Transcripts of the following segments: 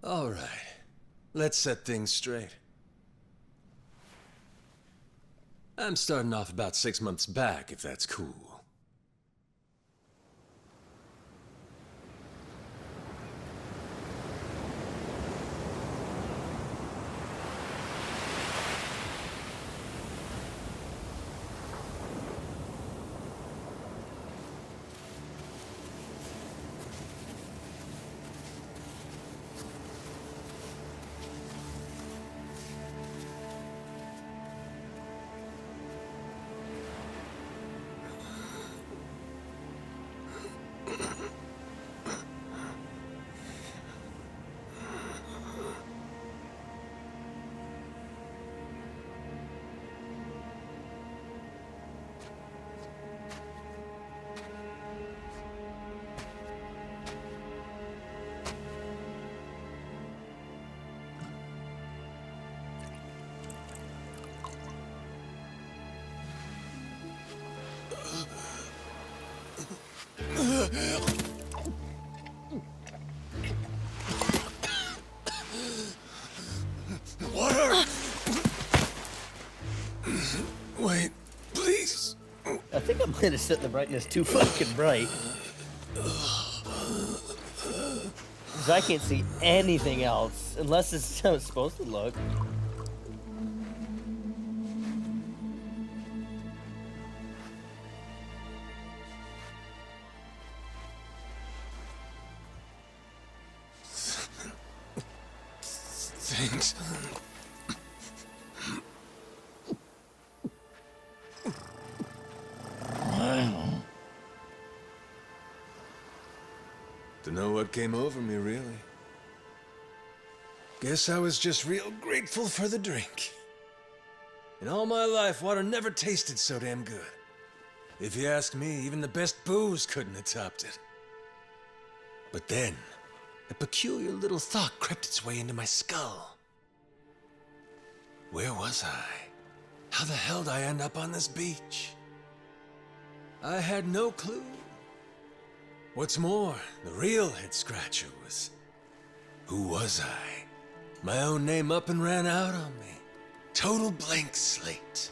All right. Let's set things straight. I'm starting off about 6 months back, if that's cool. Water! Wait, please. I think I might have set the brightness too fucking bright. Because I can't see anything else, unless it's how it's supposed to look. Thanks. Dunno what came over me, really. Guess I was just real grateful for the drink. In all my life, water never tasted so damn good. If you ask me, even the best booze couldn't have topped it. But then, a peculiar little thought crept its way into my skull. Where was I? How the hell did I end up on this beach? I had no clue. What's more, the real head-scratcher was, who was I? My own name up and ran out on me. Total blank slate.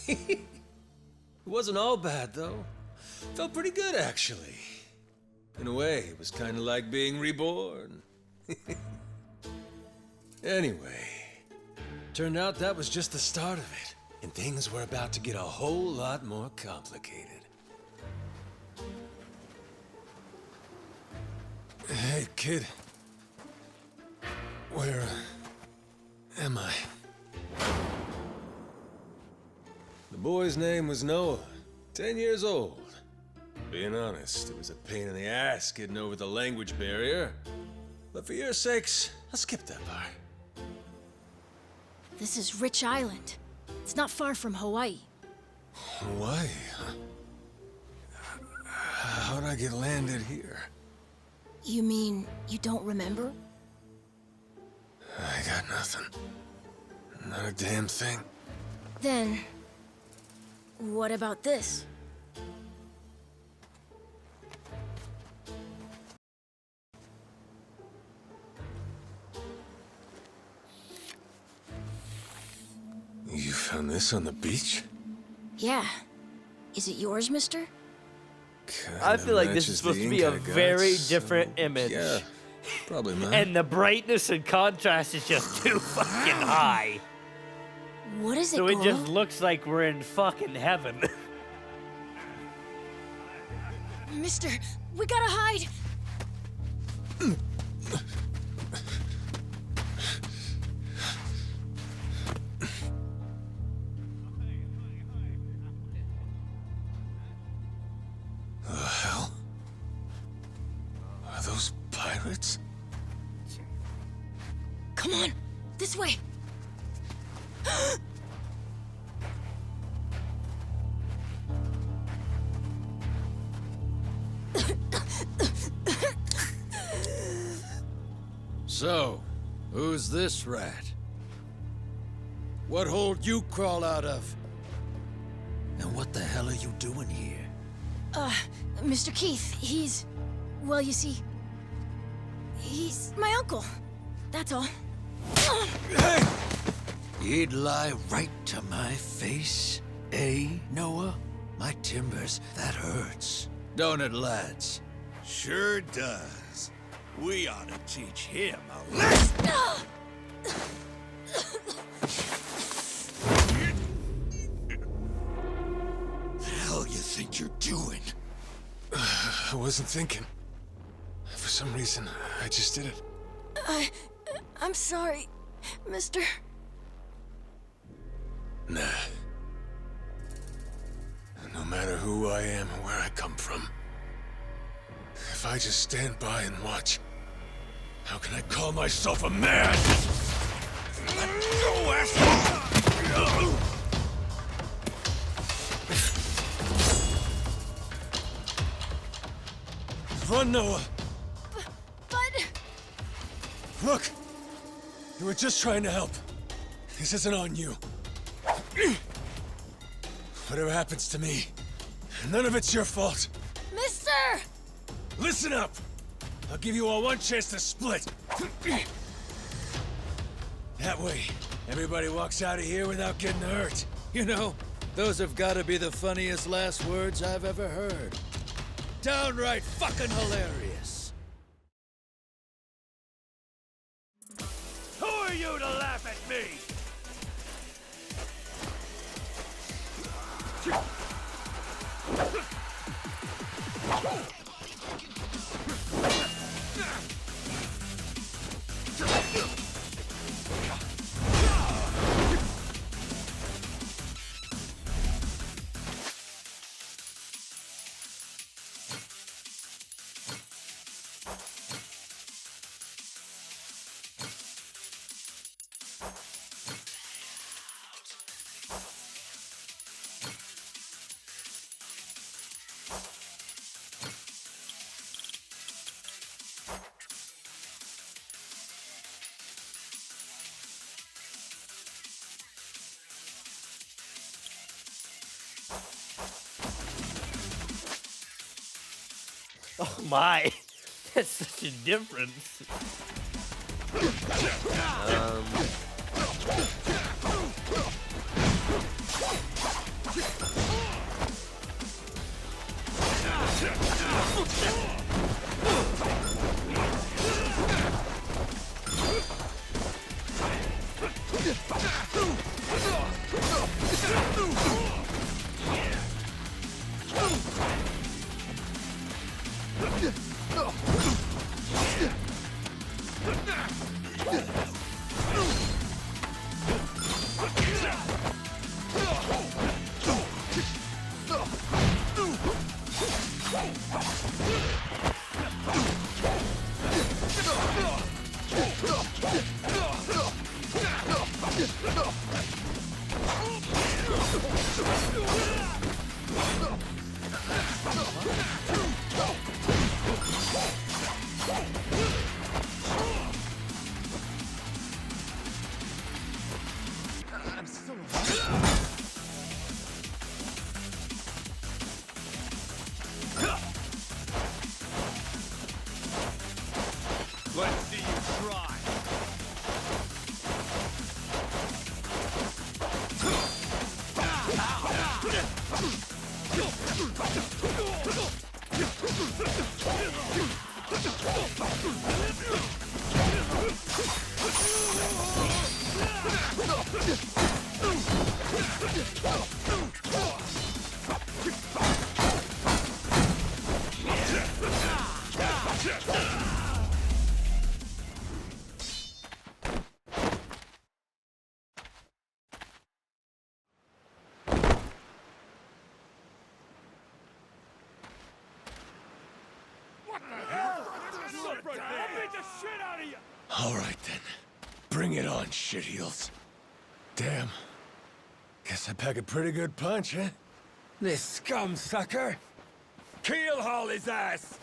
It wasn't all bad, though. Felt pretty good, actually. In a way, it was kind of like being reborn. Anyway, turned out that was just the start of it, and things were about to get a whole lot more complicated. Hey, kid. Where am I? The boy's name was Noah, 10 years old. Being honest, it was a pain in the ass getting over the language barrier. But for your sakes, I'll skip that part. This is Rich Island. It's not far from Hawaii. Hawaii, huh? How'd I get landed here? You mean you don't remember? I got nothing. Not a damn thing. Then, what about this? You found this on the beach? Yeah. Is it yours, mister? I feel like this is supposed to be a very different image. Yeah, probably mine. And the brightness and contrast is just too fucking high. What is it, So it Goro? just looks like we're in fucking heaven. Mister, we gotta hide! The hell? Are those pirates? Come on, this way! So, who's this rat? What hole you crawl out of? And what the hell are you doing here? Mr. Keith, he's... Well, you see... He's my uncle. That's all. Hey! You'd lie right to my face, eh, Noah? My timbers, that hurts. Don't it, lads? Sure does. We ought to teach him a lesson. The hell you think you're doing? I wasn't thinking. For some reason, I just did it. I'm sorry, mister. Nah. No matter who I am or where I come from, if I just stand by and watch, how can I call myself a man? Let go, asshole! Run, Noah! But... Look! You were just trying to help. This isn't on you. Whatever happens to me, none of it's your fault. Mister! Listen up! I'll give you all one chance to split. That way, everybody walks out of here without getting hurt. You know, those have got to be the funniest last words I've ever heard. Downright fucking hilarious. Who are you to laugh at me? Oh my, that's such a difference. Let's see you try. All right then. Bring it on, shitheels. Damn. Guess I pack a pretty good punch, huh? This scum sucker! Keel haul his ass!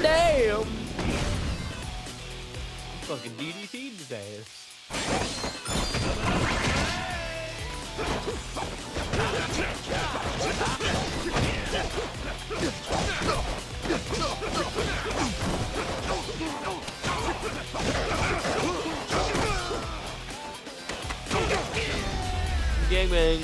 Damn! Fucking DDT his ass. Gangbang.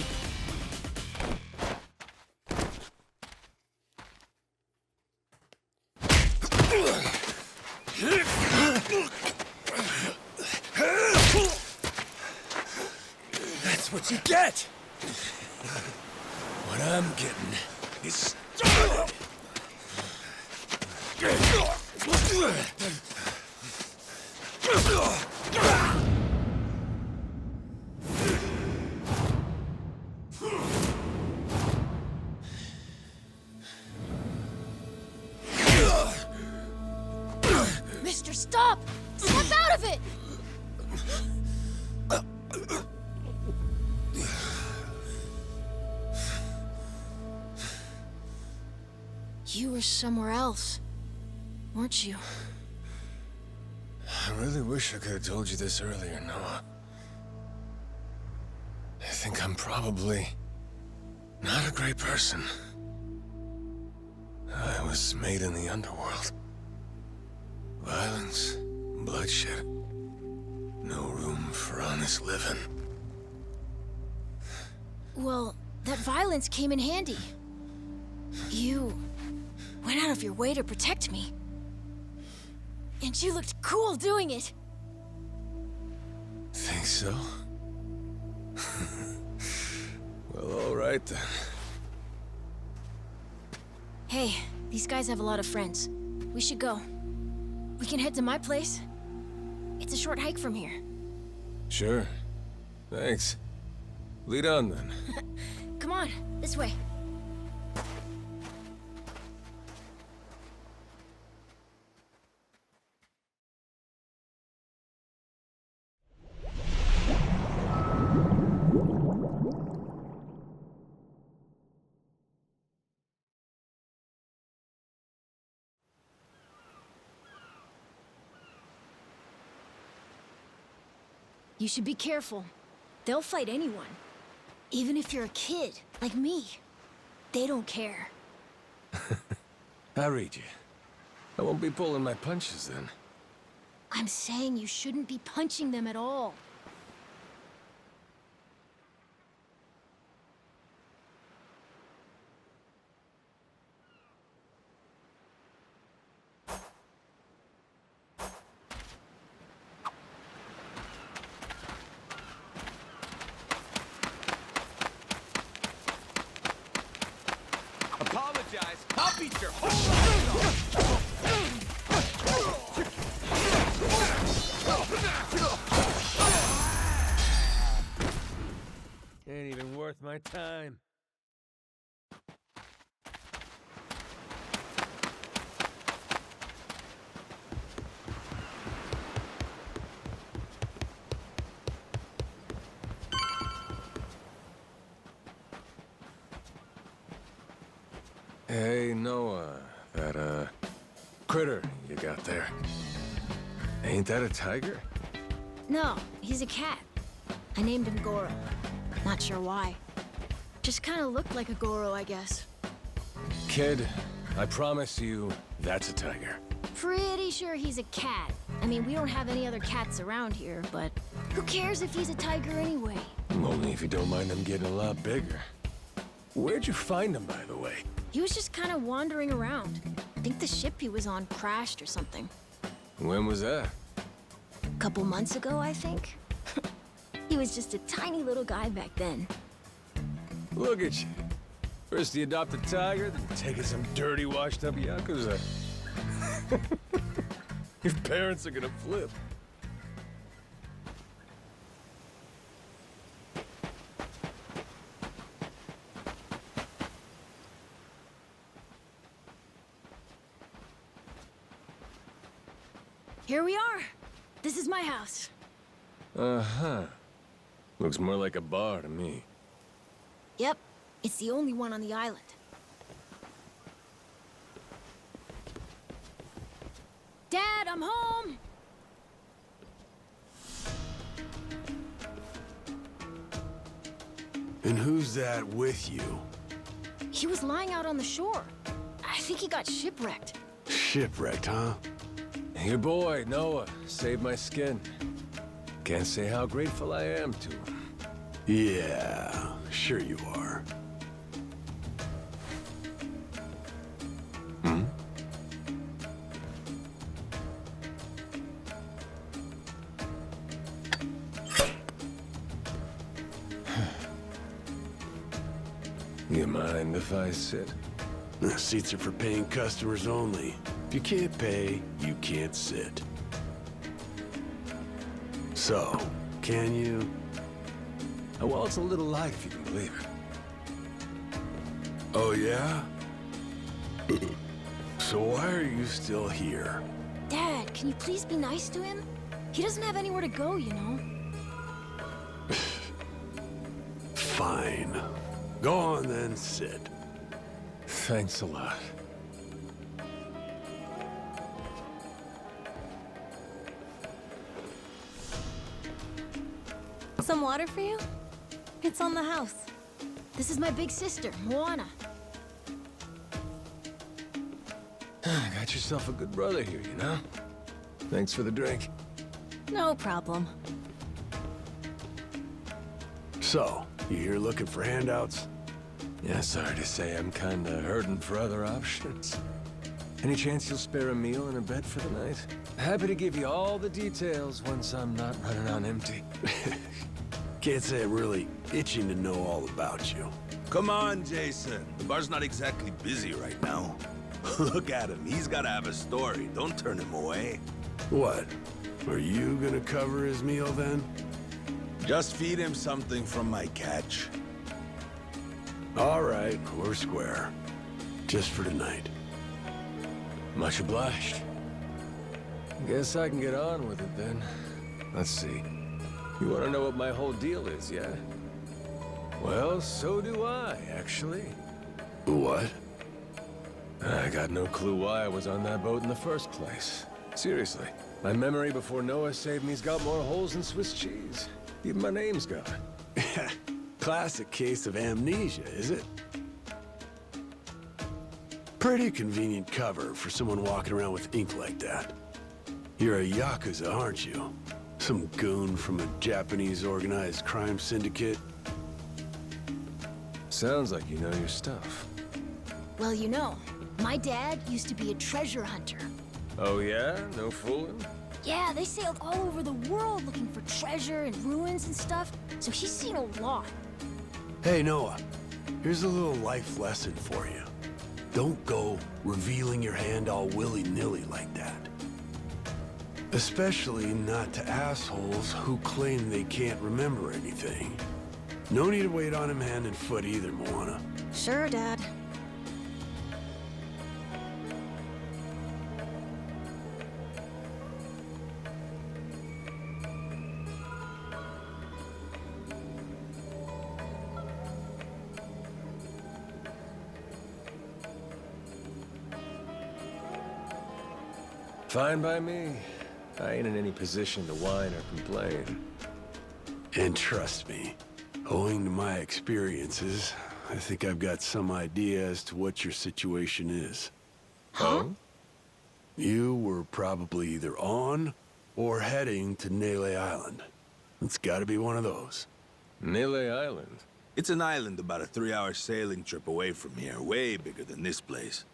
That's what you get! What I'm getting is started! Mister, stop! Snap out of it! You were somewhere else, weren't you? I really wish I could have told you this earlier, Noah. I think I'm probably not a great person. I was made in the underworld. Violence, bloodshed. No room for honest living. Well, that violence came in handy. You went out of your way to protect me. And you looked cool doing it. Think so? Well, all right then. Hey, these guys have a lot of friends. We should go. We can head to my place. It's a short hike from here. Sure. Thanks. Lead on then. Come on, this way. You should be careful. They'll fight anyone. Even if you're a kid, like me. They don't care. I read you. I won't be pulling my punches then. I'm saying you shouldn't be punching them at all. Apologize. I'll beat your whole Ain't even worth my time. Hey, Noah, that, critter you got there. Ain't that a tiger? No, he's a cat. I named him Goro. Not sure why. Just kind of looked like a Goro, I guess. Kid, I promise you, that's a tiger. Pretty sure he's a cat. I mean, we don't have any other cats around here, but who cares if he's a tiger anyway? Only if you don't mind them getting a lot bigger. Where'd you find him, by the way? He was just kind of wandering around. I think the ship he was on crashed or something. When was that? A couple months ago, I think. He was just a tiny little guy back then. Look at you. First you adopt a tiger, then taking some dirty, washed-up yakuza. Your parents are gonna flip. Here we are. This is my house. Uh-huh. Looks more like a bar to me. Yep, it's the only one on the island. I'm home. And who's that with you? He was lying out on the shore. I think he got shipwrecked. Shipwrecked, huh? Your boy, Noah, saved my skin. Can't say how grateful I am to him. Yeah, sure you are. Hmm? You mind if I sit? The seats are for paying customers only. If you can't pay, you can't sit. So, can you? Well, it's a little light if you can believe it. Oh, yeah? So why are you still here? Dad, can you please be nice to him? He doesn't have anywhere to go, you know? Fine. Go on then, sit. Thanks a lot. Some water for you? It's on the house. This is my big sister, Moana. Got yourself a good brother here, you know? Thanks for the drink. No problem. So, you here looking for handouts? Yeah, sorry to say I'm kinda hurting for other options. Any chance you'll spare a meal and a bed for the night? Happy to give you all the details once I'm not running on empty. Can't say I'm really itching to know all about you. Come on, Jason. The bar's not exactly busy right now. Look at him. He's gotta have a story. Don't turn him away. What? Are you gonna cover his meal then? Just feed him something from my catch. All right, we're square. Just for tonight. Much obliged. Guess I can get on with it then. Let's see. You want to know what my whole deal is, yeah? Well, so do I, actually. What? I got no clue why I was on that boat in the first place. Seriously. My memory before Noah saved me's got more holes than Swiss cheese. Even my name's gone. Classic case of amnesia, is it? Pretty convenient cover for someone walking around with ink like that. You're a yakuza, aren't you? Some goon from a Japanese organized crime syndicate? Sounds like you know your stuff. Well, you know, my dad used to be a treasure hunter. Oh yeah? No fooling? Yeah, they sailed all over the world looking for treasure and ruins and stuff, so he's seen a lot. Hey, Noah. Here's a little life lesson for you. Don't go revealing your hand all willy-nilly like that. Especially not to assholes who claim they can't remember anything. No need to wait on him hand and foot either, Moana. Sure, Dad. Fine by me. I ain't in any position to whine or complain. And trust me, owing to my experiences, I think I've got some idea as to what your situation is. Huh? You were probably either on or heading to Nele Island. It's gotta be one of those. Nele Island? It's an island about a 3-hour sailing trip away from here, way bigger than this place.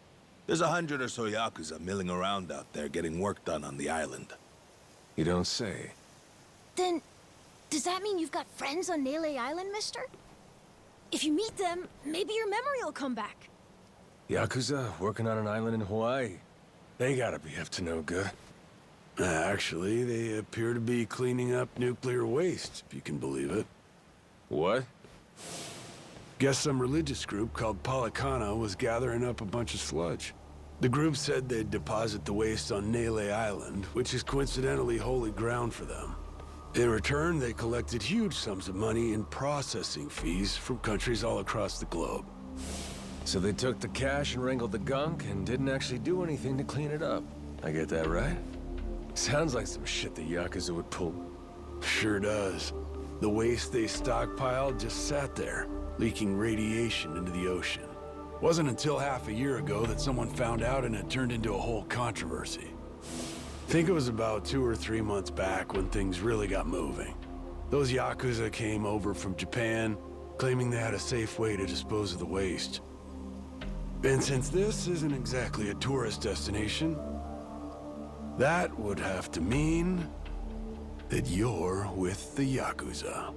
There's 100 or so yakuza milling around out there getting work done on the island. You don't say. Then, does that mean you've got friends on Nele Island, mister? If you meet them, maybe your memory will come back. Yakuza working on an island in Hawaii. They gotta be up to no good. Actually, they appear to be cleaning up nuclear waste, if you can believe it. What? Guess some religious group called Policana was gathering up a bunch of sludge. The group said they'd deposit the waste on Nele Island, which is coincidentally holy ground for them. In return, they collected huge sums of money in processing fees from countries all across the globe. So they took the cash and wrangled the gunk and didn't actually do anything to clean it up. I get that right? Sounds like some shit the yakuza would pull. Sure does. The waste they stockpiled just sat there, leaking radiation into the ocean. Wasn't until half a year ago that someone found out and it turned into a whole controversy. Think it was about 2 or 3 months back when things really got moving. Those yakuza came over from Japan, claiming they had a safe way to dispose of the waste. And since this isn't exactly a tourist destination, that would have to mean that you're with the yakuza.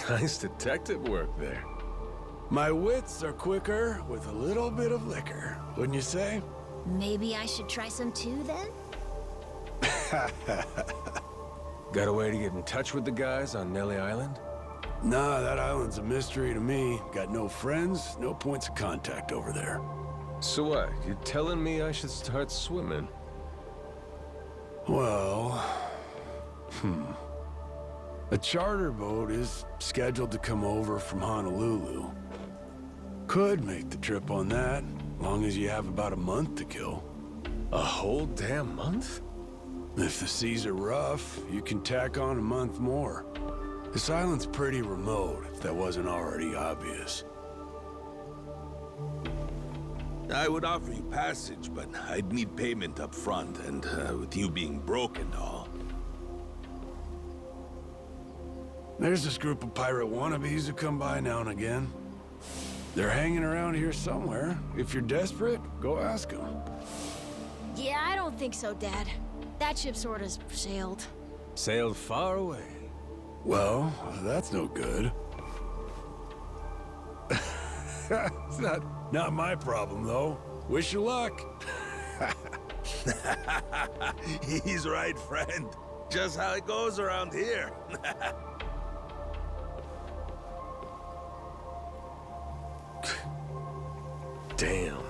Nice detective work there. My wits are quicker with a little bit of liquor, wouldn't you say? Maybe I should try some too then? Got a way to get in touch with the guys on Nelly Island? Nah, that island's a mystery to me. Got no friends, no points of contact over there. So what? You telling me I should start swimming? Well... A charter boat is scheduled to come over from Honolulu. Could make the trip on that, long as you have about a month to kill. A whole damn month? If the seas are rough, you can tack on a month more. This island's pretty remote, if that wasn't already obvious. I would offer you passage, but I'd need payment up front, and with you being broke and all. There's this group of pirate wannabes who come by now and again. They're hanging around here somewhere. If you're desperate, go ask them. Yeah, I don't think so, Dad. That ship sort of sailed. Sailed far away. Well, that's no good. It's not my problem, though. Wish you luck. He's right, friend. Just how it goes around here. Damn.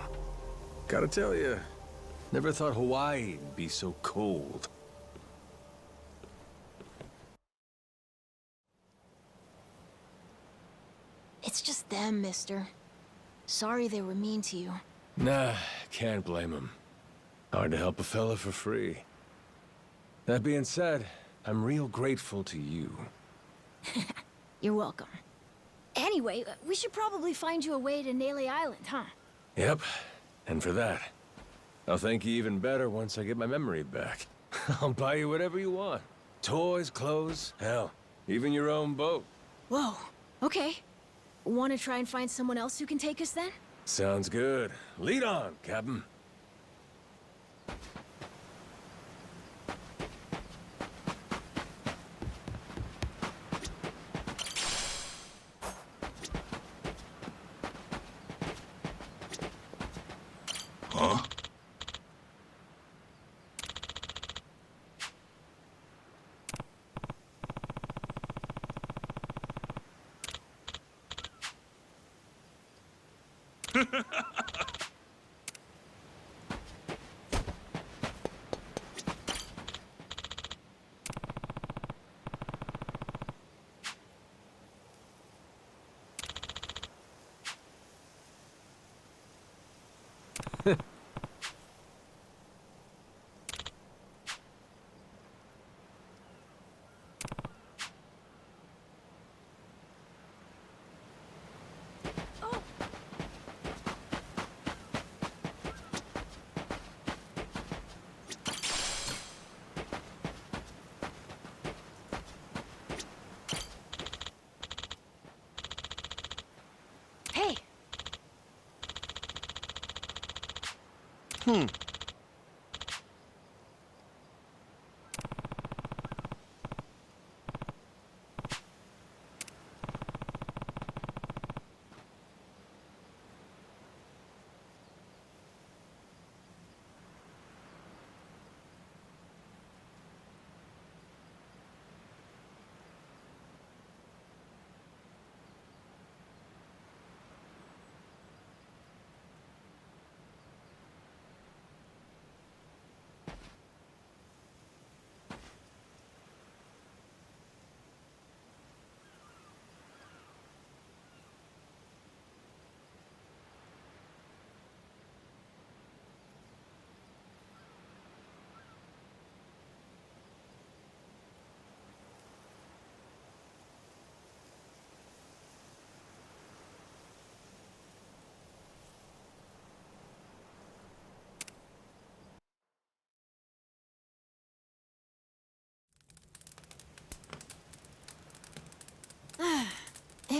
Gotta tell you, never thought Hawaii'd be so cold. It's just them, mister. Sorry they were mean to you. Nah, can't blame him. Hard to help a fella for free. That being said, I'm real grateful to you. You're welcome. Anyway, we should probably find you a way to Nele Island, huh? Yep, and for that, I'll thank you even better once I get my memory back. I'll buy you whatever you want. Toys, clothes, hell, even your own boat. Whoa, okay. Want to try and find someone else who can take us then? Sounds good. Lead on, Captain. Huh? Hey!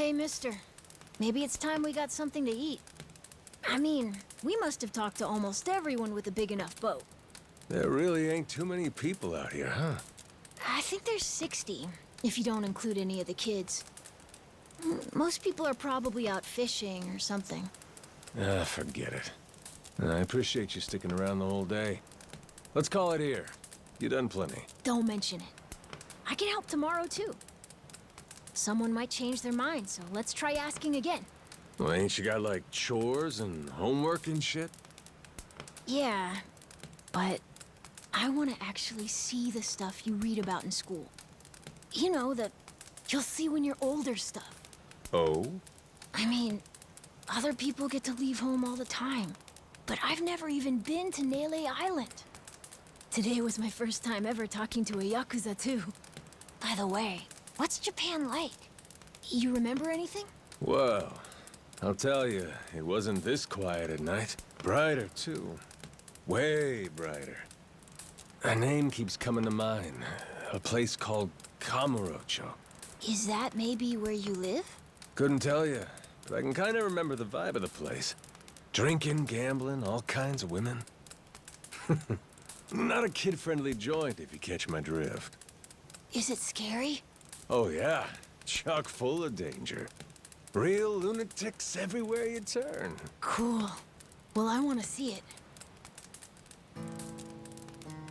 Hey, mister. Maybe it's time we got something to eat. I mean, we must have talked to almost everyone with a big enough boat. There really ain't too many people out here, huh? I think there's 60, if you don't include any of the kids. Most people are probably out fishing or something. Ah, forget it. I appreciate you sticking around the whole day. Let's call it here. You done plenty. Don't mention it. I can help tomorrow, too. Someone might change their mind, so let's try asking again. Well, ain't you got, like, chores and homework and shit? Yeah, but I want to actually see the stuff you read about in school. You know, the you'll see when you're older stuff. Oh? I mean, other people get to leave home all the time, but I've never even been to Nele Island. Today was my first time ever talking to a yakuza, too. By the way, what's Japan like? You remember anything? Well, I'll tell you, it wasn't this quiet at night. Brighter, too. Way brighter. A name keeps coming to mind. A place called Kamurocho. Is that maybe where you live? Couldn't tell you, but I can kind of remember the vibe of the place. Drinking, gambling, all kinds of women. Not a kid-friendly joint, if you catch my drift. Is it scary? Oh yeah, chock full of danger. Real lunatics everywhere you turn. Cool. Well, I want to see it.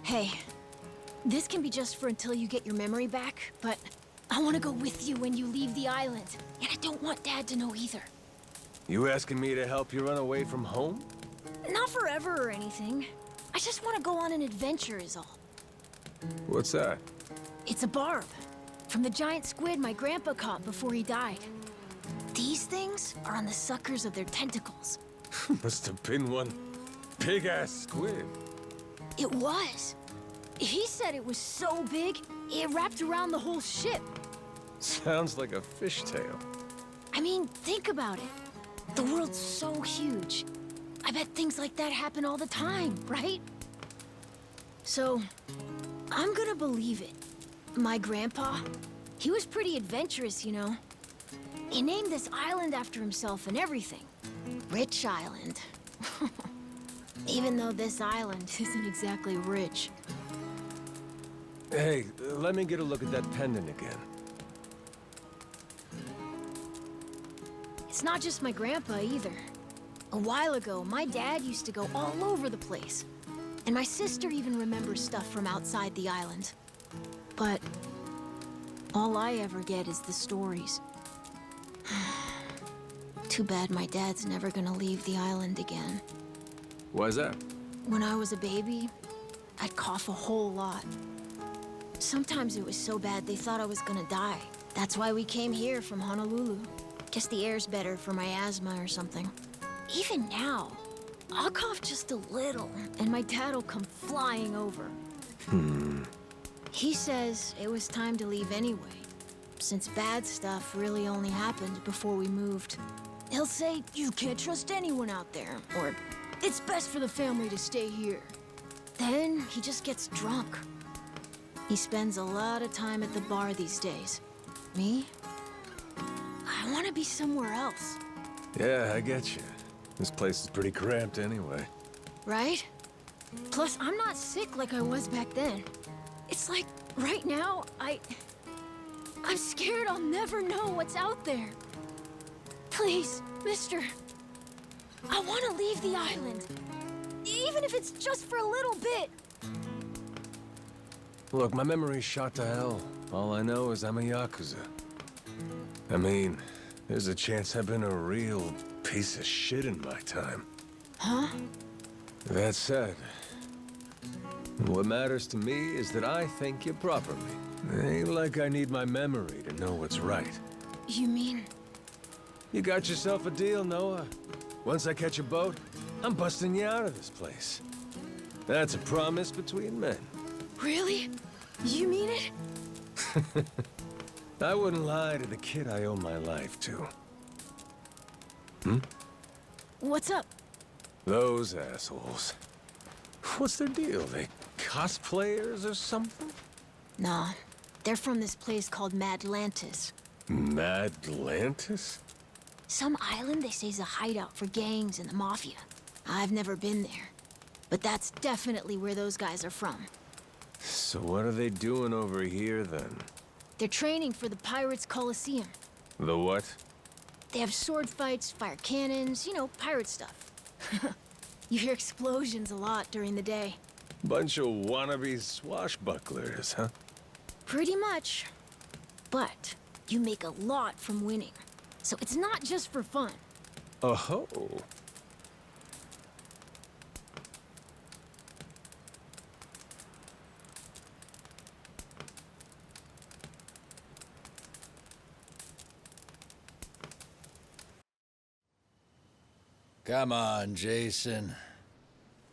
Hey, this can be just for until you get your memory back, but I want to go with you when you leave the island. And I don't want Dad to know either. You asking me to help you run away from home? Not forever or anything. I just want to go on an adventure is all. What's that? It's a barb. From the giant squid my grandpa caught before he died. These things are on the suckers of their tentacles. Must have been one big-ass squid. It was. He said it was so big, it wrapped around the whole ship. Sounds like a fishtail. I mean, think about it. The world's so huge. I bet things like that happen all the time, right? So, I'm gonna believe it. My grandpa, he was pretty adventurous, you know. He named this island after himself and everything. Rich Island. Even though this island isn't exactly rich. Hey, let me get a look at that pendant again. It's not just my grandpa either. A while ago, my dad used to go all over the place. And my sister even remembers stuff from outside the island. But all I ever get is the stories. Too bad my dad's never gonna leave the island again. Why's that? When I was a baby, I'd cough a whole lot. Sometimes it was so bad they thought I was gonna die. That's why we came here from Honolulu. Guess the air's better for my asthma or something. Even now, I'll cough just a little, and my dad'll come flying over. He says it was time to leave anyway, since bad stuff really only happened before we moved. He'll say, you can't trust anyone out there, or it's best for the family to stay here. Then he just gets drunk. He spends a lot of time at the bar these days. Me? I want to be somewhere else. Yeah, I get you. This place is pretty cramped anyway. Right? Plus, I'm not sick like I was back then. It's like, right now, I'm scared I'll never know what's out there. Please, mister. I want to leave the island. Even if it's just for a little bit. Look, my memory's shot to hell. All I know is I'm a yakuza. I mean, there's a chance I've been a real piece of shit in my time. Huh? That said, what matters to me is that I think you properly. Ain't like I need my memory to know what's right. You mean? You got yourself a deal, Noah. Once I catch a boat, I'm busting you out of this place. That's a promise between men. Really? You mean it? I wouldn't lie to the kid I owe my life to. What's up? Those assholes. What's their deal? They cosplayers or something? Nah, they're from this place called Madlantis. Madlantis? Some island they say is a hideout for gangs and the mafia. I've never been there, but that's definitely where those guys are from. So what are they doing over here, then? They're training for the Pirates Coliseum. The what? They have sword fights, fire cannons, you know, pirate stuff. You hear explosions a lot during the day. Bunch of wannabe swashbucklers, huh? Pretty much. But you make a lot from winning. So it's not just for fun. Oh. Come on, Jason.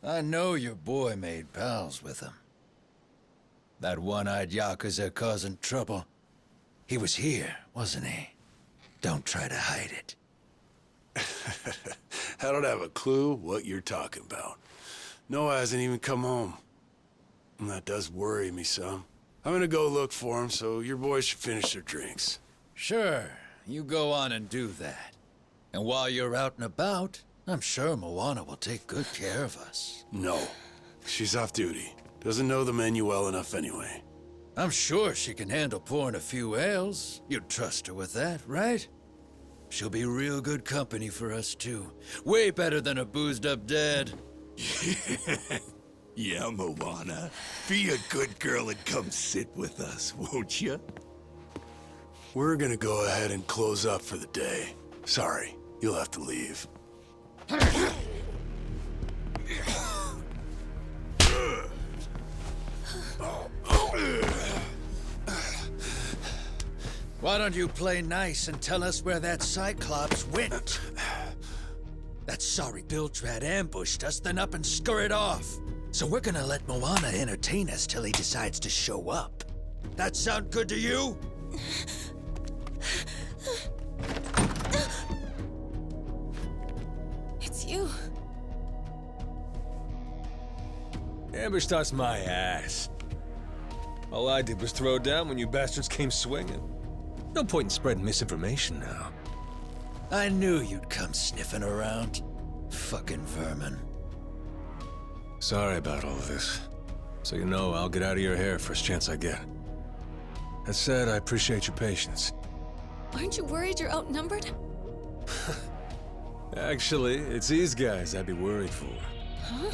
I know your boy made pals with him. That one-eyed yakuza causing trouble. He was here, wasn't he? Don't try to hide it. I don't have a clue what you're talking about. Noah hasn't even come home. And that does worry me some. I'm gonna go look for him, so your boys should finish their drinks. Sure, you go on and do that. And while you're out and about, I'm sure Moana will take good care of us. No. She's off duty. Doesn't know the menu well enough anyway. I'm sure she can handle pouring a few ales. You'd trust her with that, right? She'll be real good company for us, too. Way better than a boozed-up dad. Yeah, Moana. Be a good girl and come sit with us, won't you? We're gonna go ahead and close up for the day. Sorry, you'll have to leave. Why don't you play nice and tell us where that Cyclops went? That sorry Biltrad ambushed us, then up and scurried off. So we're gonna let Moana entertain us till he decides to show up. That sound good to you? It's you. Ambushed us my ass. All I did was throw down when you bastards came swinging. No point in spreading misinformation now. I knew you'd come sniffing around. Fucking vermin. Sorry about all of this. So you know, I'll get out of your hair first chance I get. That said, I appreciate your patience. Aren't you worried you're outnumbered? Actually, it's these guys I'd be worried for. Huh?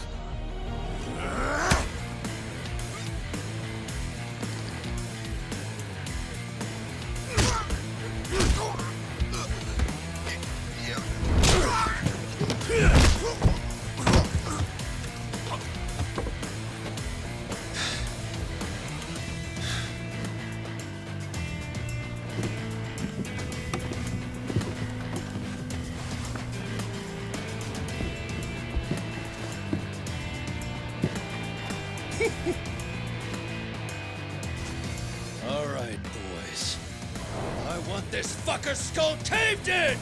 All right, boys. I want this fucker skull caved in!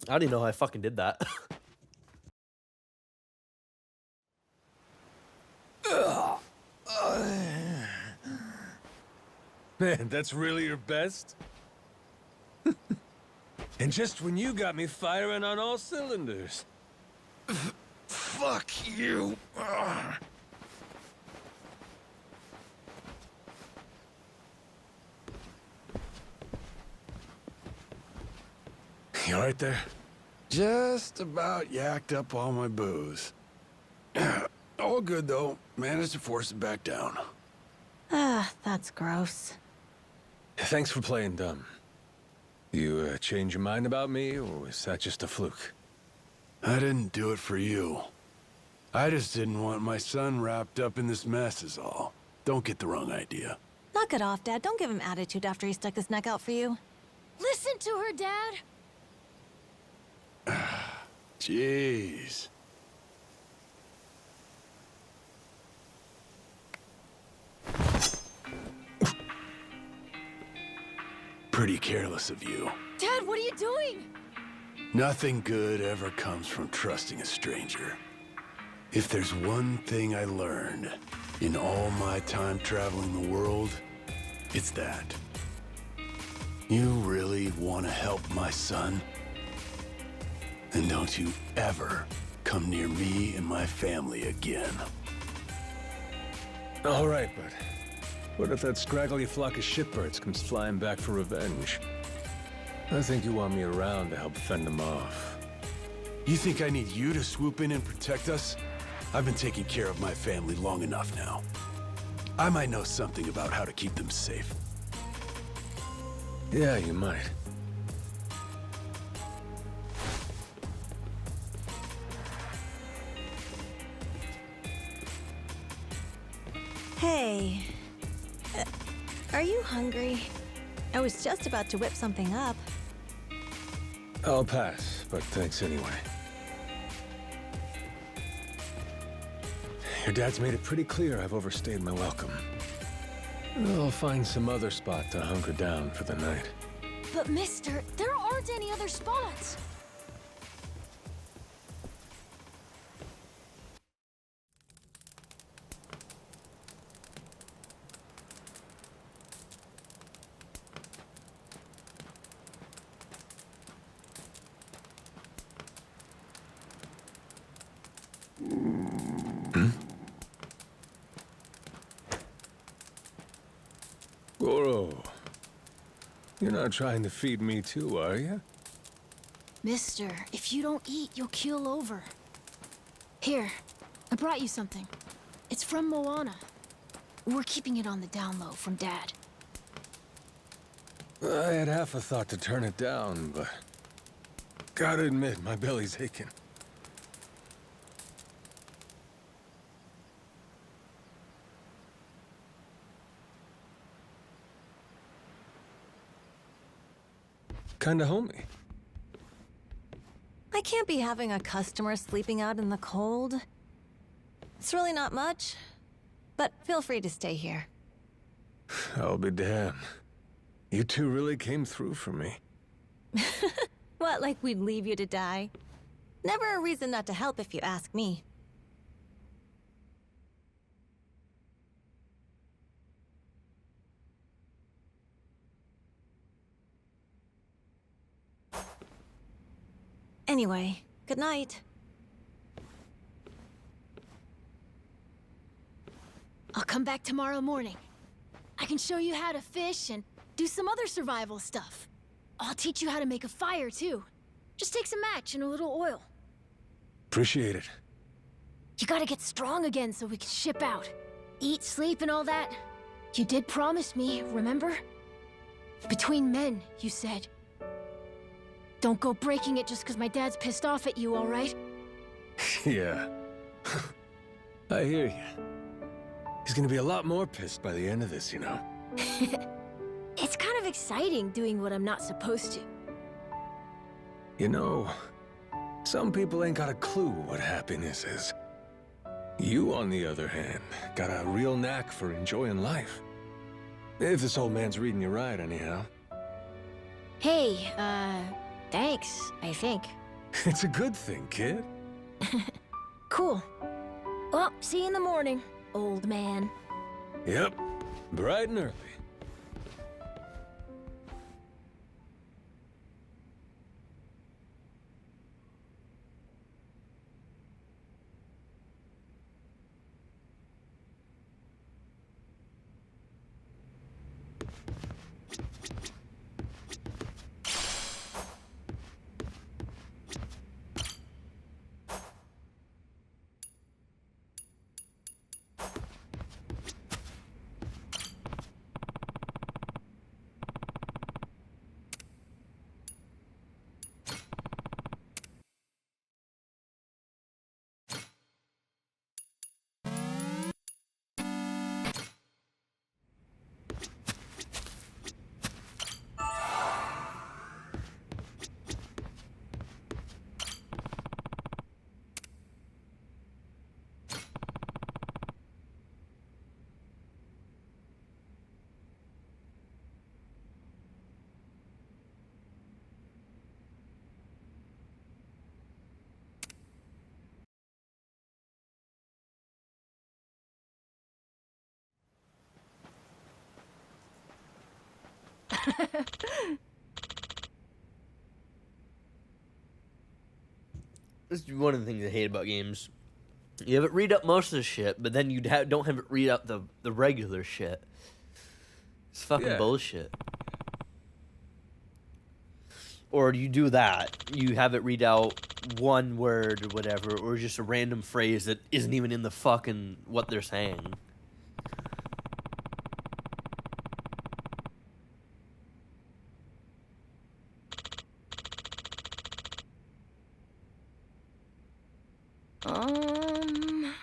I don't even know how I fucking did that. Man, that's really your best? And just when you got me firing on all cylinders. Fuck you! You all right there? Just about yacked up all my booze. All good, though. Managed to force it back down. Ah, that's gross. Thanks for playing dumb. You change your mind about me, or was that just a fluke? I didn't do it for you. I just didn't want my son wrapped up in this mess is all. Don't get the wrong idea. Knock it off, Dad. Don't give him attitude after he stuck his neck out for you. Listen to her, Dad. Jeez. Pretty careless of you. Dad, what are you doing? Nothing good ever comes from trusting a stranger. If there's one thing I learned in all my time traveling the world, it's that. You really want to help my son? Then don't you ever come near me and my family again. All right, but what if that scraggly flock of shitbirds comes flying back for revenge? I think you want me around to help fend them off. You think I need you to swoop in and protect us? I've been taking care of my family long enough now. I might know something about how to keep them safe. Yeah, you might. Hey. Are you hungry? I was just about to whip something up. I'll pass, but thanks anyway. Your dad's made it pretty clear I've overstayed my welcome. I'll find some other spot to hunker down for the night. But mister, there aren't any other spots. Goro, you're not trying to feed me too, are you? Mister, if you don't eat, you'll keel over. Here, I brought you something. It's from Moana. We're keeping it on the down low from Dad. I had half a thought to turn it down, but gotta admit, my belly's aching. Kinda homey. I can't be having a customer sleeping out in the cold. It's really not much, but feel free to stay here. I'll be damned. You two really came through for me. What, like we'd leave you to die? Never a reason not to help if you ask me. Anyway, good night. I'll come back tomorrow morning. I can show you how to fish and do some other survival stuff. I'll teach you how to make a fire, too. Just take some match and a little oil. Appreciate it. You gotta get strong again so we can ship out. Eat, sleep, and all that. You did promise me, remember? Between men, you said. Don't go breaking it just because my dad's pissed off at you, all right? Yeah. I hear you. He's gonna be a lot more pissed by the end of this, you know. It's kind of exciting doing what I'm not supposed to. You know, some people ain't got a clue what happiness is. You, on the other hand, got a real knack for enjoying life. If this old man's reading you right, anyhow. Hey, thanks, I think. It's a good thing, kid. Cool. Well, see you in the morning, old man. Yep, bright and early. This is one of the things I hate about games. You have it read up most of the shit, but then you don't have it read up the regular shit. It's fucking Yeah. bullshit. Or you do that, you have it read out one word or whatever, or just a random phrase that isn't even in the fucking what they're saying. Um...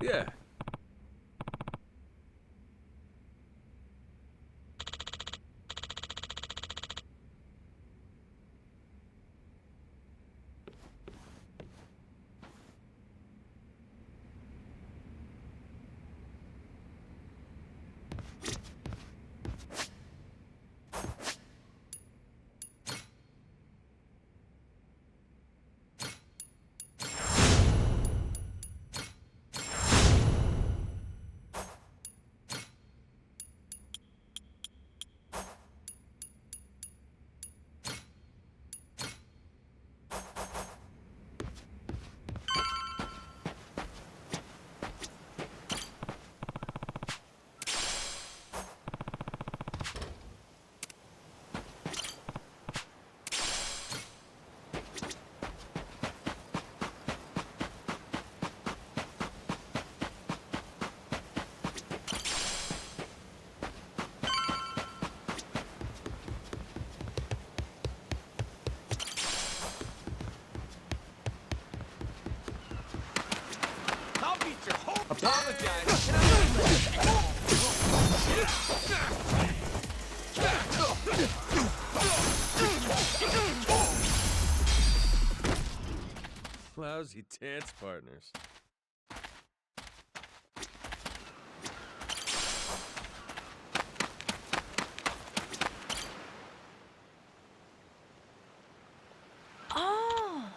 Yeah. Lousy dance partners. Oh!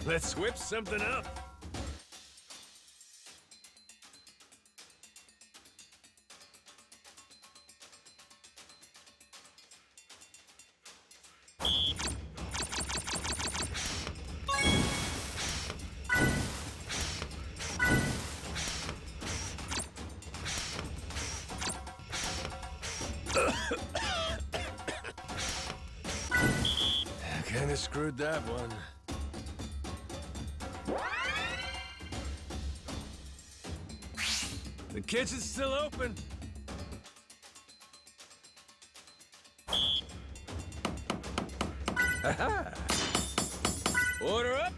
Let's whip something up. Kinda screwed that one. The kitchen's still open. Aha! Order up.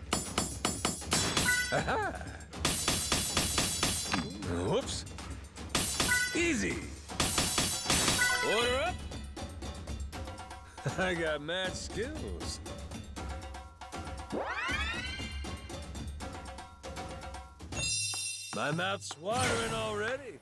Aha! Whoops. Easy. Order up. I got mad skills. My mouth's watering already.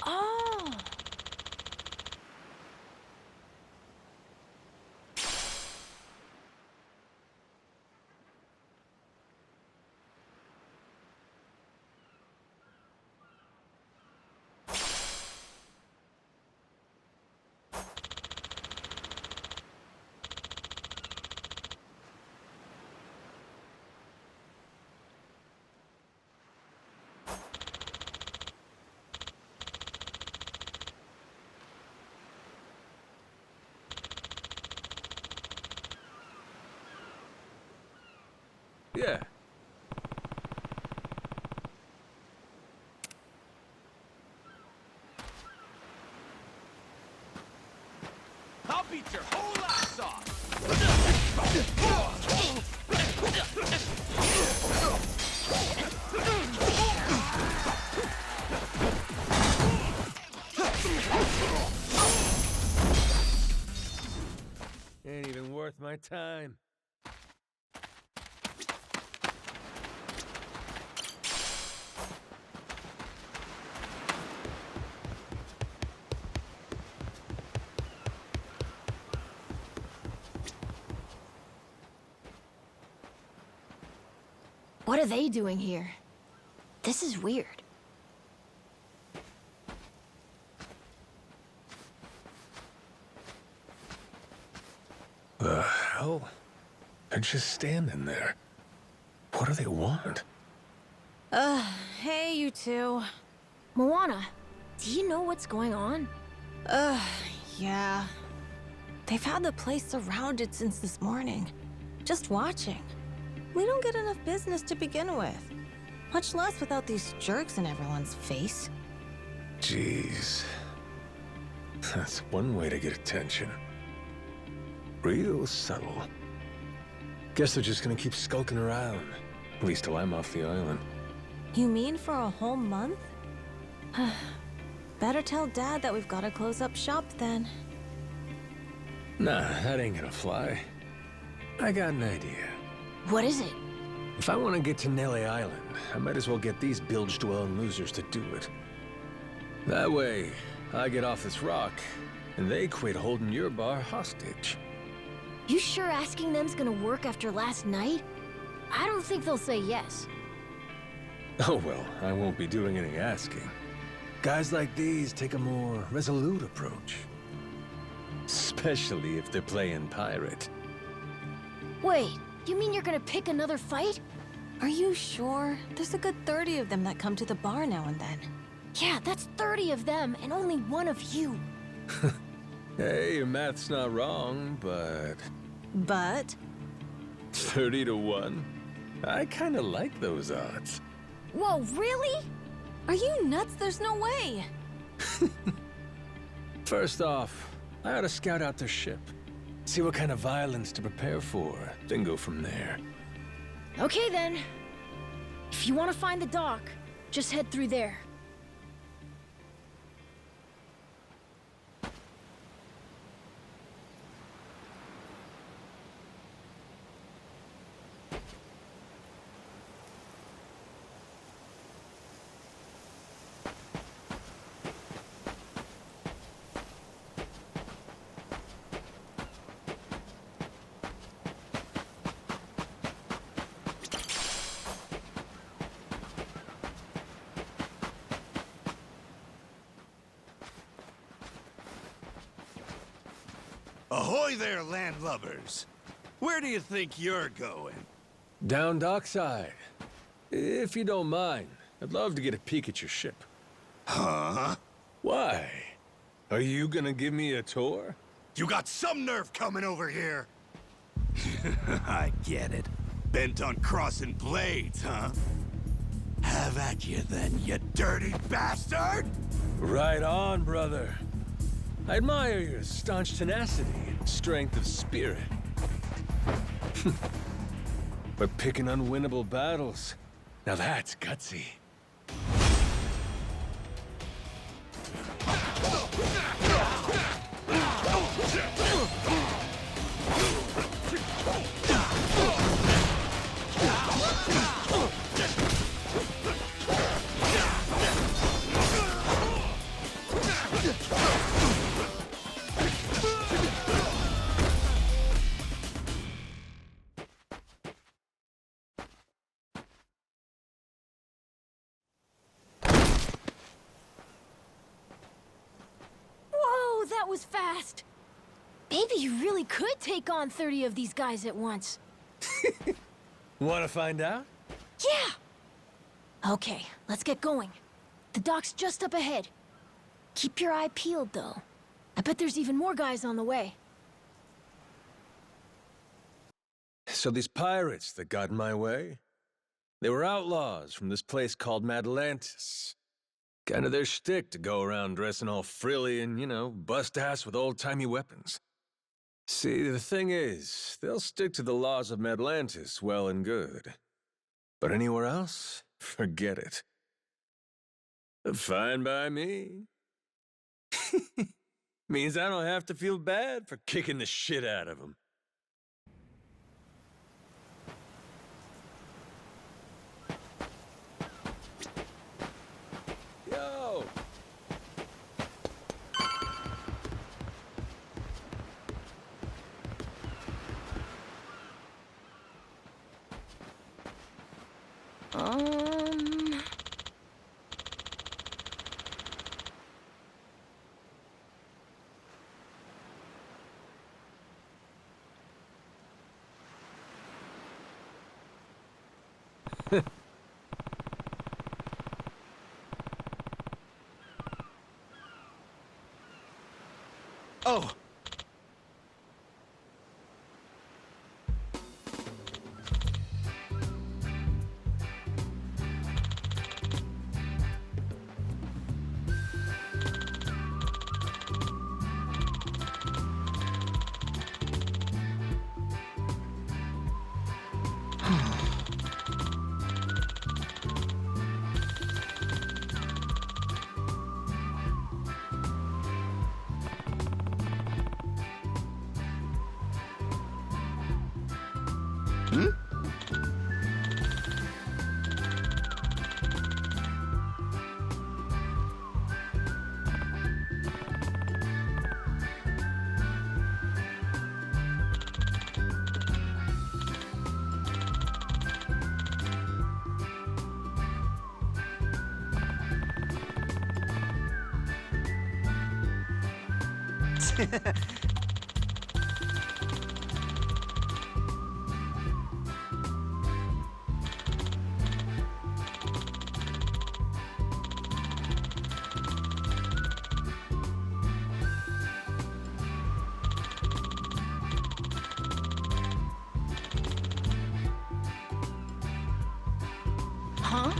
Oh. Yeah. I'll beat your whole ass off! Ain't even worth my time. What are they doing here? This is weird. The hell? They're just standing there. What do they want? Hey, you two. Moana, do you know what's going on? Yeah. They've had the place surrounded since this morning. Just watching. We don't get enough business to begin with. Much less without these jerks in everyone's face. Jeez. That's one way to get attention. Real subtle. Guess they're just gonna keep skulking around. At least till I'm off the island. You mean for a whole month? Better tell Dad that we've got to close up shop then. Nah, that ain't gonna fly. I got an idea. What is it? If I want to get to Nele Island, I might as well get these bilge-dwelling losers to do it. That way, I get off this rock, and they quit holding your bar hostage. You sure asking them's gonna work after last night? I don't think they'll say yes. Oh well, I won't be doing any asking. Guys like these take a more resolute approach. Especially if they're playing pirate. Wait, you mean you're gonna pick another fight? Are you sure? There's a good 30 of them that come to the bar now and then. Yeah, that's 30 of them and only one of you. Hey, your math's not wrong, but... But? 30 to 1? I kinda like those odds. Whoa, really? Are you nuts? There's no way. First off, I ought to scout out their ship. See what kind of violence to prepare for, then go from there. Okay then. If you want to find the dock, just head through there. Ahoy there, landlubbers! Where do you think you're going? Down dockside. If you don't mind, I'd love to get a peek at your ship. Huh? Why? Are you gonna give me a tour? You got some nerve coming over here! I get it. Bent on crossing blades, huh? Have at you then, you dirty bastard! Right on, brother. I admire your staunch tenacity and strength of spirit. But picking unwinnable battles, now that's gutsy. was fast. Maybe you really could take on 30 of these guys at once. Want to find out? Yeah! Okay, let's get going. The dock's just up ahead. Keep your eye peeled, though. I bet there's even more guys on the way. So these pirates that got in my way, they were outlaws from this place called Madlantis. Kinda their shtick to go around dressing all frilly and, bust ass with old-timey weapons. See, the thing is, they'll stick to the laws of Madlantis well and good. But anywhere else, forget it. Fine by me. Means I don't have to feel bad for kicking the shit out of them. Yo! Oh! Huh?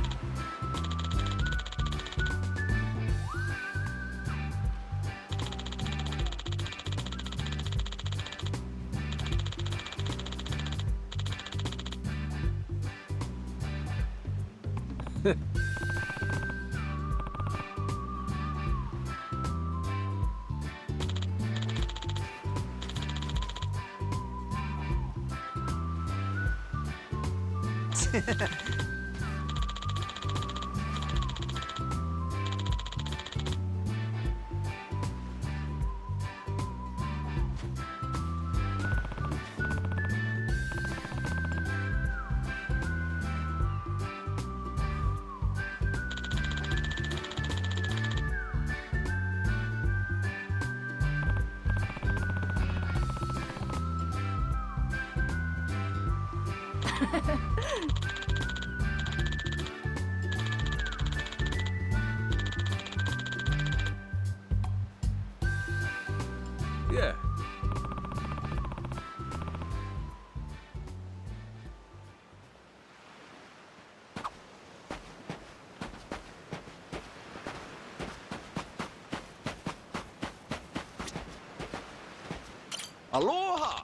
Yeah. Aloha!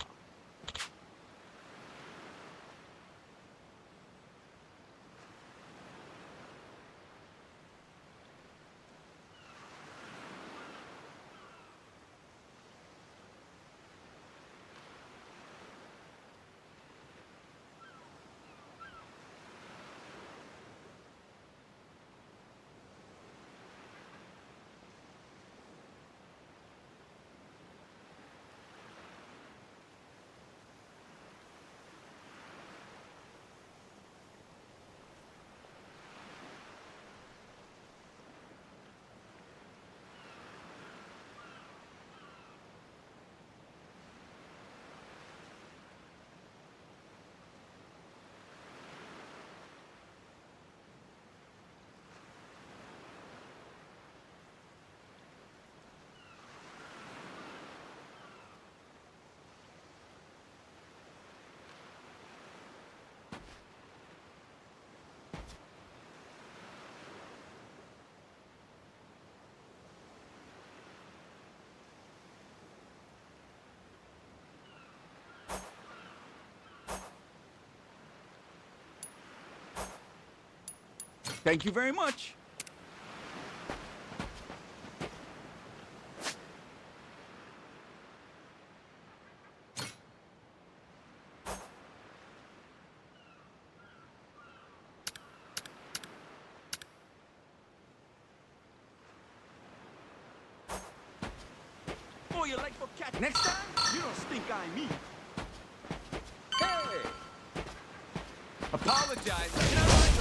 Thank you very much. Oh, you like for cat? Next time, you don't stink eye me. Hey! Apologize. You know what?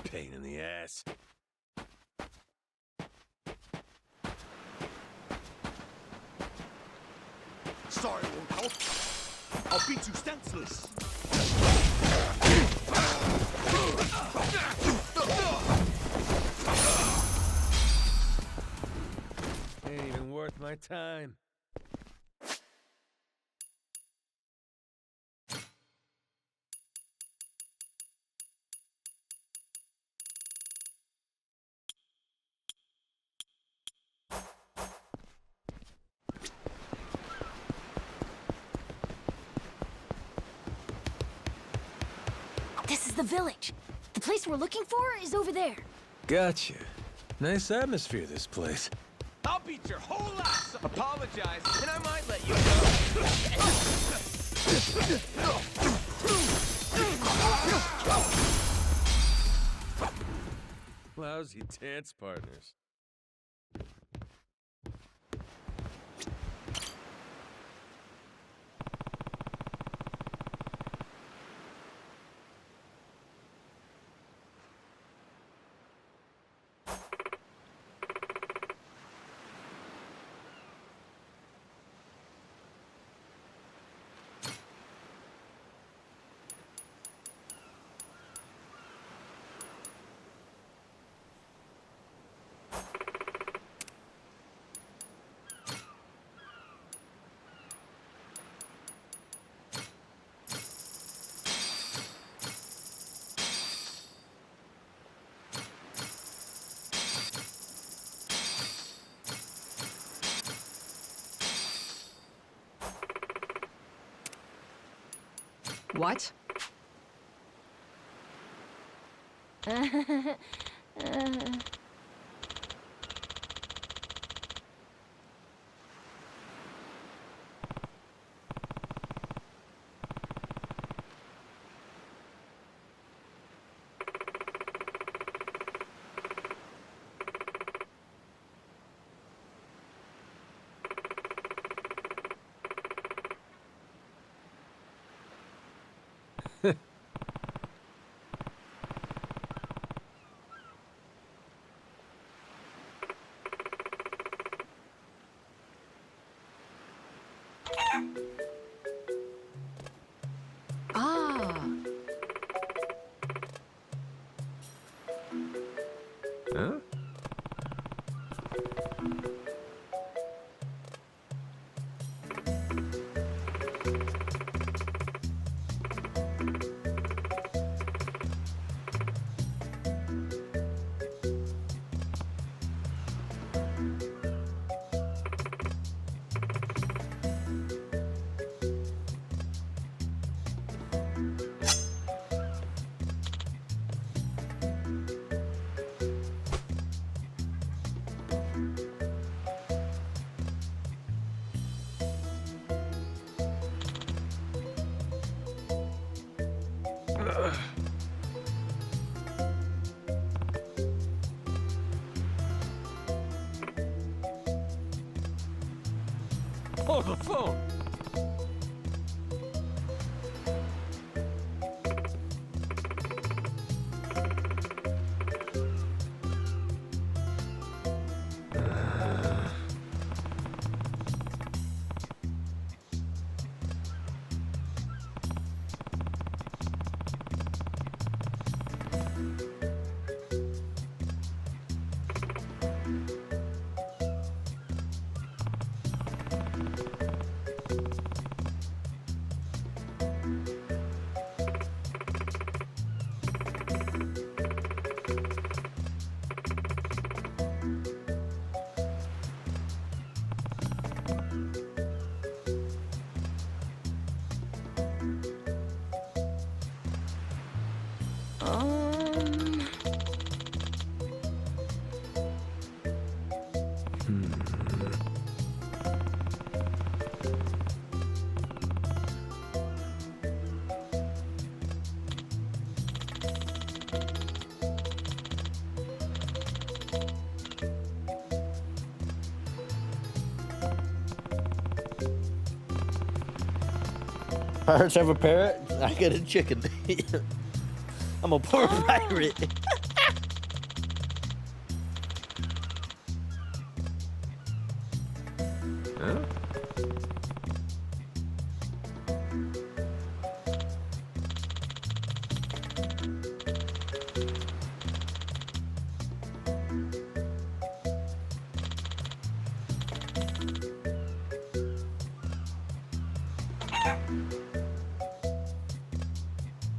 Pain in the ass. Sorry, won't help. I'll beat you senseless. Ain't even worth my time. This is the village. The place we're looking for is over there. Gotcha. Nice atmosphere, this place. I'll beat your whole ass. Apologize, and I might let you go. Lousy dance partners. What? Ah. Huh? Oh, the phone! Pirates have a parrot. I get a chicken. I'm a poor pirate. Huh?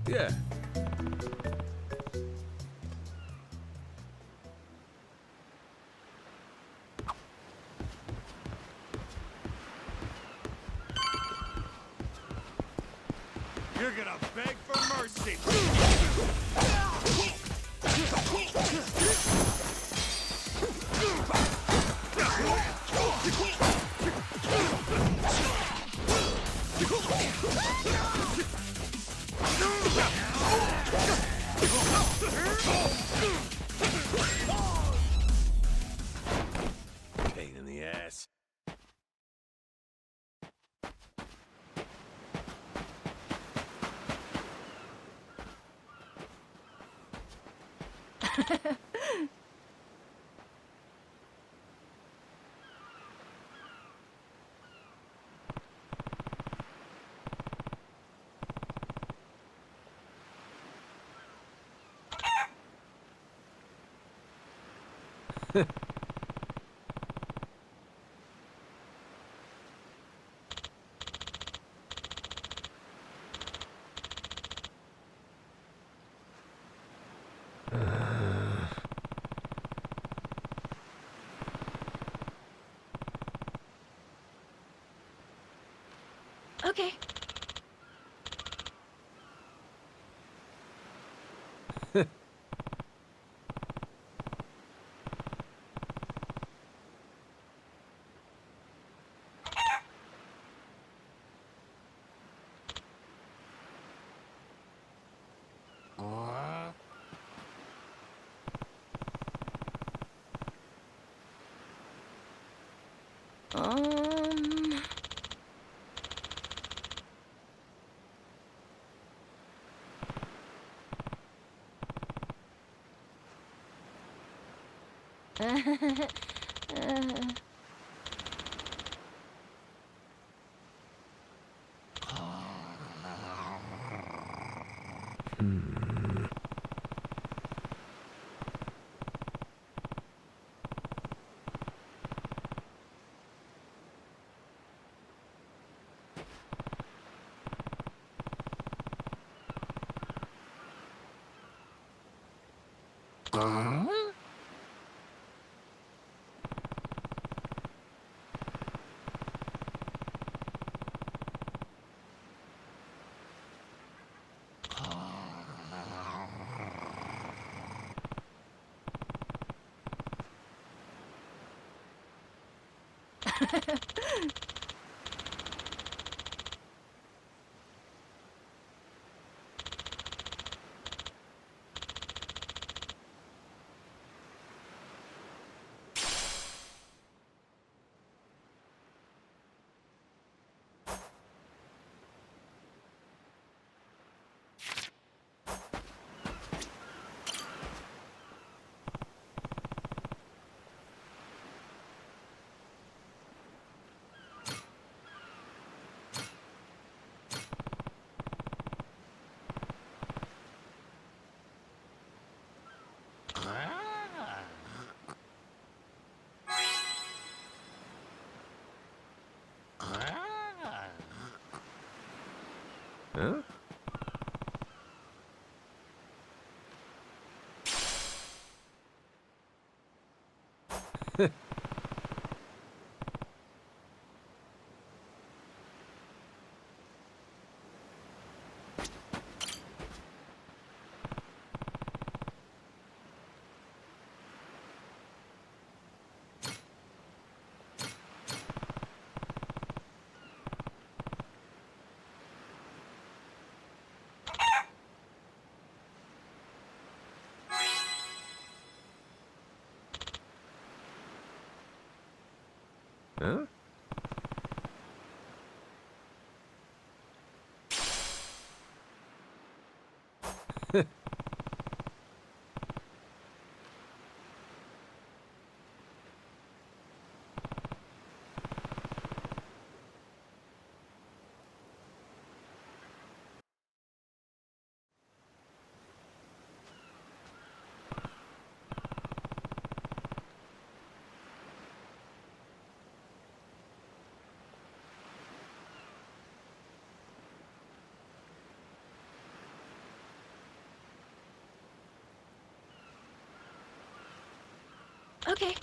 Yeah. You're gonna beg for mercy. Pain in the ass. Okay. Um. Huh? Huh? Okay.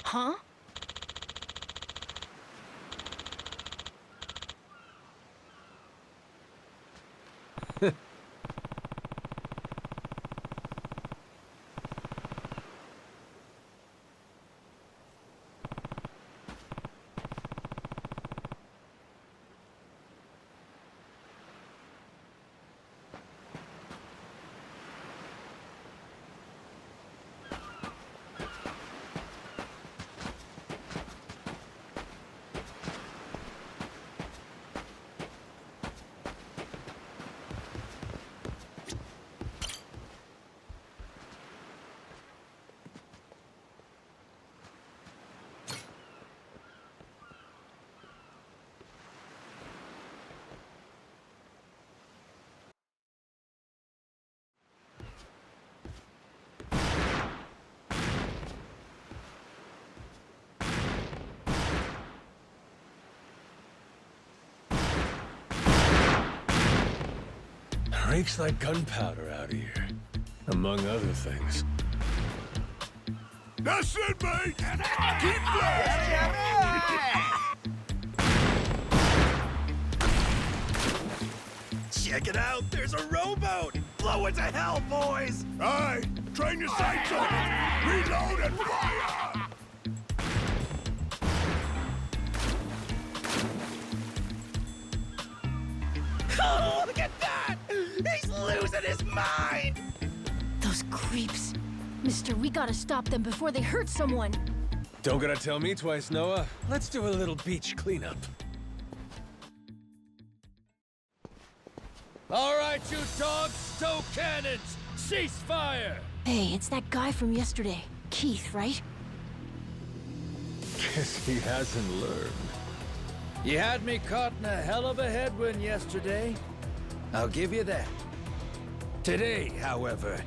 Huh? Reeks like gunpowder out here, among other things. That's it, mate! Keep Check it out! There's a rowboat! Blow it to hell, boys! Aye, train your sights on it! Reload and fire! Oh, look at that! He's losing his mind! Those creeps. Mister, we gotta stop them before they hurt someone. Don't gotta tell me twice, Noah. Let's do a little beach cleanup. All right, you dogs, stow cannons! Cease fire! Hey, it's that guy from yesterday. Keith, right? Guess he hasn't learned. You had me caught in a hell of a headwind yesterday. I'll give you that. Today, however,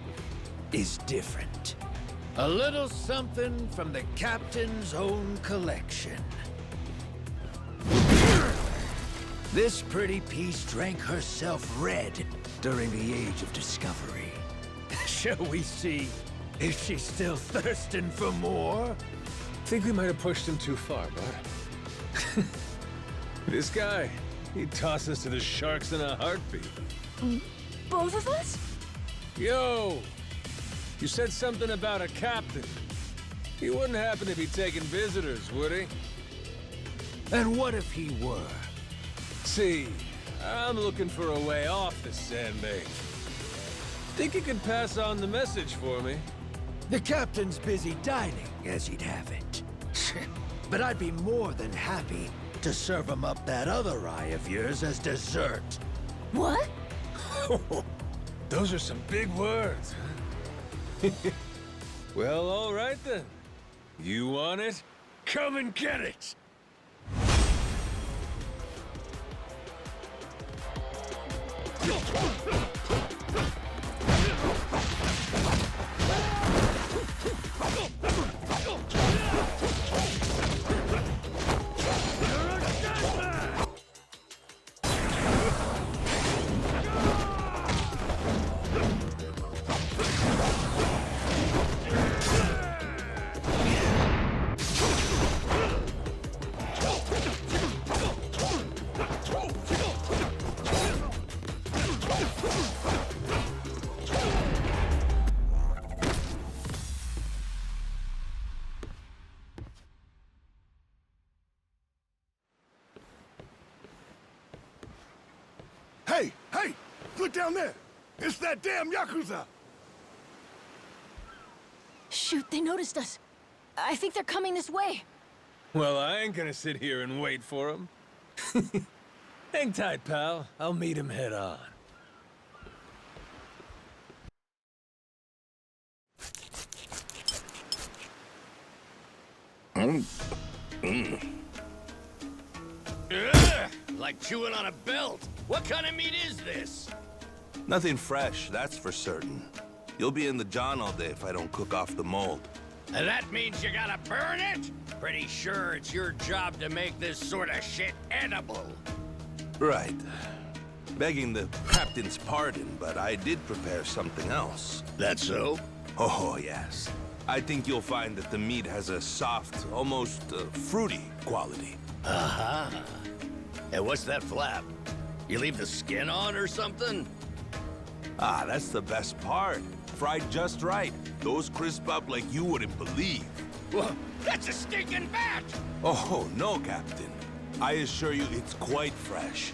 is different. A little something from the captain's own collection. This pretty piece drank herself red during the Age of Discovery. Shall we see if she's still thirsting for more? Think we might have pushed him too far, bud. This guy, he'd toss us to the sharks in a heartbeat. Both of us? Yo! You said something about a captain. He wouldn't happen to be taking visitors, would he? And what if he were? See, I'm looking for a way off this sandbank. Think you could pass on the message for me? The captain's busy dining, as he'd have it. But I'd be more than happy to serve him up that other eye of yours as dessert. What? Those are some big words, huh? Well, all right then. You want it? Come and get it! Hey, hey! Look down there! It's that damn yakuza! Shoot, they noticed us. I think they're coming this way. Well, I ain't gonna sit here and wait for him. Hang tight, pal. I'll meet him head on. Ugh, like chewing on a belt. What kind of meat is this? Nothing fresh, that's for certain. You'll be in the John all day if I don't cook off the mold. And that means you gotta burn it? Pretty sure it's your job to make this sort of shit edible. Right. Begging the captain's pardon, but I did prepare something else. That so? Oh, yes. I think you'll find that the meat has a soft, almost fruity quality. Uh-huh. And what's that flap? You leave the skin on or something? Ah, that's the best part. Fried just right. Those crisp up like you wouldn't believe. Well, that's a stinking bat! Oh, no, Captain. I assure you it's quite fresh.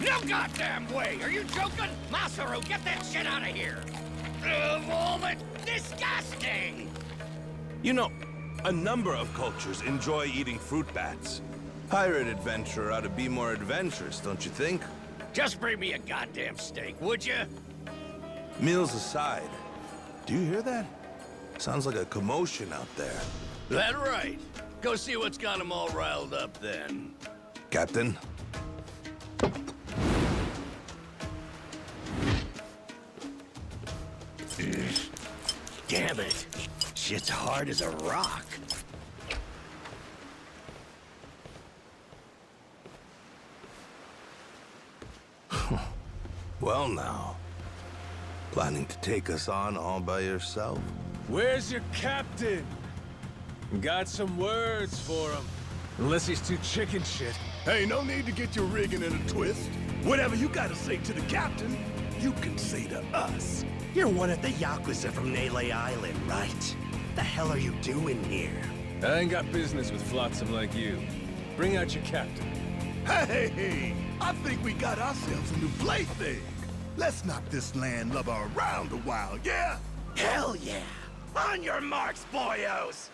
No goddamn way! Are you joking? Masaru, get that shit out of here! Vomit! Disgusting! You know, a number of cultures enjoy eating fruit bats. Pirate adventurer ought to be more adventurous, don't you think? Just bring me a goddamn steak, would you? Meals aside, do you hear that? Sounds like a commotion out there. That right. Go see what's got them all riled up then. Captain? Damn it. Shit's hard as a rock. Well now. Planning to take us on all by yourself? Where's your captain? Got some words for him. Unless he's too chicken shit. Hey, no need to get your rigging in a twist. Whatever you gotta say to the captain, you can say to us. You're one of the yakuza from Nele Island, right? The hell are you doing here? I ain't got business with flotsam like you. Bring out your captain. Hey, I think we got ourselves a new plaything. Let's knock this landlubber around a while, yeah? Hell yeah! On your marks, boyos!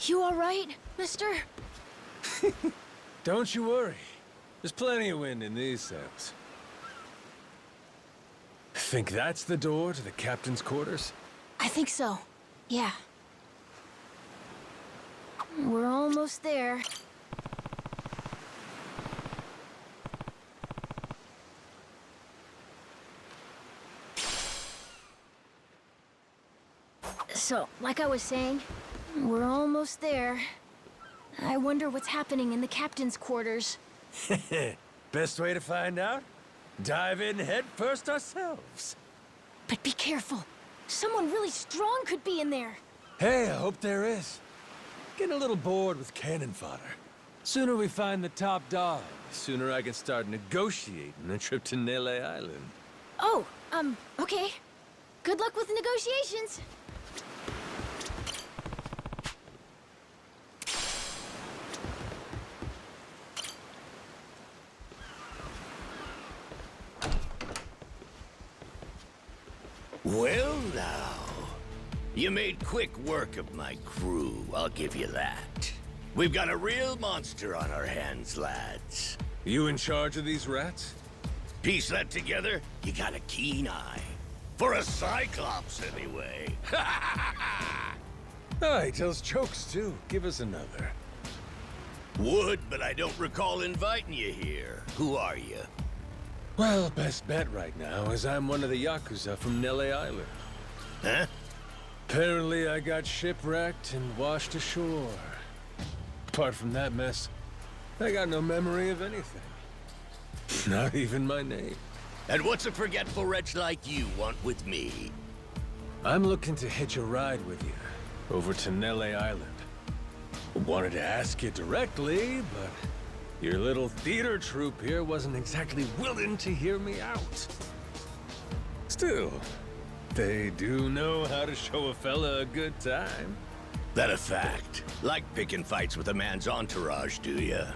You all right, mister? Don't you worry. There's plenty of wind in these sails. Think that's the door to the captain's quarters? I think so. Yeah. We're almost there. So, like I was saying, we're almost there. I wonder what's happening in the captain's quarters. Best way to find out? Dive in head first ourselves. But be careful. Someone really strong could be in there. Hey, I hope there is. Getting a little bored with cannon fodder. Sooner we find the top dog, the sooner I can start negotiating a trip to Nele Island. Oh, okay. Good luck with negotiations. Well now, you made quick work of my crew, I'll give you that. We've got a real monster on our hands, lads. You in charge of these rats? Piece that together, you got a keen eye. For a Cyclops, anyway. Oh, he tells jokes too. Give us another. Would, but I don't recall inviting you here. Who are you? Well, best bet right now is I'm one of the yakuza from Nele Island. Huh? Apparently I got shipwrecked and washed ashore. Apart from that mess, I got no memory of anything. Not even my name. And what's a forgetful wretch like you want with me? I'm looking to hitch a ride with you over to Nele Island. Wanted to ask you directly, but your little theater troupe here wasn't exactly willing to hear me out. Still, they do know how to show a fella a good time. That a fact? Like picking fights with a man's entourage, do ya?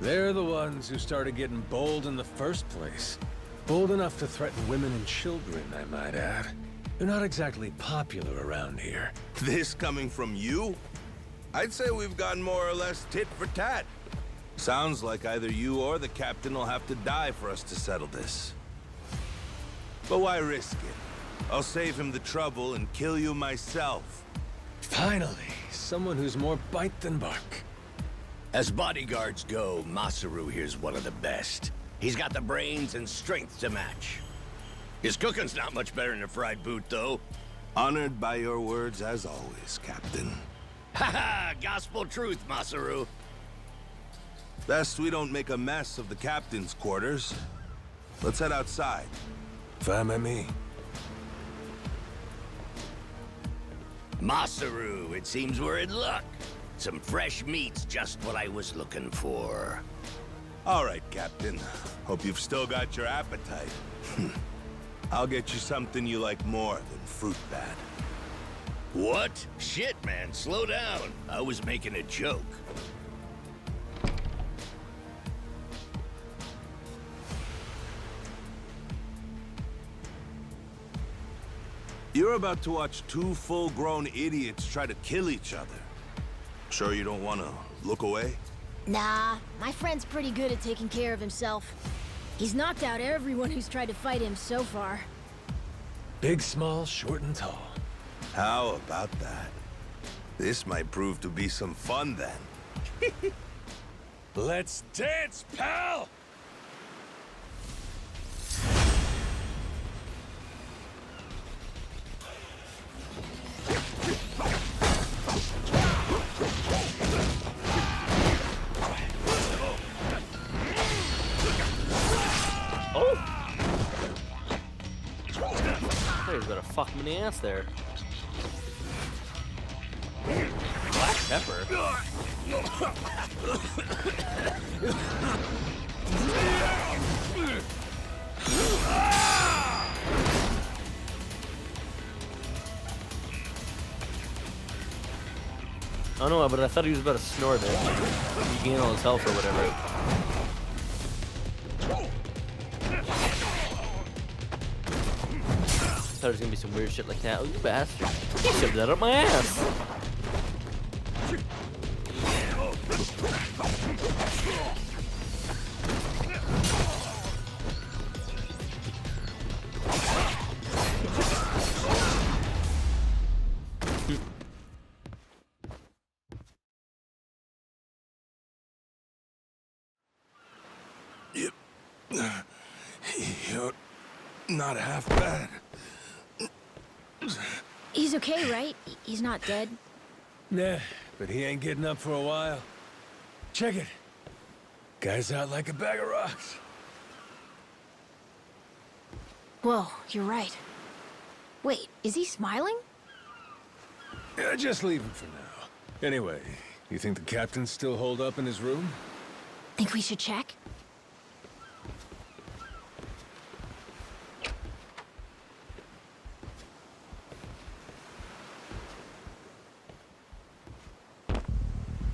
They're the ones who started getting bold in the first place. Bold enough to threaten women and children, I might add. They're not exactly popular around here. This coming from you? I'd say we've gotten more or less tit for tat. Sounds like either you or the captain will have to die for us to settle this. But why risk it? I'll save him the trouble and kill you myself. Finally, someone who's more bite than bark. As bodyguards go, Masaru here's one of the best. He's got the brains and strength to match. His cooking's not much better than a fried boot, though. Honored by your words as always, Captain. Haha, gospel truth, Masaru. Best we don't make a mess of the captain's quarters. Let's head outside. Fine by me. Masaru, it seems we're in luck. Some fresh meat's just what I was looking for. All right, Captain. Hope you've still got your appetite. I'll get you something you like more than fruit bat. What? Shit, man, slow down. I was making a joke. You're about to watch two full-grown idiots try to kill each other. Sure you don't want to look away? Nah, my friend's pretty good at taking care of himself. He's knocked out everyone who's tried to fight him so far. Big, small, short, and tall. How about that? This might prove to be some fun then. Let's dance, pal! He's gonna fuck him in the ass there. Black pepper. I don't know, but I thought he was about to snort it. Regain all his health or whatever. I thought there was gonna be some weird shit like that. Oh, you bastard. You shoved that up my ass. You're not half bad. He's okay, right? He's not dead? Nah, but he ain't getting up for a while. Check it. Guy's out like a bag of rocks. Whoa, you're right. Wait, is he smiling? Yeah, just leave him for now. Anyway, you think the captain's still holed up in his room? Think we should check?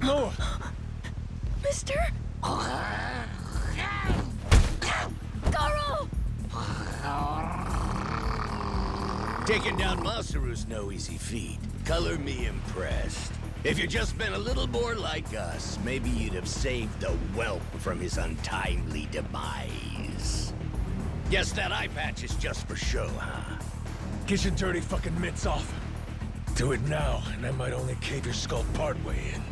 No! Mister? Garo! Taking down Masaru's no easy feat. Color me impressed. If you'd just been a little more like us, maybe you'd have saved the whelp from his untimely demise. Guess that eye patch is just for show, huh? Get your dirty fucking mitts off. Do it now, and I might only cave your skull partway in.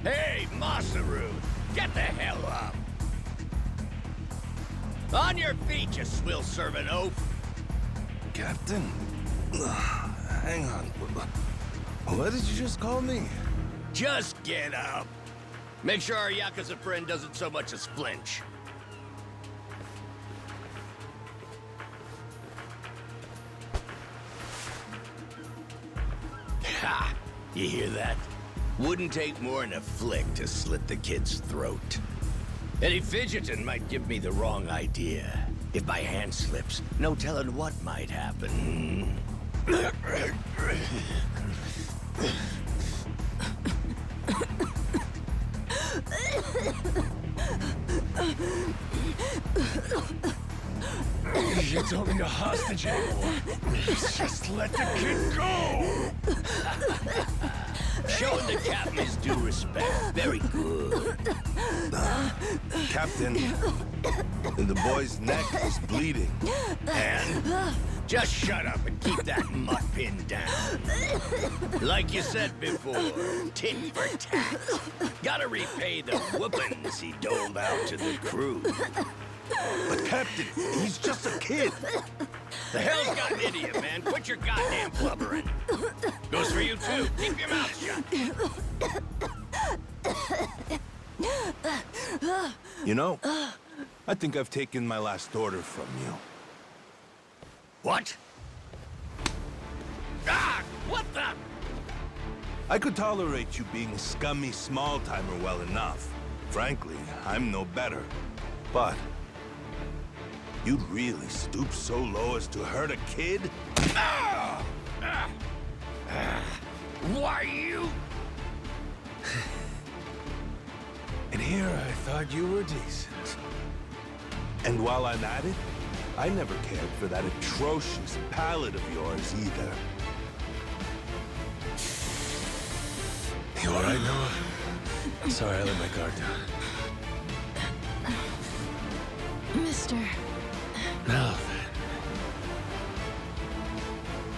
Hey, Masaru! Get the hell up! On your feet, you swill-serving oaf! Captain? Hang on. What did you just call me? Just get up! Make sure our yakuza friend doesn't so much as flinch. Ha! You hear that? Wouldn't take more than a flick to slit the kid's throat. Any fidgeting might give me the wrong idea. If my hand slips, no telling what might happen. You don't need a hostage anymore. Just let the kid go! Showing the captain his due respect. Very good. Captain, the boy's neck is bleeding. And just shut up and keep that mutt pinned down. Like you said before, tit for tat. Gotta repay the whoopings he doled out to the crew. But Captain, he's just a kid. The hell's got into you, man? Quit your goddamn blubbering. Goes for you, too. Keep your mouth shut. You know, I think I've taken my last order from you. What? Ah! What the? I could tolerate you being a scummy small-timer well enough. Frankly, I'm no better. But you'd really stoop so low as to hurt a kid? Why you? And here I thought you were decent. And while I'm at it, I never cared for that atrocious palate of yours either. You all right, Noah? Sorry, I let my guard down. Mister. Now then.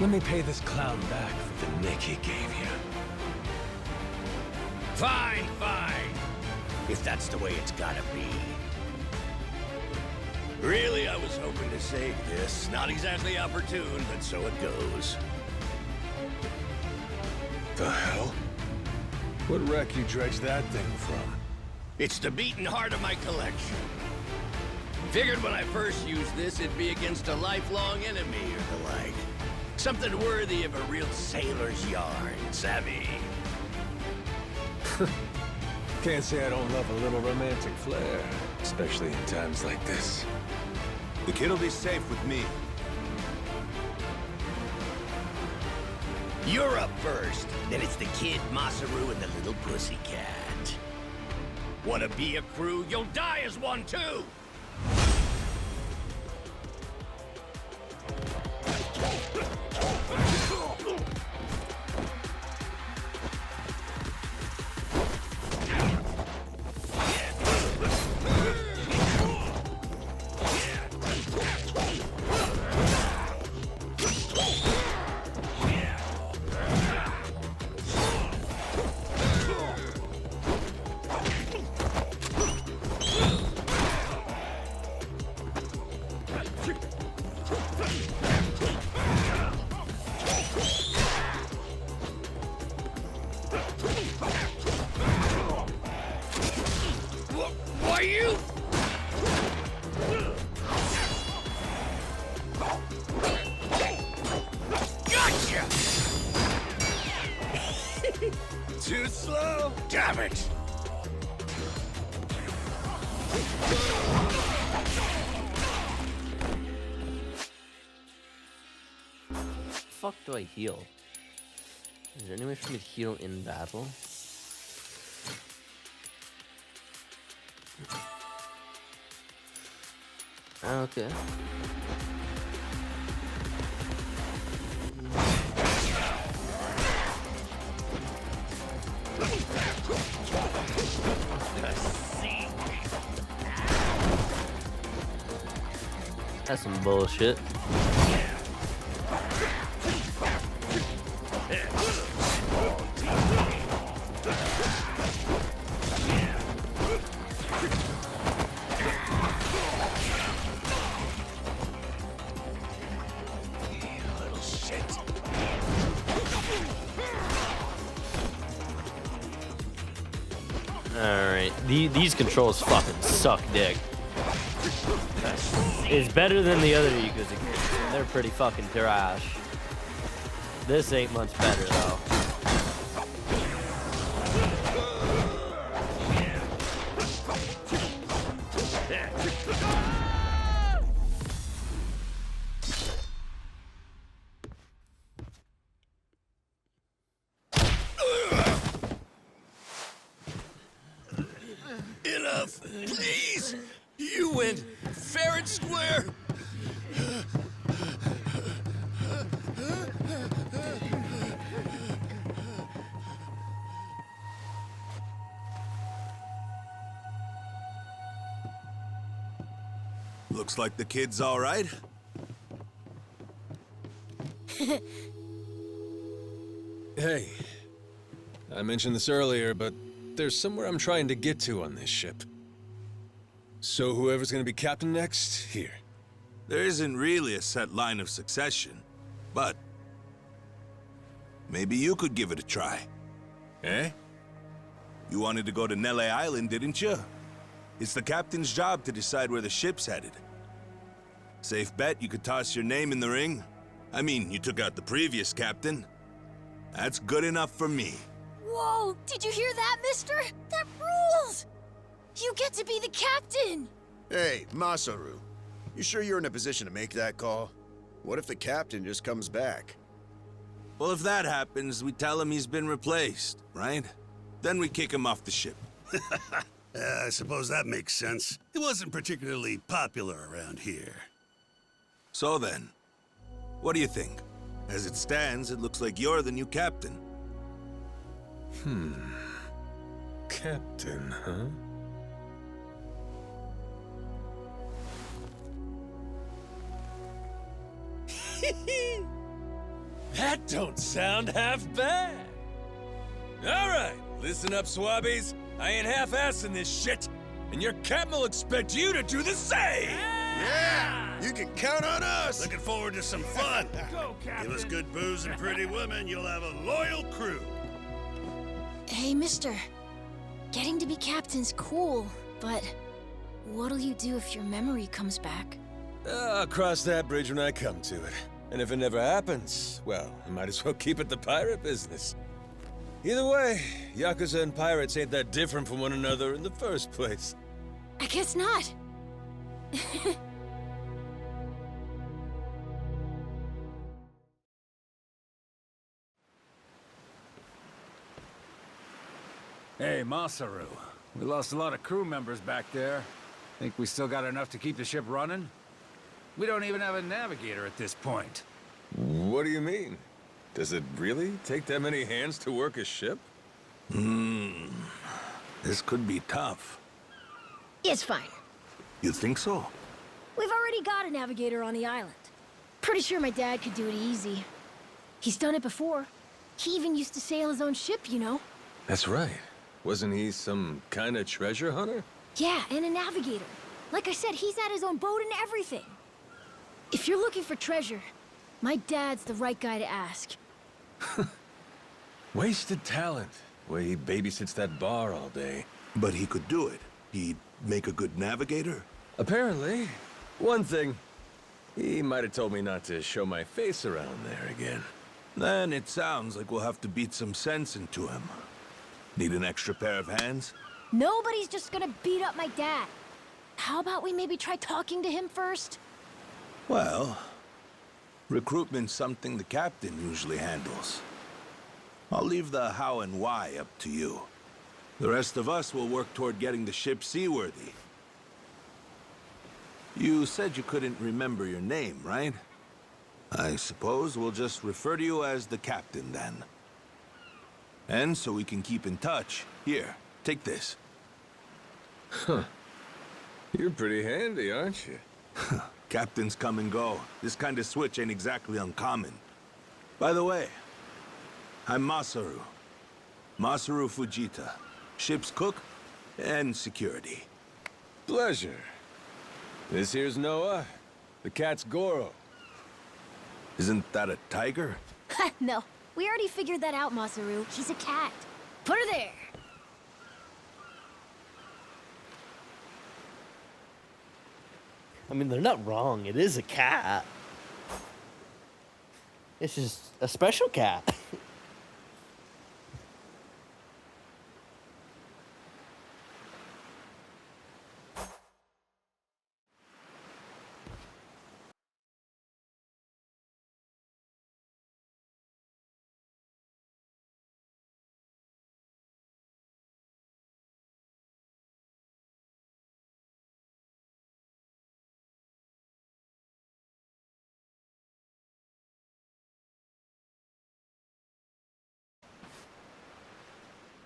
Let me pay this clown back for the nick he gave you. Fine, fine. If that's the way it's gotta be. Really, I was hoping to save this. Not exactly opportune, but so it goes. The hell? What wreck you dredged that thing from? It's the beating heart of my collection. Figured when I first used this, it'd be against a lifelong enemy or the like. Something worthy of a real sailor's yarn, savvy? Can't say I don't love a little romantic flair, especially in times like this. The kid'll be safe with me. You're up first. Then it's the kid, Masaru, and the little pussycat. Wanna be a crew? You'll die as one, too! Why you? Gotcha! Too slow? Damn it! Fuck do I heal? Is there any way for me to heal in battle? Okay. That's some bullshit. Alright, these controls fucking suck dick. It's better than the other Yakuza games. They're pretty fucking trash. This ain't much better though. Enough, please! You went fair and square! Looks like the kid's all right. Hey, I mentioned this earlier, but there's somewhere I'm trying to get to on this ship. So whoever's gonna be captain next, here. There isn't really a set line of succession, but maybe you could give it a try. Eh? You wanted to go to Nele Island, didn't you? It's the captain's job to decide where the ship's headed. Safe bet you could toss your name in the ring. I mean, you took out the previous captain. That's good enough for me. Whoa, did you hear that, mister? That rules! You get to be the captain! Hey, Masaru. You sure you're in a position to make that call? What if the captain just comes back? Well, if that happens, we tell him he's been replaced, right? Then we kick him off the ship. I suppose that makes sense. He wasn't particularly popular around here. So then, what do you think? As it stands, it looks like you're the new captain. Captain, huh? That don't sound half bad. All right, listen up, swabbies. I ain't half-assing this shit, and your captain will expect you to do the same. Yeah! You can count on us! Looking forward to some fun. Go, Captain. Give us good booze and pretty women, you'll have a loyal crew. Hey, mister. Getting to be captain's cool, but what'll you do if your memory comes back? I'll cross that bridge when I come to it. And if it never happens, well, I might as well keep it the pirate business. Either way, yakuza and pirates ain't that different from one another in the first place. I guess not. Hey, Masaru. We lost a lot of crew members back there. Think we still got enough to keep the ship running? We don't even have a navigator at this point. What do you mean? Does it really take that many hands to work a ship? This could be tough. It's fine. You think so? We've already got a navigator on the island. Pretty sure my dad could do it easy. He's done it before. He even used to sail his own ship, you know? That's right. Wasn't he some kind of treasure hunter? Yeah, and a navigator. Like I said, he's had his own boat and everything. If you're looking for treasure, my dad's the right guy to ask. Wasted talent. Way he babysits that bar all day. But he could do it. He'd make a good navigator. Apparently. One thing, he might have told me not to show my face around there again. Then it sounds like we'll have to beat some sense into him. Need an extra pair of hands? Nobody's just gonna beat up my dad. How about we maybe try talking to him first? Well, recruitment's something the captain usually handles. I'll leave the how and why up to you. The rest of us will work toward getting the ship seaworthy. You said you couldn't remember your name, right? I suppose we'll just refer to you as the captain, then. And so we can keep in touch, here, take this. Huh. You're pretty handy, aren't you? Captains come and go. This kind of switch ain't exactly uncommon. By the way, I'm Masaru. Masaru Fujita. Ship's cook and security. Pleasure. This here's Noah. The cat's Goro. Isn't that a tiger? No, we already figured that out, Masaru. He's a cat. Put her there. I mean, they're not wrong. It is a cat. It's just a special cat.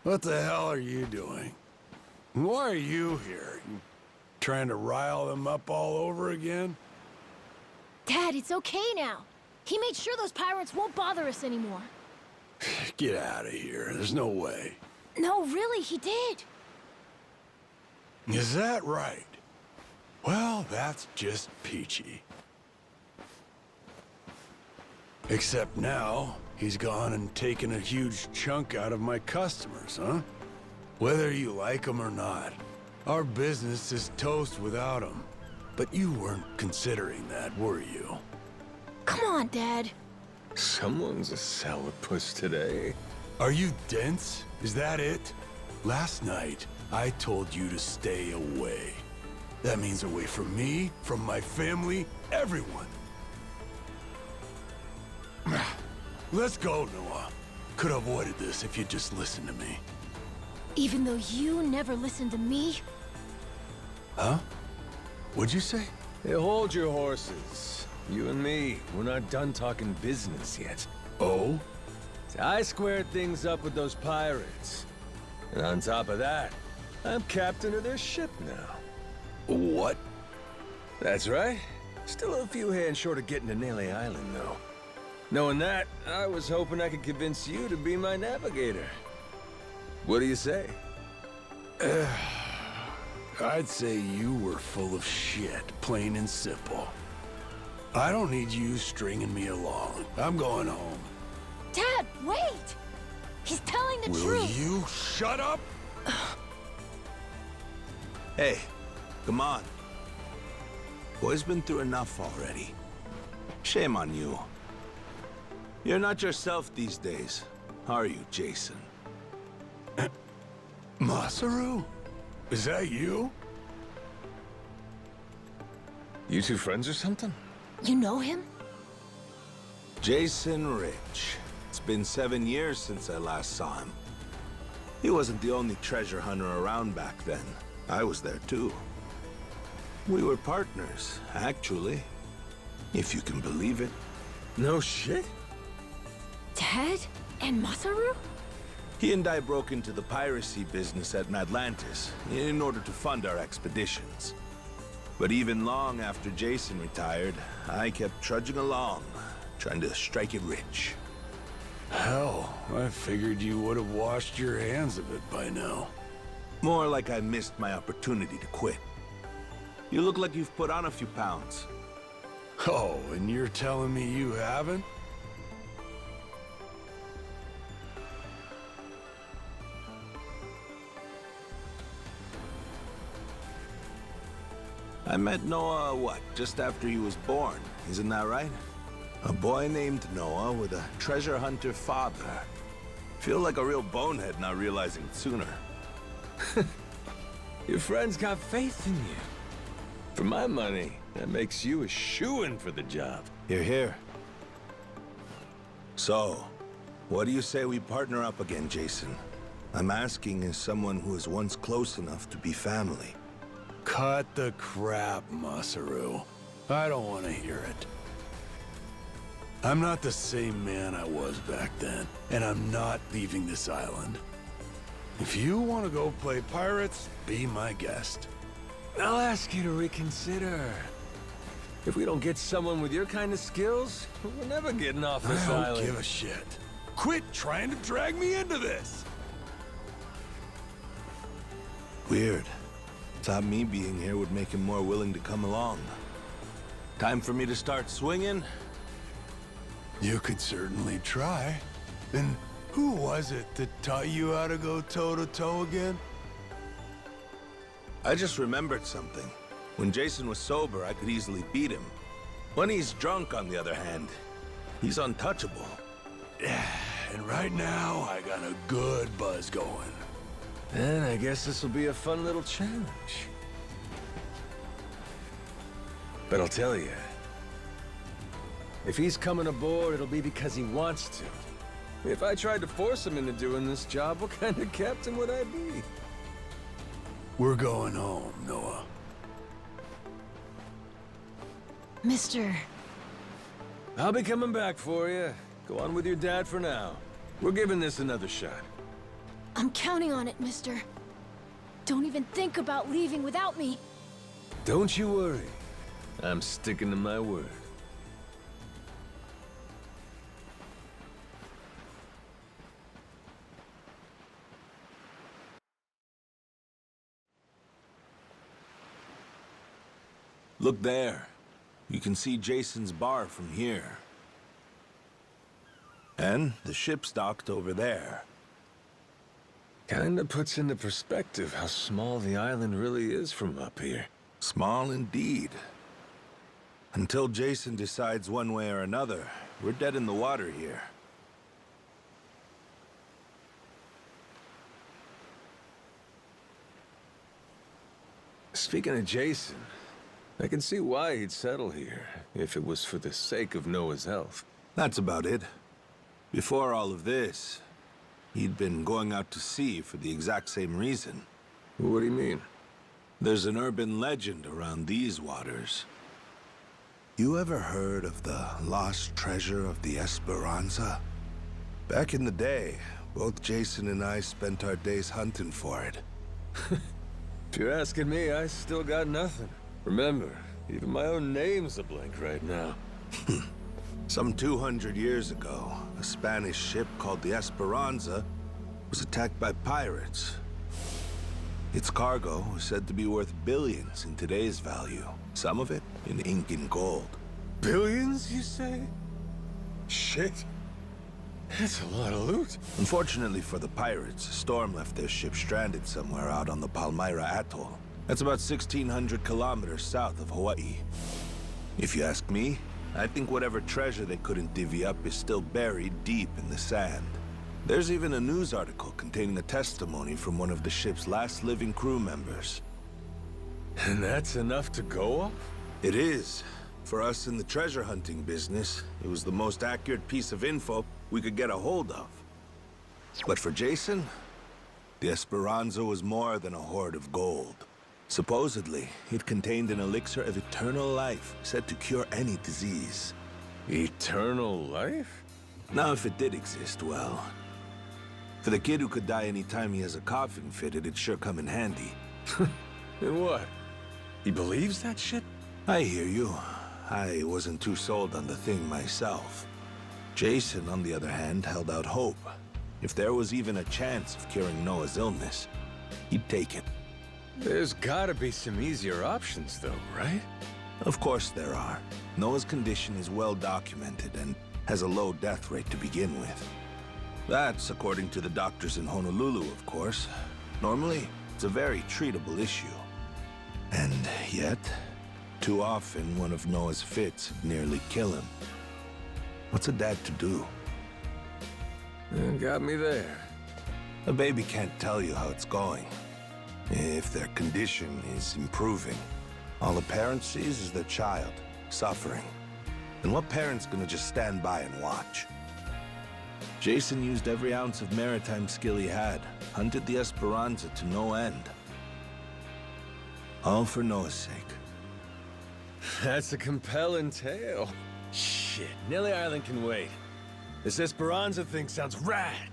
What the hell are you doing? Why are you here? You trying to rile them up all over again? Dad, it's okay now. He made sure those pirates won't bother us anymore. Get out of here. There's no way. No, really, he did. Is that right? Well, that's just peachy. Except now, he's gone and taken a huge chunk out of my customers, huh? Whether you like them or not, our business is toast without him. But you weren't considering that, were you? Come on, Dad. Someone's a sourpuss today. Are you dense? Is that it? Last night, I told you to stay away. That means away from me, from my family, everyone. Let's go, Noah. Could have avoided this if you'd just listened to me. Even though you never listened to me? Huh? What'd you say? Hey, hold your horses. You and me, we're not done talking business yet. Oh? I squared things up with those pirates. And on top of that, I'm captain of their ship now. What? That's right. Still a few hands short of getting to Nele Island, though. Knowing that, I was hoping I could convince you to be my navigator. What do you say? I'd say you were full of shit, plain and simple. I don't need you stringing me along. I'm going home. Dad, wait! He's telling the Will truth. you shut up? Hey, come on. Boy's been through enough already. Shame on you. You're not yourself these days, are you, Jason? Masaru? Is that you? You two friends or something? You know him? Jason Rich. It's been 7 years since I last saw him. He wasn't the only treasure hunter around back then. I was there too. We were partners, actually. If you can believe it. No shit? Dad? And Masaru? He and I broke into the piracy business at Atlantis in order to fund our expeditions. But even long after Jason retired, I kept trudging along, trying to strike it rich. Hell, I figured you would have washed your hands of it by now. More like I missed my opportunity to quit. You look like you've put on a few pounds. Oh, and you're telling me you haven't? I met Noah, what, just after he was born, isn't that right? A boy named Noah with a treasure hunter father. Feel like a real bonehead not realizing it sooner. Your friend's got faith in you. For my money, that makes you a shoo-in for the job. You're here. So, what do you say we partner up again, Jason? I'm asking as someone who was once close enough to be family. Cut the crap, Masaru. I don't want to hear it. I'm not the same man I was back then, and I'm not leaving this island. If you want to go play pirates, be my guest. I'll ask you to reconsider. If we don't get someone with your kind of skills, we're never getting off this I island. don't give a shit. Quit trying to drag me into this! Weird. Thought me being here would make him more willing to come along. Time for me to start swinging? You could certainly try. And who was it that taught you how to go toe-to-toe again? I just remembered something. When Jason was sober, I could easily beat him. When he's drunk, on the other hand, he's untouchable. And right now, I got a good buzz going. Then I guess this will be a fun little challenge. But I'll tell you, if he's coming aboard, it'll be because he wants to. If I tried to force him into doing this job, what kind of captain would I be? We're going home, Noah. Mister, I'll be coming back for you. Go on with your dad for now. We're giving this another shot. I'm counting on it, mister. Don't even think about leaving without me. Don't you worry. I'm sticking to my word. Look there. You can see Jason's bar from here. And the ship's docked over there. Kinda puts into perspective how small the island really is from up here. Small indeed. Until Jason decides one way or another, we're dead in the water here. Speaking of Jason, I can see why he'd settle here, if it was for the sake of Noah's health. That's about it. Before all of this, he'd been going out to sea for the exact same reason. What do you mean? There's an urban legend around these waters. You ever heard of the lost treasure of the Esperanza? Back in the day, both Jason and I spent our days hunting for it. If you're asking me, I still got nothing. Remember, even my own name's a blank right now. Some 200 years ago, a Spanish ship called the Esperanza was attacked by pirates. Its cargo was said to be worth billions in today's value, some of it in ink and gold. Billions, you say? Shit. That's a lot of loot. Unfortunately for the pirates, a storm left their ship stranded somewhere out on the Palmyra Atoll. That's about 1,600 kilometers south of Hawaii. If you ask me, I think whatever treasure they couldn't divvy up is still buried deep in the sand. There's even a news article containing a testimony from one of the ship's last living crew members. And that's enough to go off? It is. For us in the treasure hunting business, it was the most accurate piece of info we could get a hold of. But for Jason, the Esperanza was more than a hoard of gold. Supposedly, it contained an elixir of eternal life, said to cure any disease. Eternal life? Now, if it did exist, well... For the kid who could die any time he has a coffin fitted, it'd sure come in handy. And what? He believes that shit? I hear you. I wasn't too sold on the thing myself. Jason, on the other hand, held out hope. If there was even a chance of curing Noah's illness, he'd take it. There's gotta be some easier options, though, right? Of course there are. Noah's condition is well documented and has a low death rate to begin with. That's according to the doctors in Honolulu, of course. Normally, it's a very treatable issue. And yet, too often one of Noah's fits would nearly kill him. What's a dad to do? Got me there. A baby can't tell you how it's going. If their condition is improving, all a parent sees is their child suffering. And what parent's gonna just stand by and watch? Jason used every ounce of maritime skill he had, hunted the Esperanza to no end. All for Noah's sake. That's a compelling tale. Shit, Nelly Island can wait. This Esperanza thing sounds rad.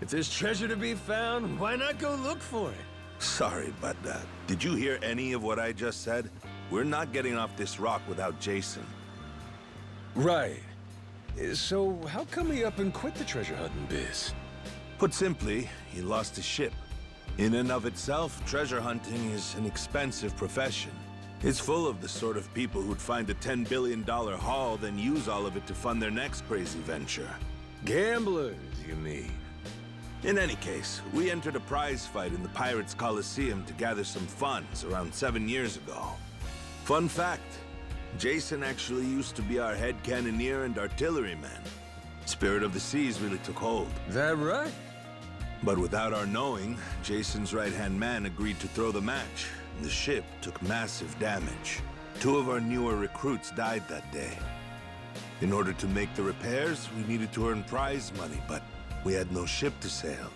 If there's treasure to be found, why not go look for it? Sorry, but did you hear any of what I just said? We're not getting off this rock without Jason. Right. So how come he up and quit the treasure hunting biz? Put simply, he lost his ship. In and of itself, treasure hunting is an expensive profession. It's full of the sort of people who'd find a $10 billion haul, then use all of it to fund their next crazy venture. Gamblers, you mean? In any case, we entered a prize fight in the Pirates Coliseum to gather some funds around 7 years ago. Fun fact, Jason actually used to be our head cannoneer and artilleryman. Spirit of the Seas really took hold. Is that right? But without our knowing, Jason's right-hand man agreed to throw the match. The ship took massive damage. 2 of our newer recruits died that day. In order to make the repairs, we needed to earn prize money, but we had no ship to sail.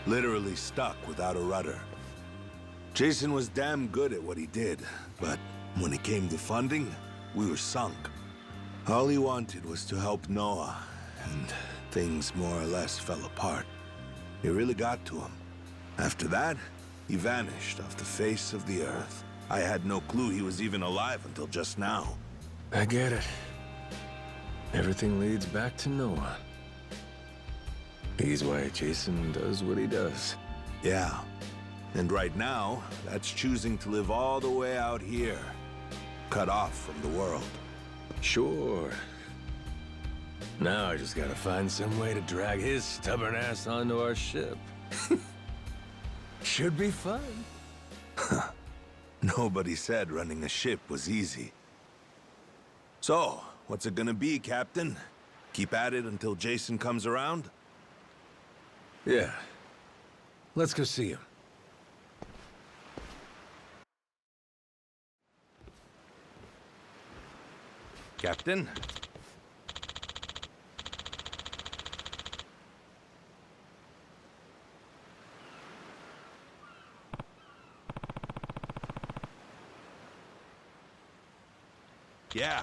Literally stuck without a rudder. Jason was damn good at what he did, but when it came to funding, we were sunk. All he wanted was to help Noah, and things more or less fell apart. It really got to him. After that, he vanished off the face of the earth. I had no clue he was even alive until just now. I get it. Everything leads back to Noah. He's why Jason does what he does. Yeah. And right now, that's choosing to live all the way out here, cut off from the world. Sure. Now I just gotta find some way to drag his stubborn ass onto our ship. Should be fun. Nobody said running a ship was easy. So, what's it gonna be, Captain? Keep at it until Jason comes around? Yeah. Let's go see him. Captain? Yeah.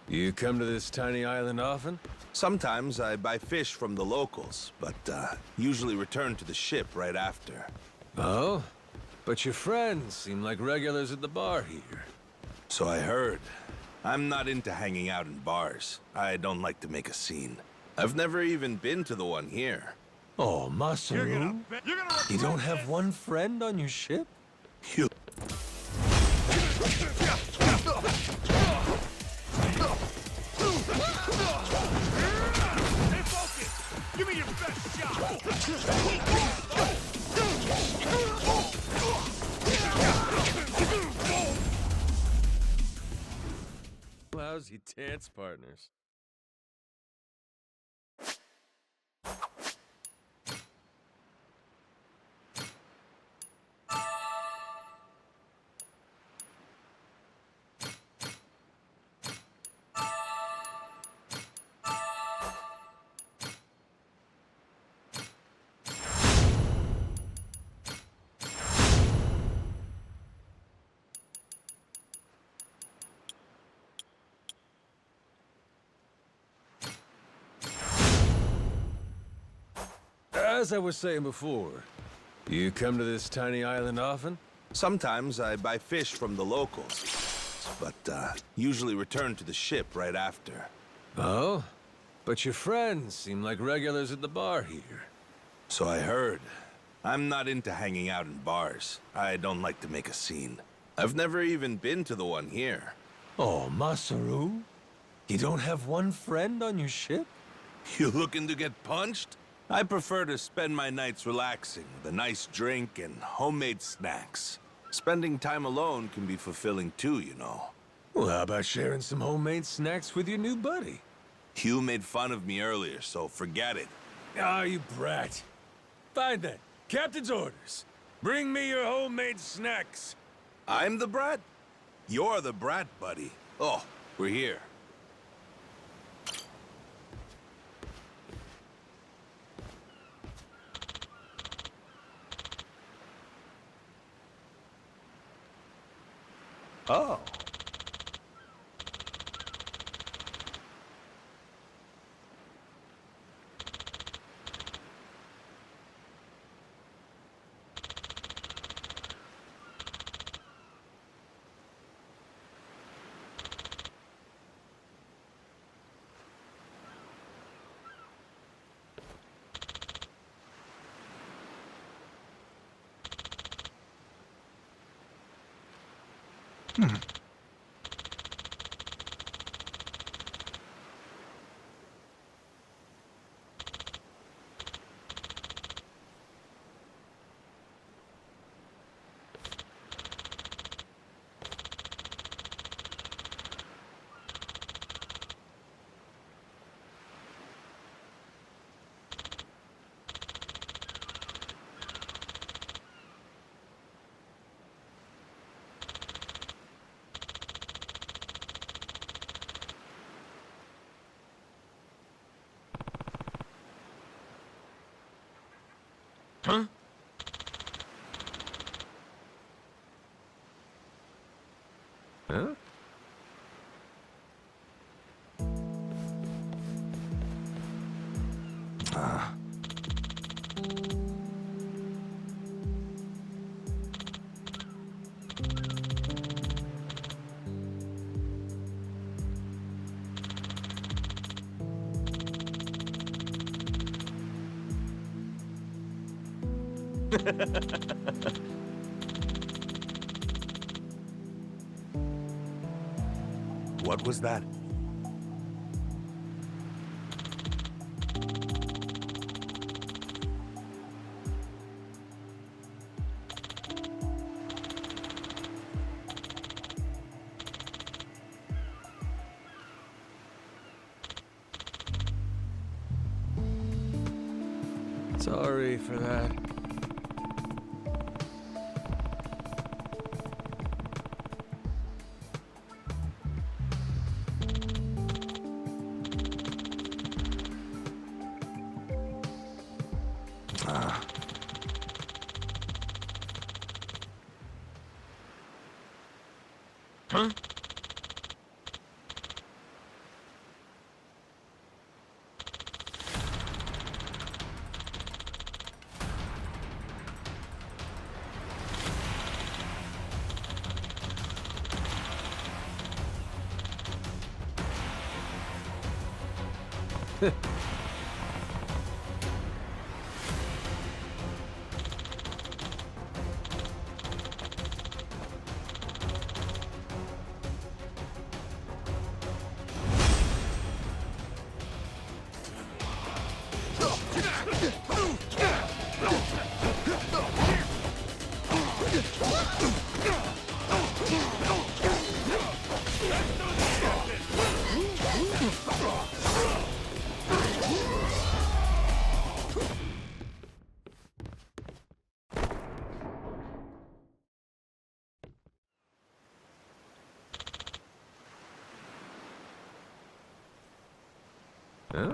You come to this tiny island often? Sometimes I buy fish from the locals, but usually return to the ship right after. Oh? But your friends seem like regulars at the bar here. So I heard. I'm not into hanging out in bars. I don't like to make a scene. I've never even been to the one here. Oh, Masaru? You don't have one friend on your ship? You... Stay focused! Give me your best shot! Lousy dance partners. As I was saying before, you come to this tiny island often? Sometimes I buy fish from the locals, but usually return to the ship right after. Oh? But your friends seem like regulars at the bar here. So I heard. I'm not into hanging out in bars. I don't like to make a scene. I've never even been to the one here. Oh, Masaru? You don't have one friend on your ship? You looking to get punched? I prefer to spend my nights relaxing with a nice drink and homemade snacks. Spending time alone can be fulfilling too, you know. Well, how about sharing some homemade snacks with your new buddy? Hugh made fun of me earlier, so forget it. Ah, you brat. Fine then. Captain's orders. Bring me your homemade snacks. I'm the brat? You're the brat, buddy. Oh, we're here. Oh. Huh? Huh? Ah. What was that? Sorry for that. Ah. Huh? Huh?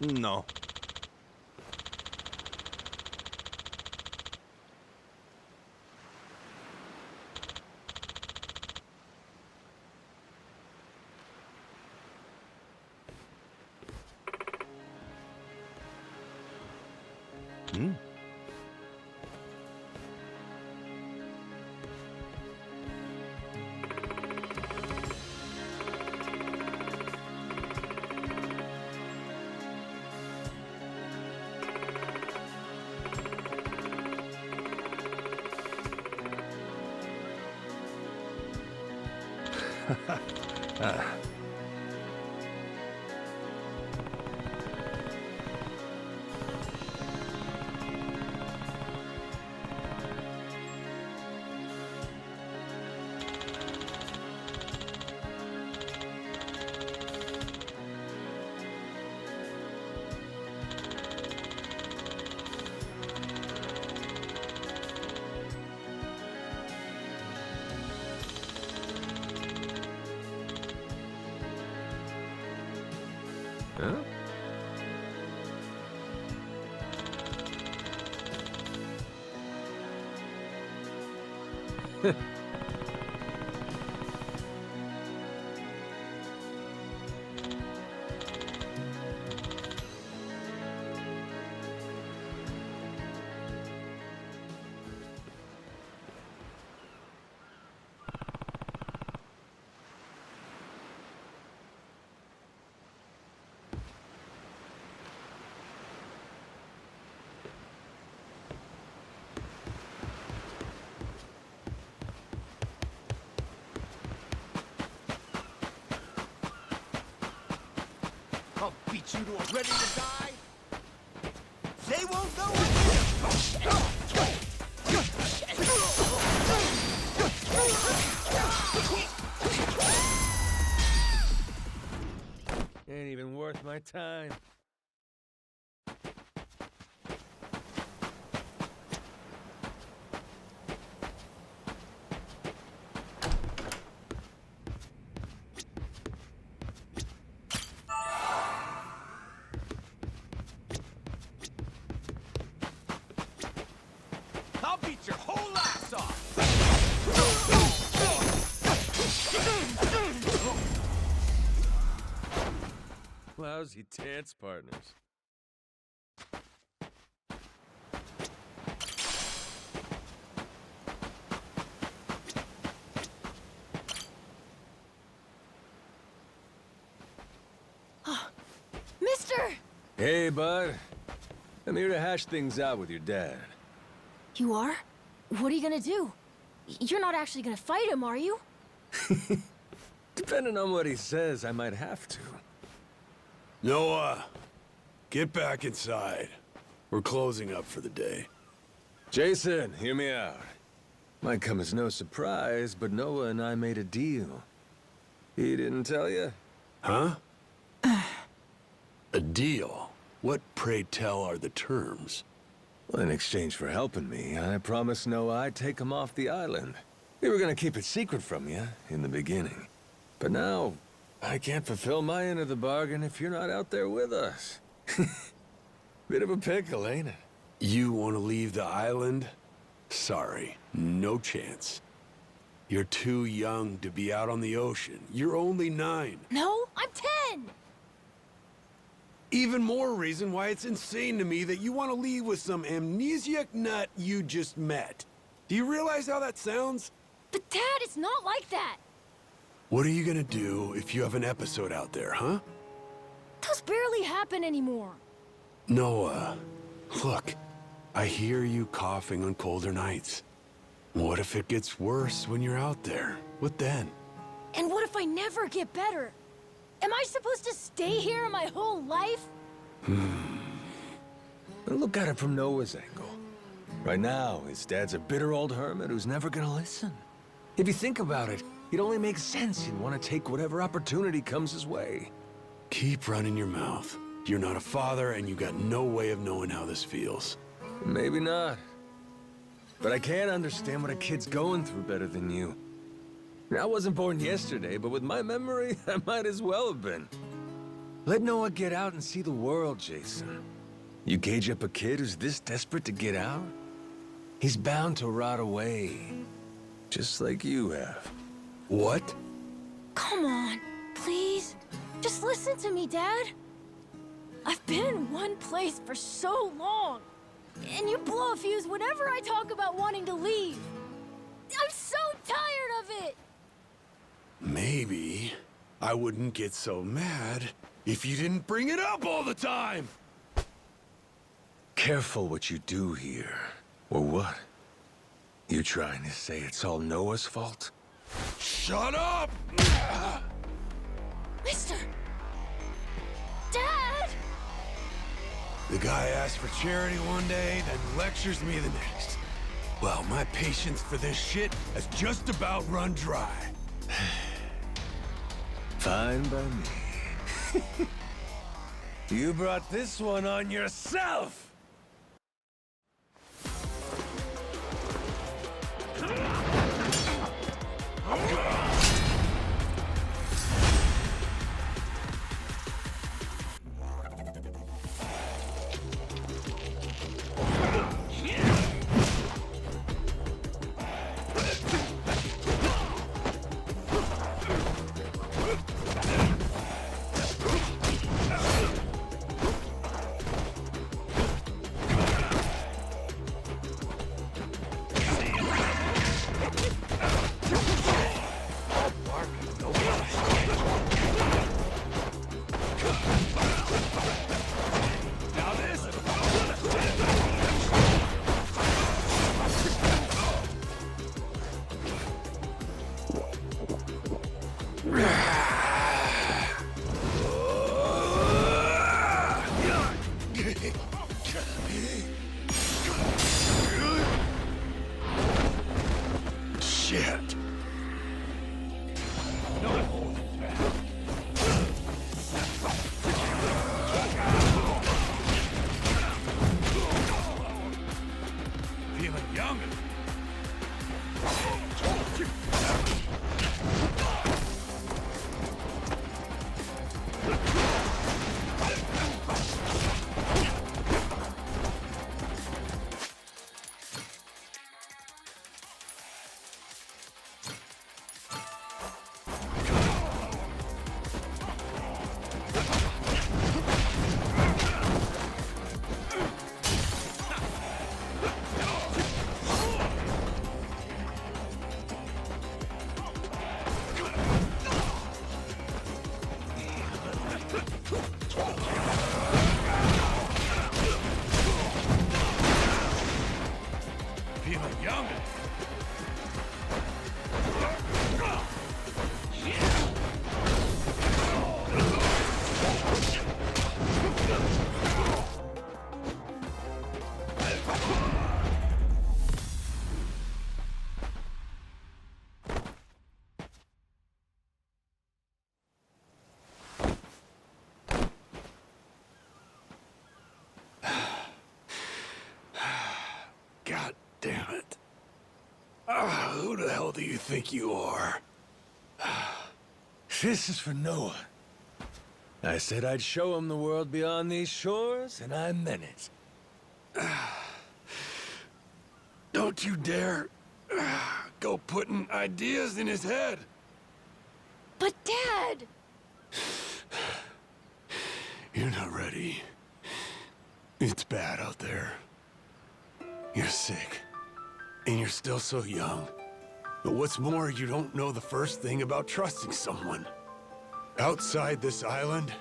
No. Hmm? Ah. I'll beat you to a ready to die. They won't know Ain't even worth my time. I'll beat your whole ass off. Lousy dance partners. Mister! Hey, bud. I'm here to hash things out with your dad. You are? What are you gonna do? You're not actually gonna fight him, are you? Depending on what he says, I might have to. Noah, get back inside. We're closing up for the day. Jason, hear me out. Might come as no surprise, but Noah and I made a deal. He didn't tell you? Huh? A deal? What, pray tell, are the terms? Well, in exchange for helping me, I promised Noah I'd take him off the island. We were gonna keep it secret from you in the beginning. But now, I can't fulfill my end of the bargain if you're not out there with us. Bit of a pickle, ain't it? You want to leave the island? Sorry, no chance. You're too young to be out on the ocean. You're only 9. No, I'm 10! Even more reason why it's insane to me that you want to leave with some amnesiac nut you just met. Do you realize how that sounds? But Dad, it's not like that! What are you gonna do if you have an episode out there, huh? Those barely happen anymore. Noah, look, I hear you coughing on colder nights. What if it gets worse when you're out there? What then? And what if I never get better? Am I supposed to stay here my whole life? Look at it from Noah's angle. Right now, his dad's a bitter old hermit who's never gonna listen. If you think about it, it only makes sense he'd want to take whatever opportunity comes his way. Keep running your mouth. You're not a father, and you got no way of knowing how this feels. Maybe not. But I can't understand what a kid's going through better than you. I wasn't born yesterday, but with my memory, I might as well have been. Let Noah get out and see the world, Jason. You cage up a kid who's this desperate to get out? He's bound to rot away. Just like you have. What? Come on, please. Just listen to me, Dad. I've been in one place for so long, and you blow a fuse whenever I talk about wanting to leave. I'm so tired of it! Maybe I wouldn't get so mad if you didn't bring it up all the time! Careful what you do here. Or what? You trying to say it's all Noah's fault? Shut up! Mister! Dad! The guy asks for charity one day, then lectures me the next. Well, my patience for this shit has just about run dry. Fine by me. You brought this one on yourself! Shit. Feeling young. Feeling young. God damn it. Who the hell do you think you are? This is for Noah. I said I'd show him the world beyond these shores, and I meant it. Don't you dare go putting ideas in his head. But Dad! You're not ready. It's bad out there. You're sick. And you're still so young. But what's more, you don't know the first thing about trusting someone. Outside this island,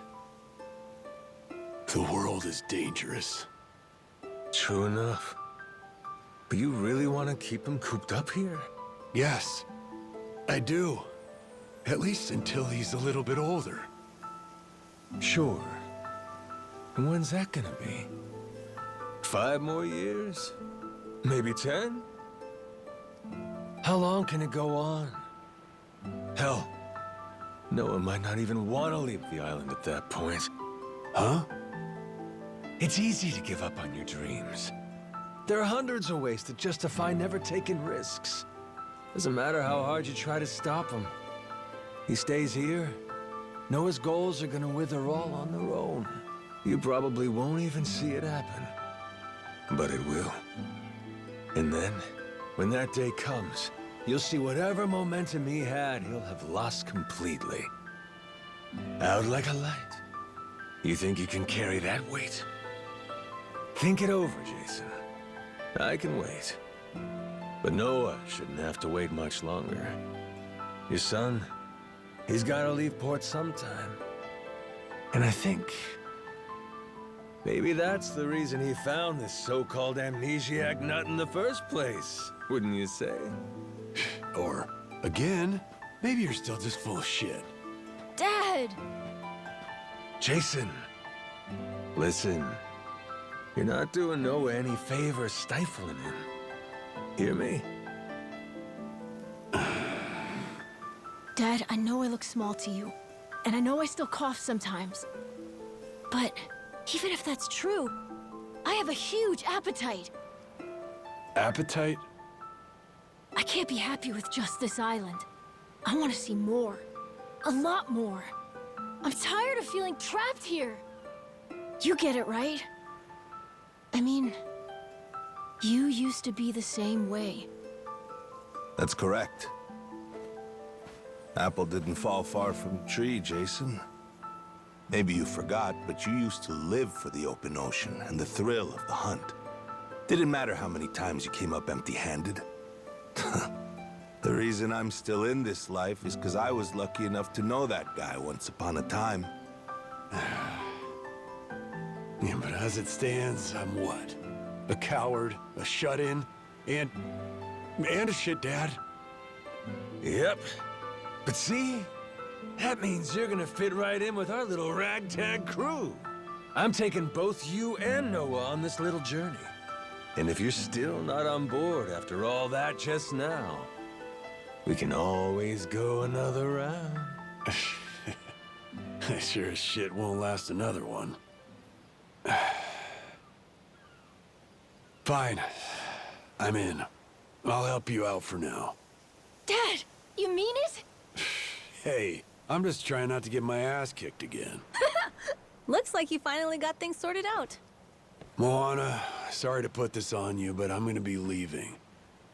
the world is dangerous. True enough. But you really want to keep him cooped up here? Yes, I do. At least until he's a little bit older. Sure. And when's that gonna be? 5 more years? Maybe 10? How long can it go on? Hell, Noah might not even want to leave the island at that point. Huh? It's easy to give up on your dreams. There are hundreds of ways to justify never taking risks. Doesn't matter how hard you try to stop him. He stays here. Noah's goals are gonna wither all on their own. You probably won't even see it happen. But it will. And then, when that day comes, you'll see whatever momentum he had, he'll have lost completely. Out like a light. You think you can carry that weight? Think it over, Jason. I can wait. But Noah shouldn't have to wait much longer. Your son, he's gotta leave port sometime. And I think maybe that's the reason he found this so-called amnesiac nut in the first place, wouldn't you say? Or, again, maybe you're still just full of shit. Dad! Jason, listen. You're not doing Noah any favors stifling him. Hear me? Dad, I know I look small to you, and I know I still cough sometimes. But even if that's true, I have a huge appetite. Appetite? I can't be happy with just this island. I want to see more. A lot more. I'm tired of feeling trapped here. You get it, right? I mean, you used to be the same way. That's correct. Apple didn't fall far from the tree, Jason. Maybe you forgot, but you used to live for the open ocean and the thrill of the hunt. Didn't matter how many times you came up empty-handed. The reason I'm still in this life is because I was lucky enough to know that guy once upon a time. Yeah, but as it stands, I'm what? A coward, a shut-in, and a shit dad. Yep. But see? That means you're gonna fit right in with our little ragtag crew. I'm taking both you and Noah on this little journey. And if you're still not on board after all that just now, We can always go another round. I sure as shit won't last another one. Fine. I'm in. I'll help you out for now. Dad, you mean it? Hey, I'm just trying not to get my ass kicked again. Looks like you finally got things sorted out. Moana, sorry to put this on you, but I'm gonna be leaving.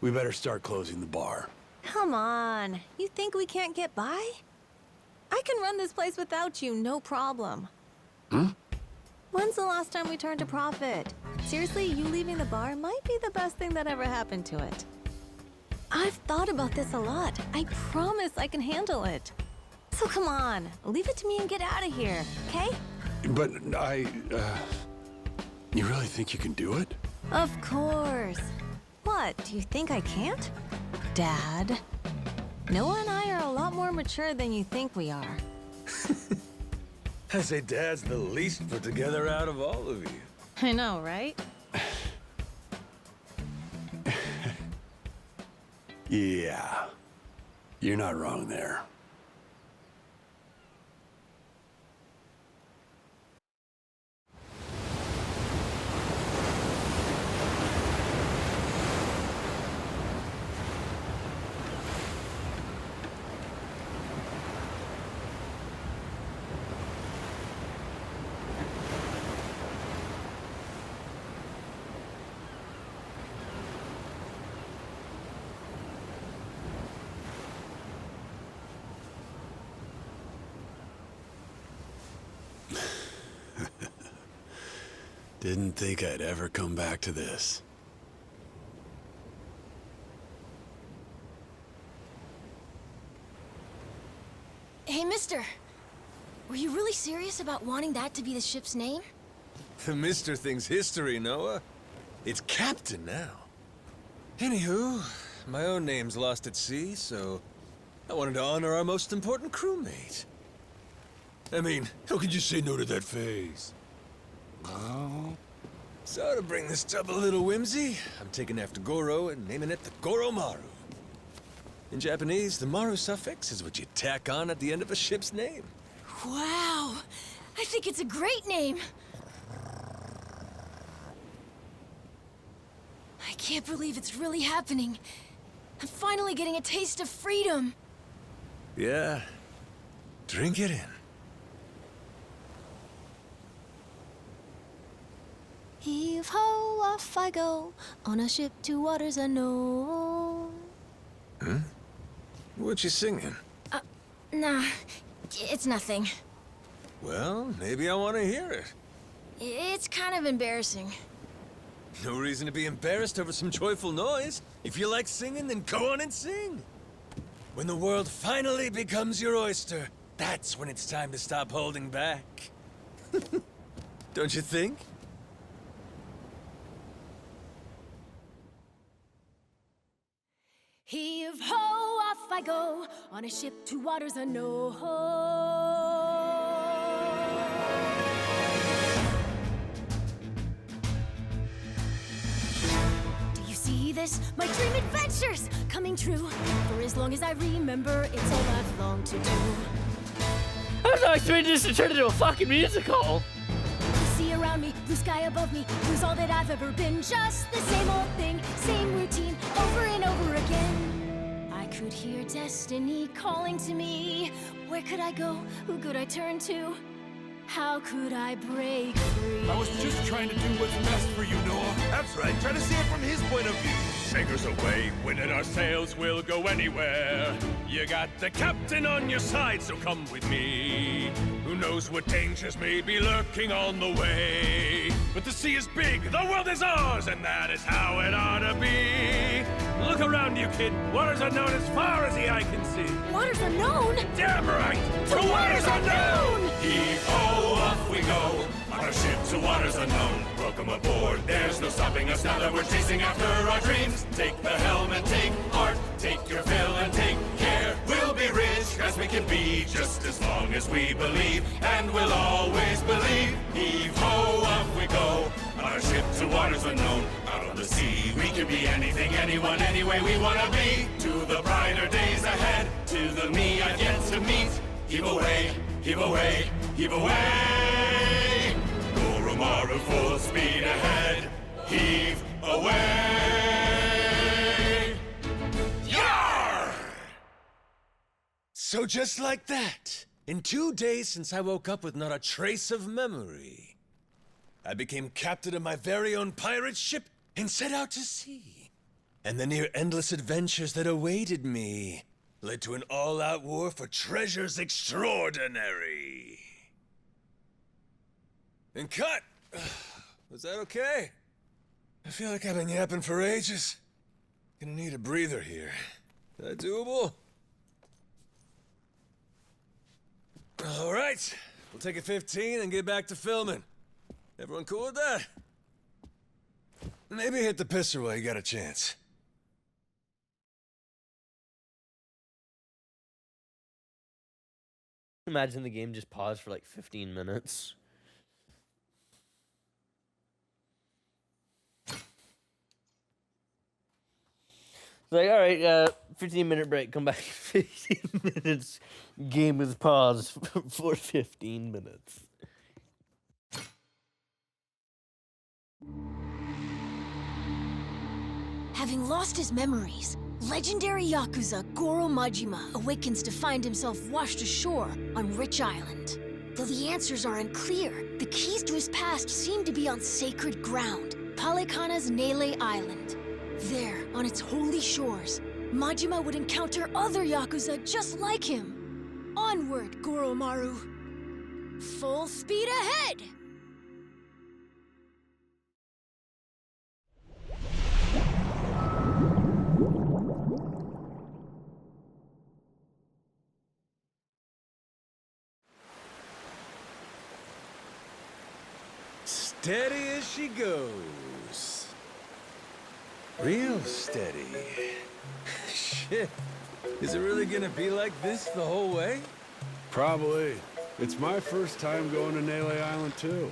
We better start closing the bar. Come on. You think we can't get by? I can run this place without you, no problem. When's the last time we turned a profit? Seriously, you leaving the bar might be the best thing that ever happened to it. I've thought about this a lot. I promise I can handle it. So come on, leave it to me and get out of here, okay? But you really think you can do it? Of course. What, do you think I can't? Dad, Noah and I are a lot more mature than you think we are. I say Dad's the least put together out of all of you. I know, right? Yeah. You're not wrong there. Didn't think I'd ever come back to this. Hey, mister. Were you really serious about wanting that to be the ship's name? The Mister thing's history, Noah. It's Captain now. Anywho, my own name's lost at sea, so I wanted to honor our most important crewmate. I mean, how could you say no to that face? Oh. So to bring this tub a little whimsy, I'm taking after Goro and naming it the Goromaru. In Japanese, the Maru suffix is what you tack on at the end of a ship's name. Wow! I think it's a great name! I can't believe it's really happening. I'm finally getting a taste of freedom. Yeah. Drink it in. Heave-ho, off I go, on a ship to waters unknown. Hmm? What you singing? Nah, it's nothing. Well, maybe I want to hear it. It's kind of embarrassing. No reason to be embarrassed over some joyful noise. If you like singing, then go on and sing. When the world finally becomes your oyster, that's when it's time to stop holding back. Don't you think? Heave-ho, off I go, on a ship to waters unknown. Do you see this? My dream adventures coming true. For as long as I remember, it's all I've longed to do. I was not expecting this to turn into a fucking musical. The sea around me, blue sky above me, was all that I've ever been. Just the same old thing, same routine, over and over again. I could hear destiny calling to me. Where could I go? Who could I turn to? How could I break free? I was just trying to do what's best for you, Noah. That's right. Try to see it from his point of view. Anchors away, winding our sails, we'll go anywhere. You got the captain on your side, so come with me. Who knows what dangers may be lurking on the way? But the sea is big, the world is ours, and that is how it ought to be. Look around you, kid. Waters unknown as far as the eye can see. Waters unknown? Damn right! To waters unknown! Heave-ho, off we go, on our ship to waters unknown. Welcome aboard, there's no stopping us now that we're chasing after our dreams. Take the helm and take heart, take your fill and take care. We'll be rich as we can be, just as long as we believe, and we'll always believe. Heave-ho, off we go, on our ship to waters unknown. Out on the sea we can to be anything, anyone, anyway we wanna be. To the brighter days ahead, to the me I've yet to meet. Heave away, heave away, heave away. Goromaru full speed ahead, heave away. Yar! So just like that, in 2 days since I woke up with not a trace of memory, I became captain of my very own pirate ship and set out to sea. And the near-endless adventures that awaited me led to an all-out war for treasures extraordinary. And cut! Was that okay? I feel like I've been yapping for ages. Gonna need a breather here. Is that doable? All right, we'll take a 15 and get back to filming. Everyone cool with that? Maybe hit the pisser while you got a chance. Imagine the game just paused for like 15 minutes. It's like, all right, 15-minute break. Come back in 15 minutes. Game is paused for 15 minutes. Having lost his memories, legendary yakuza Goro Majima awakens to find himself washed ashore on Rich Island. Though the answers are unclear, the keys to his past seem to be on sacred ground, Palikana's Nele Island. There, on its holy shores, Majima would encounter other yakuza just like him. Onward, Goromaru. Full speed ahead! Steady as she goes. Real steady. Shit. Is it really gonna be like this the whole way? Probably. It's my first time going to Nele Island, too.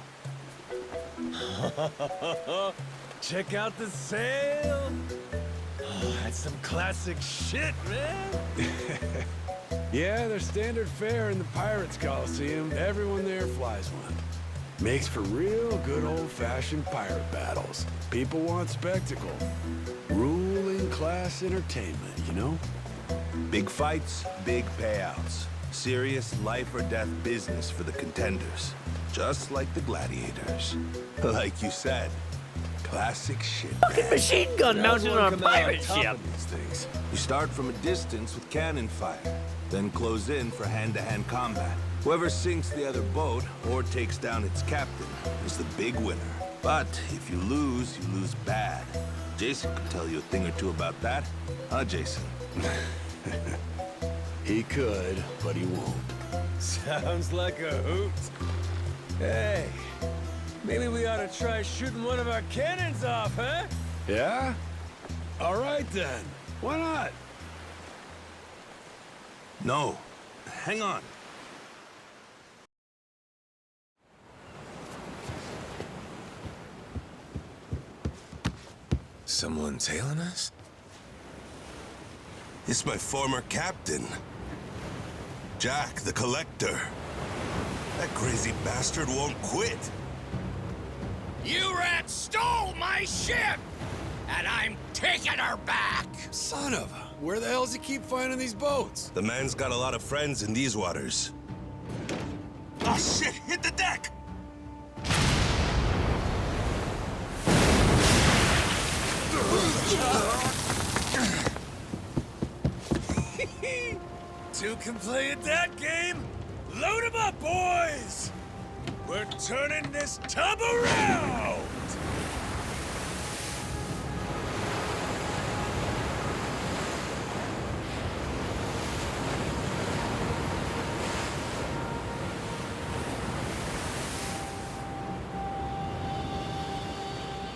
Check out the sail. Oh, that's some classic shit, man. Yeah, their standard fare in the Pirates Coliseum. Everyone there flies one. Makes for real good old-fashioned pirate battles. People want spectacle. Ruling class entertainment, you know? Big fights, big payouts. Serious life or death business for the contenders. Just like the gladiators. Like you said, classic shit. Fucking machine gun mounted on a pirate top ship. of these things. You start from a distance with cannon fire, then close in for hand-to-hand combat. Whoever sinks the other boat or takes down its captain is the big winner. But if you lose bad. Jason could tell you a thing or two about that. Huh, Jason? He could, but he won't. Sounds like a hoot. Hey, maybe we ought to try shooting one of our cannons off, huh? Yeah? All right, then. Why not? No. Hang on. Someone tailing us? It's my former captain. Jack, the Collector. That crazy bastard won't quit. You rats stole my ship! And I'm taking her back! Son of a... Where the hell does he keep finding these boats? The man's got a lot of friends in these waters. Oh shit! Hit the deck! Two can play at that game? Load 'em up, boys! We're turning this tub around!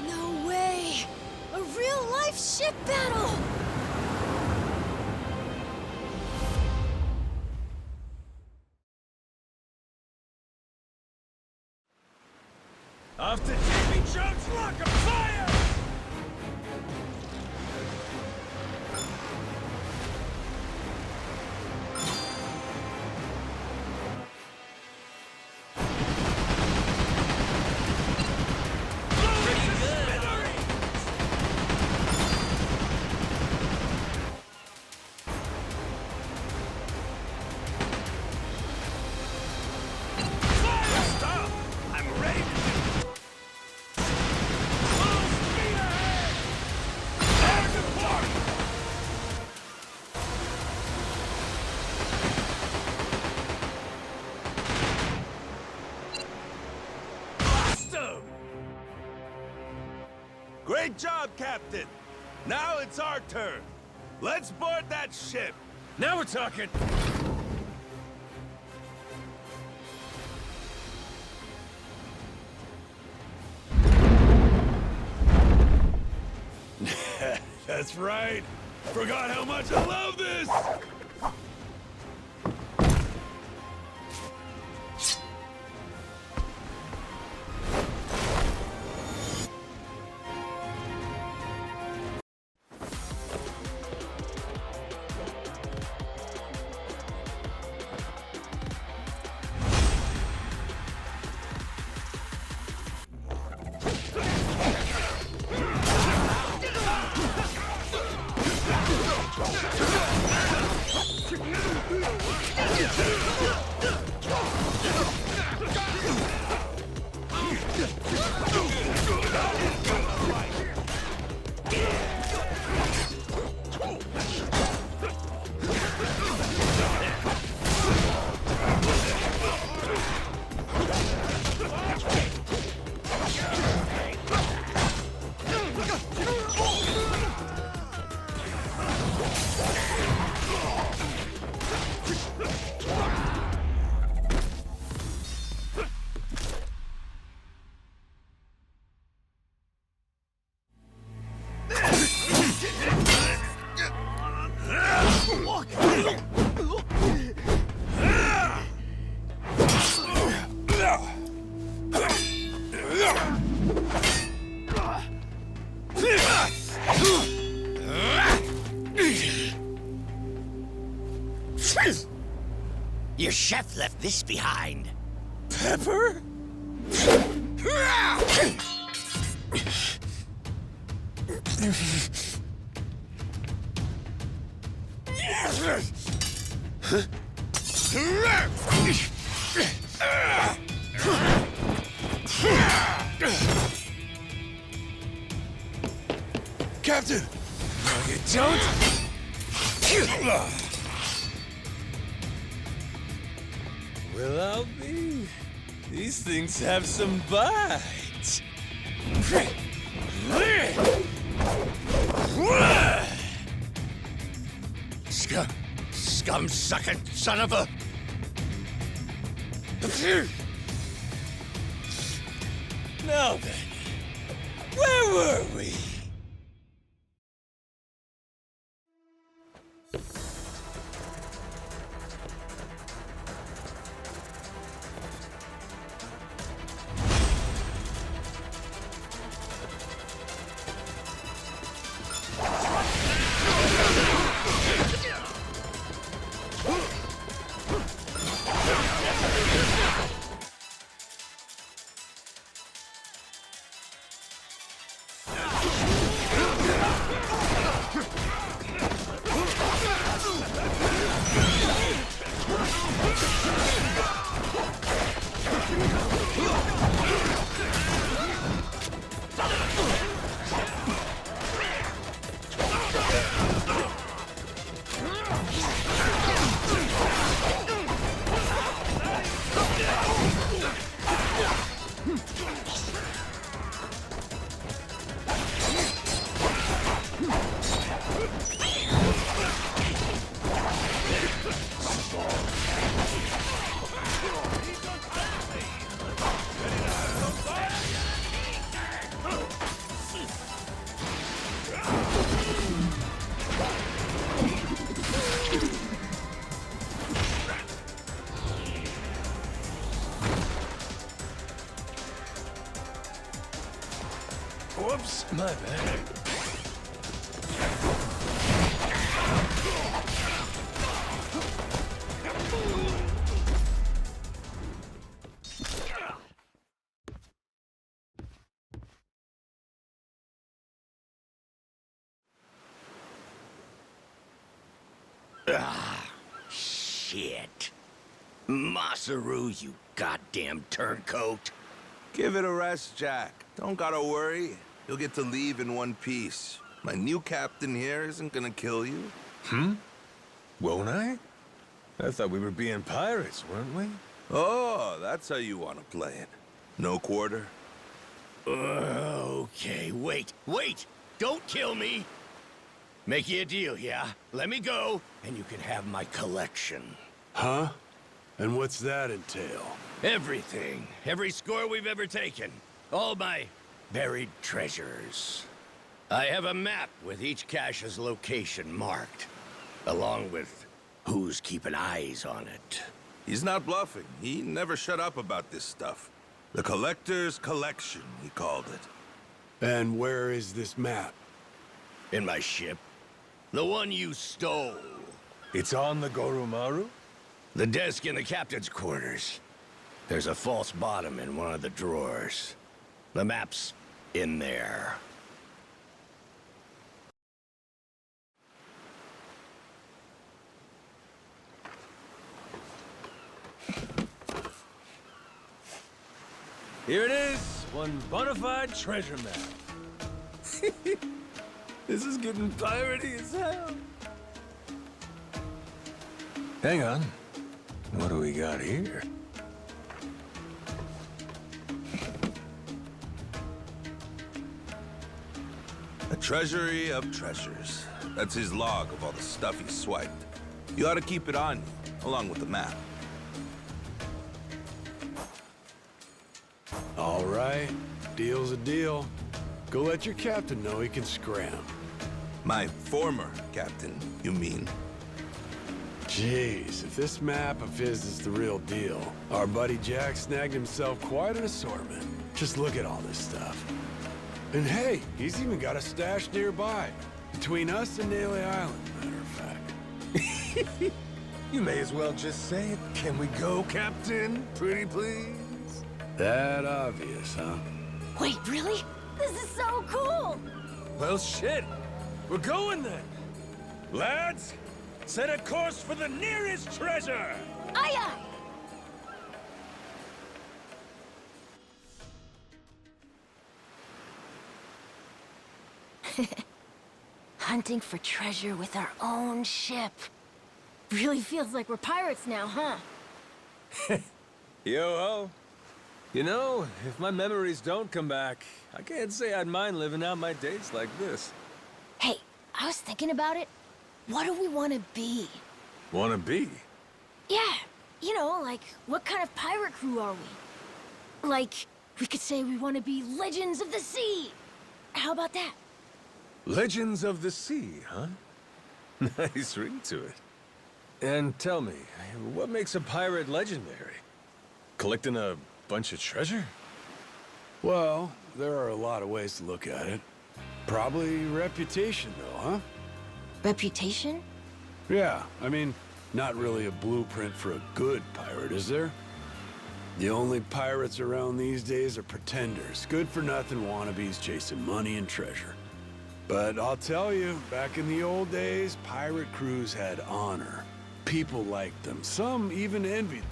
No way! A real-life ship battle! Off to Davy Jones' rocket fire! Good job, Captain. Now it's our turn. Let's board that ship. Now we're talking! That's right. Forgot how much I love this! Your chef left this behind. Pepper? Captain! No, you don't! Well, I'll be. These things have some bite. Scum-sucking son of a... Now then, where were we? Whoops, my bad. Shit. Masaru, you goddamn turncoat. Give it a rest, Jack. Don't gotta worry. You'll get to leave in one piece. My new captain here isn't gonna kill you. Won't I? I thought we were being pirates, weren't we? Oh, that's how you want to play it. No quarter? Okay, wait. Don't kill me. Make you a deal, yeah? Let me go, and you can have my collection. Huh? And what's that entail? Everything. Every score we've ever taken. All my buried treasures. I have a map with each cache's location marked, along with who's keeping eyes on it. He's not bluffing. He never shut up about this stuff. The Collector's Collection, he called it. And where is this map? In my ship. The one you stole. It's on the Goromaru? The desk in the captain's quarters. There's a false bottom in one of the drawers. The map's in there. Here it is, one bona fide treasure map. This is getting piratey as hell. Hang on. What do we got here? A treasury of treasures. That's his log of all the stuff he swiped. You ought to keep it on you, along with the map. All right, deal's a deal. Go let your captain know he can scram. My former captain, you mean? Jeez, if this map of his is the real deal, our buddy Jack snagged himself quite an assortment. Just look at all this stuff. And hey, he's even got a stash nearby, between us and Nele Island, matter of fact. You may as well just say it. Can we go, Captain? Pretty please? That obvious, huh? Wait, really? This is so cool! Well, shit. We're going then. Lads, set a course for the nearest treasure! Aye, aye! Hunting for treasure with our own ship. Really feels like we're pirates now, huh? Yo-ho. You know, if my memories don't come back, I can't say I'd mind living out my days like this. Hey, I was thinking about it. What do we want to be? Wanna be? Yeah, you know, like, what kind of pirate crew are we? Like, we could say we want to be Legends of the Sea. How about that? Legends of the Sea, huh? Nice ring to it. And tell me, what makes a pirate legendary? Collecting a bunch of treasure? Well, there are a lot of ways to look at it. Probably reputation, though, huh? Reputation? Yeah, I mean, not really a blueprint for a good pirate, is there? The only pirates around these days are pretenders, good-for-nothing wannabes chasing money and treasure. But I'll tell you, back in the old days, pirate crews had honor. People liked them. Some even envied them.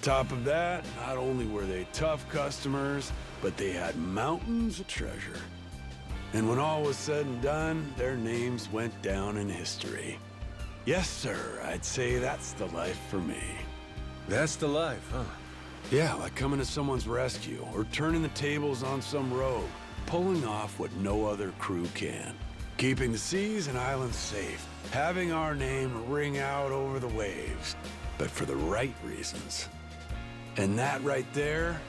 Top of that, not only were they tough customers, but they had mountains of treasure. And when all was said and done, their names went down in history. Yes, sir, I'd say that's the life for me. That's the life, huh? Yeah, like coming to someone's rescue, or turning the tables on some rogue, pulling off what no other crew can. Keeping the seas and islands safe, having our name ring out over the waves, but for the right reasons. And that right there,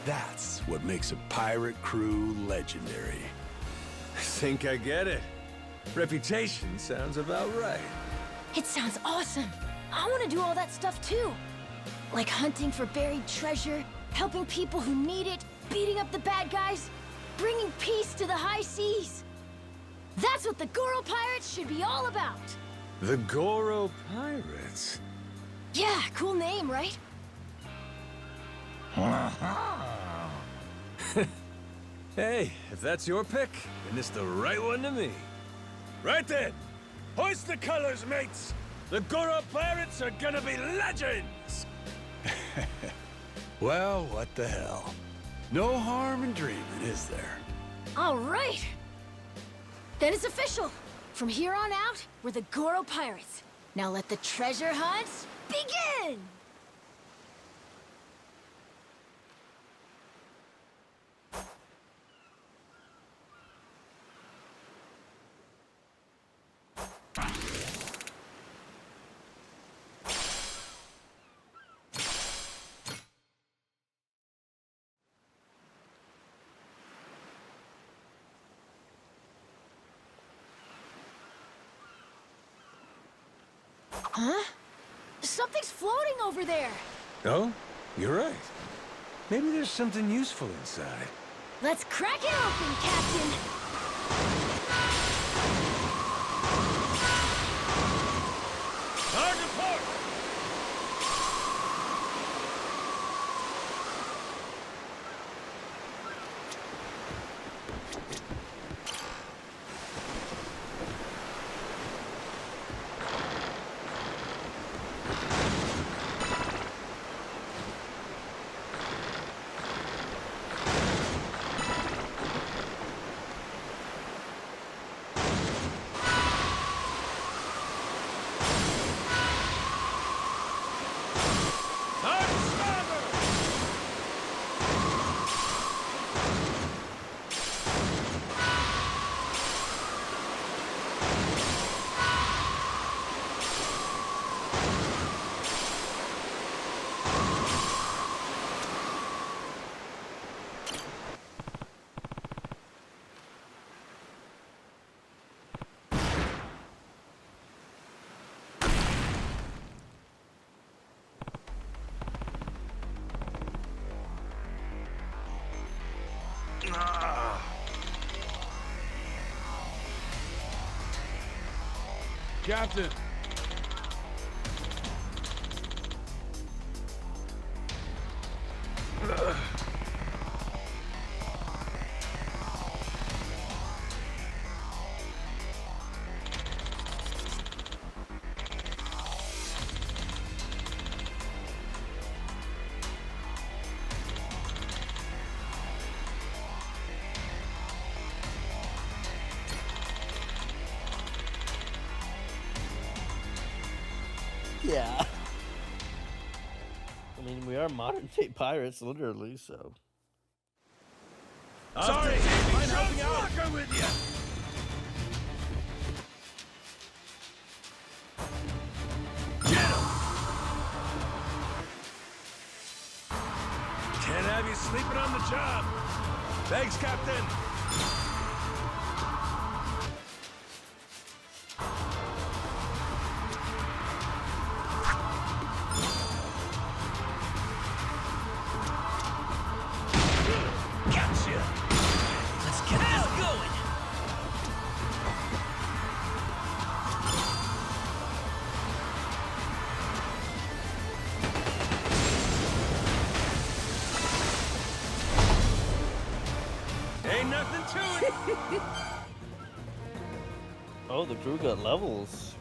that's what makes a pirate crew legendary. I think I get it. Reputation sounds about right. It sounds awesome. I want to do all that stuff too. Like hunting for buried treasure, helping people who need it, beating up the bad guys, bringing peace to the high seas. That's what the Goro Pirates should be all about. The Goro Pirates? Yeah, cool name, right? Hey, if that's your pick, then it's the right one to me. Right then! Hoist the colors, mates! The Goro Pirates are gonna be legends! Well, what the hell? No harm in dreaming, is there? All right. Then it's official. From here on out, we're the Goro Pirates. Now let the treasure hunt begin! Huh? Something's floating over there. Oh, you're right. Maybe there's something useful inside. Let's crack it open, Captain. Hard to port! Captain! Yeah. I mean, we are modern day pirates, literally, so. Sorry, mind helping out with you. Can't have you sleeping on the job. Thanks, Captain. Gotcha! Let's get this going! Ain't nothing to it. Oh, the crew got levels.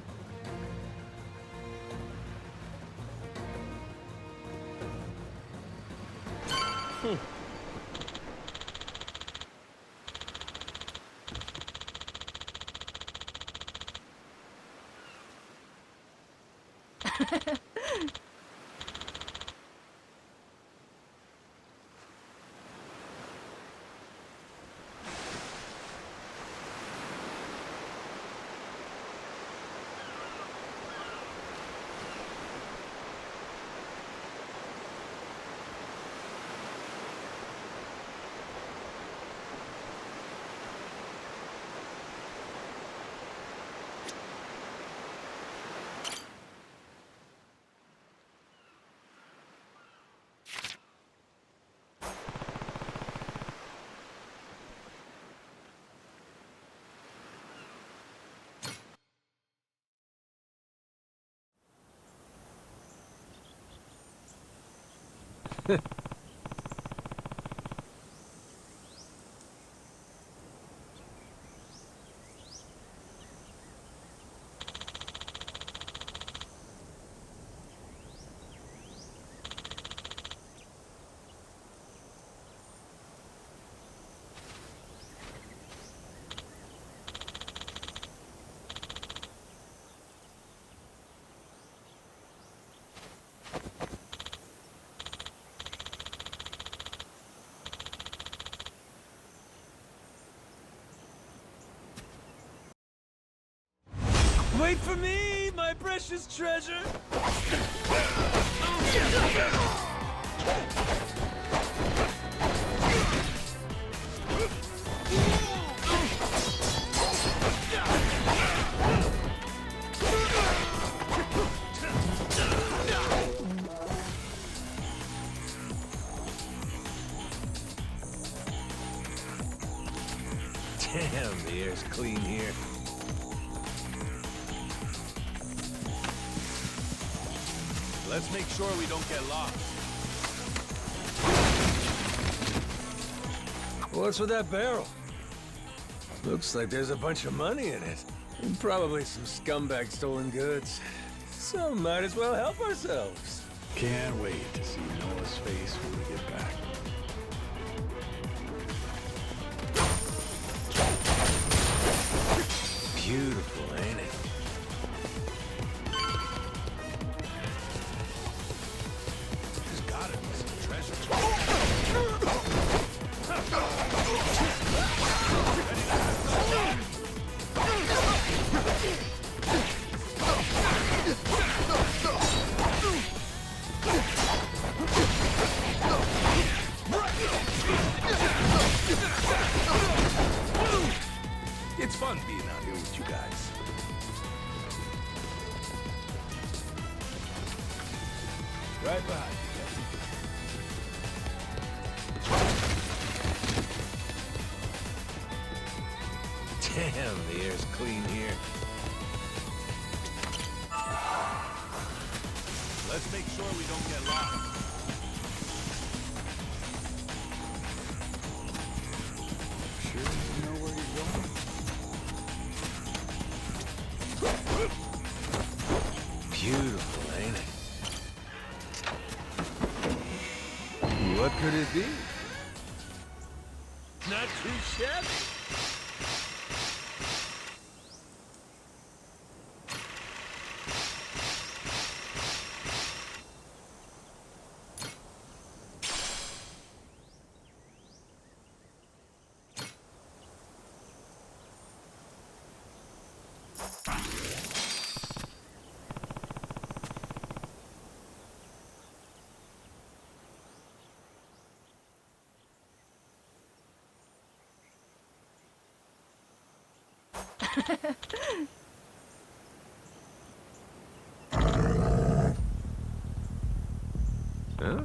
Wait for me, my precious treasure! Let's make sure we don't get lost. What's with that barrel? Looks like there's a bunch of money in it. And probably some scumbag stolen goods. So might as well help ourselves. Can't wait to see Noah's face when we get back. Beautiful, ain't it? There's gotta be some treasure. It's fun being out here with you guys. Right behind you. Damn, the air's clean here. Let's make sure we don't get lost. Sure you know where you're going? Beautiful, ain't it? What could it be? Not too shabby. Huh?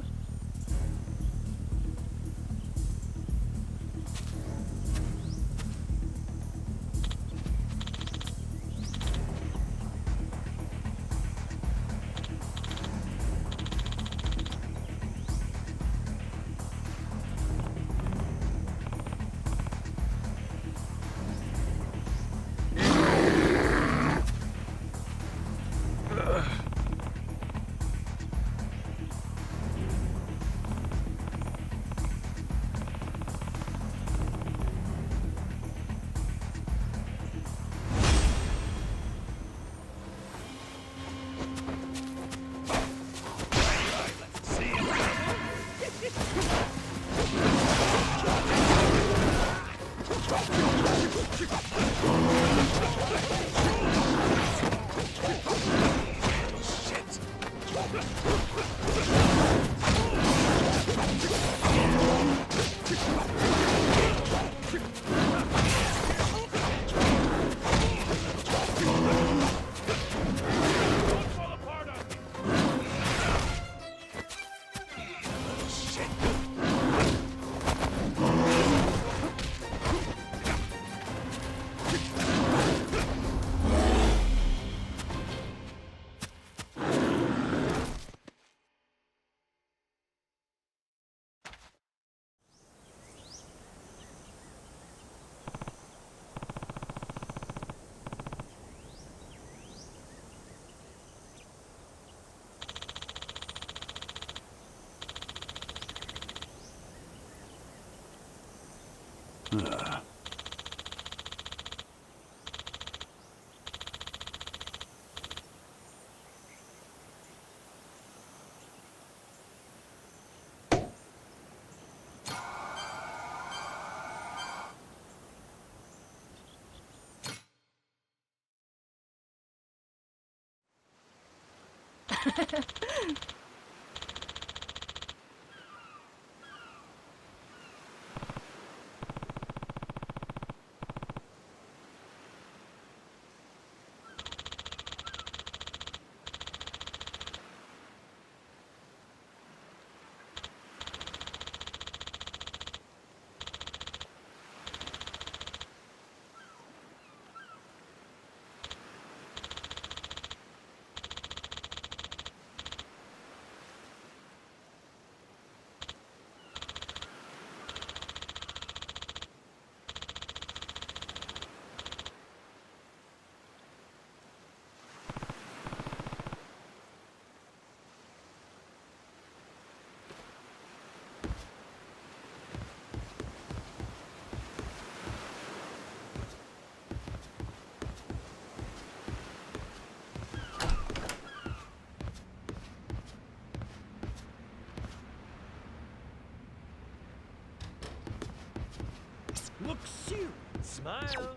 Hi-yo.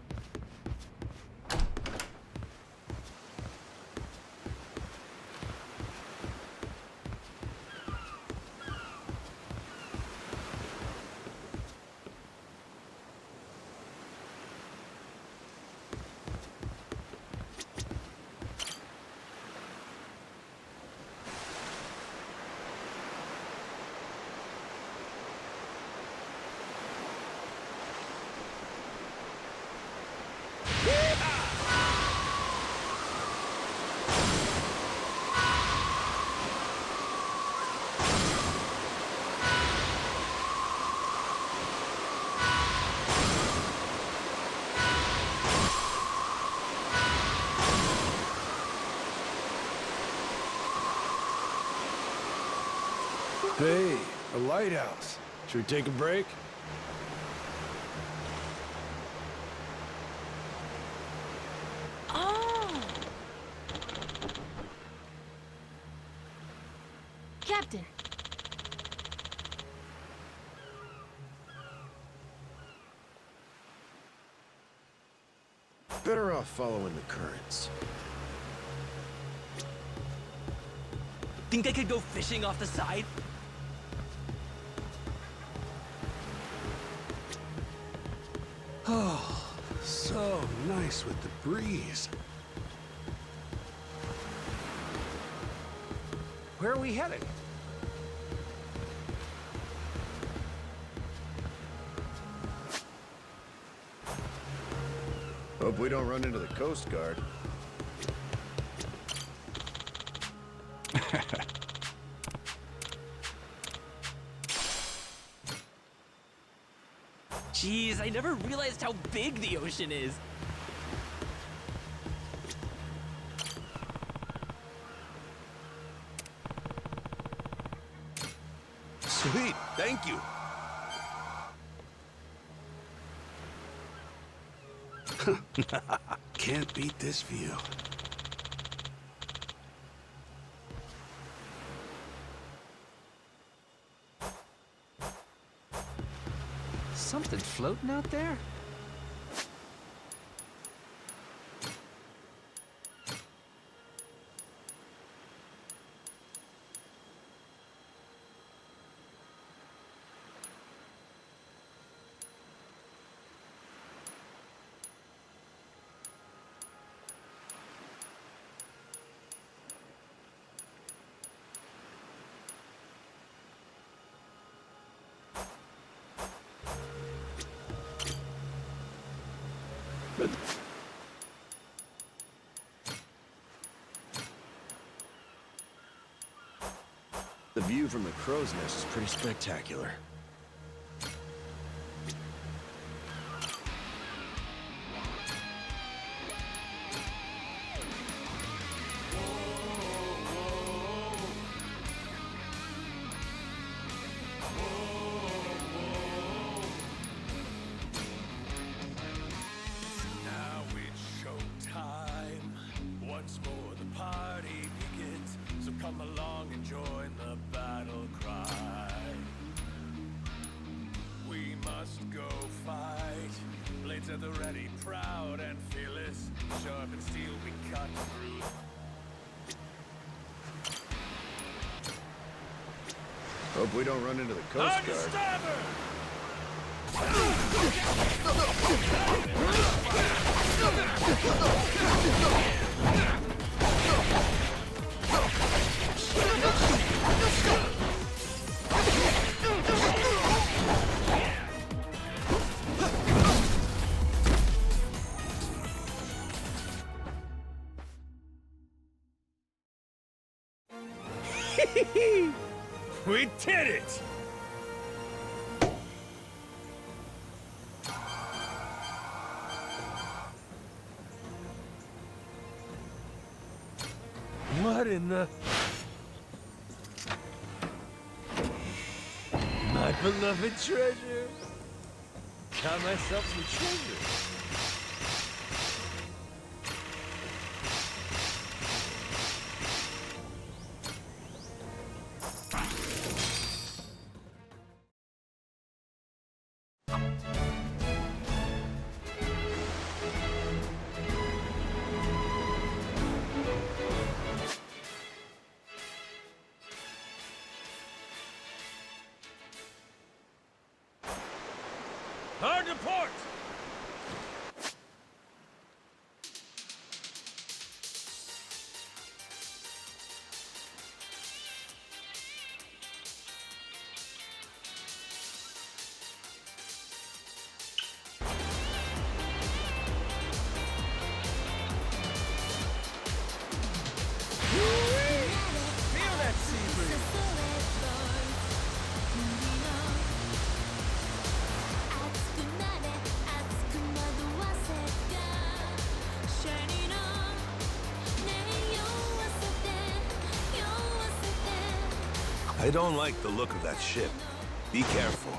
Hey, a lighthouse. Should we take a break? Oh! Captain. Better off following the currents. Think I could go fishing off the side? Oh, so nice with the breeze. Where are we headed? Hope we don't run into the Coast Guard. Jeez, I never realized how big the ocean is. Sweet, thank you. Can't beat this view. Something floating out there? The view from the crow's nest is pretty spectacular. Now it's showtime. Once more the party begins. So come along and join the battle cry. We must go fight. Blades at the ready, proud and fearless. Sharp and steel we cut through. Hope we don't run into the Coast Guard. We did it! What in the... My beloved treasure! Got myself some treasure. I don't like the look of that ship. Be careful.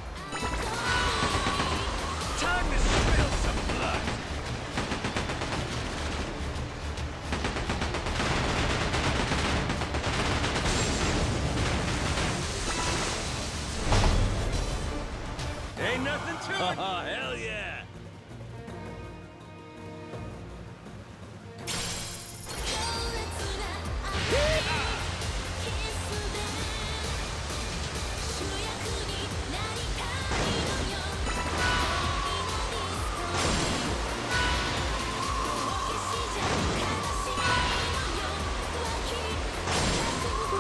Time to spill some blood. Ain't nothing to it. Oh, hell yeah.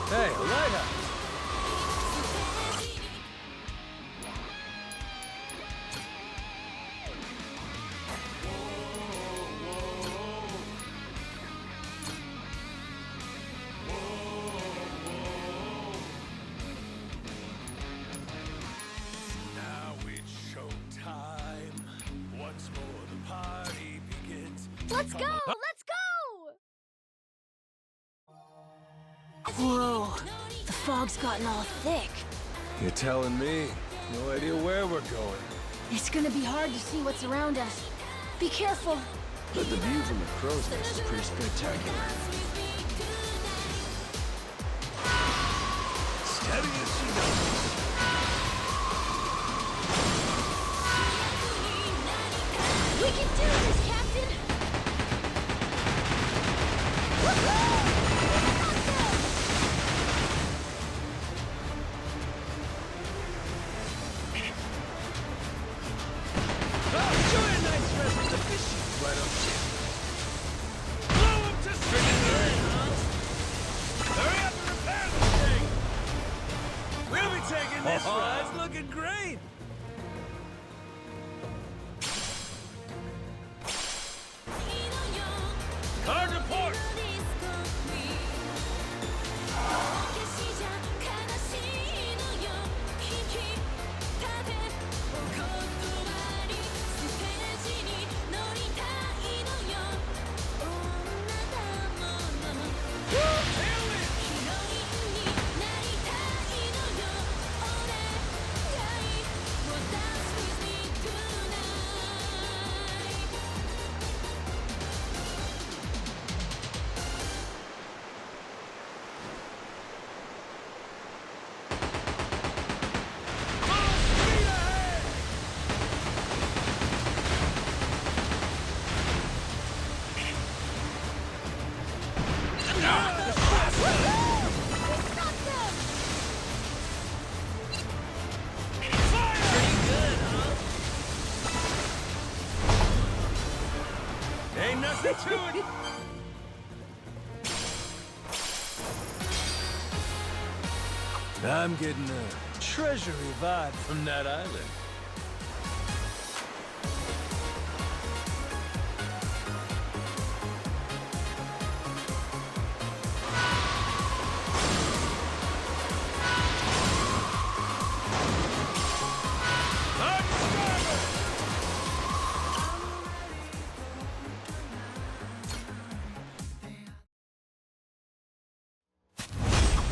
Hey, a lighthouse! Now it's showtime. Once more the party begins. Let's go! Let's go! Whoa, the fog's gotten all thick. You're telling me. No idea where we're going. It's gonna be hard to see what's around us. Be careful. But the view from the crow's nest is pretty spectacular. Steady as she goes. We can do this, Captain! Woohoo! Why don't you? Blow him to smithereens! Hurry up and repair this thing! We'll be taking this ride. It's looking great! Car to port! Ain't nothing to it! I'm getting a treasury vibe from that island.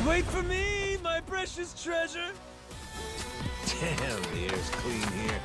Wait for me, my precious treasure! Damn, the air's clean here.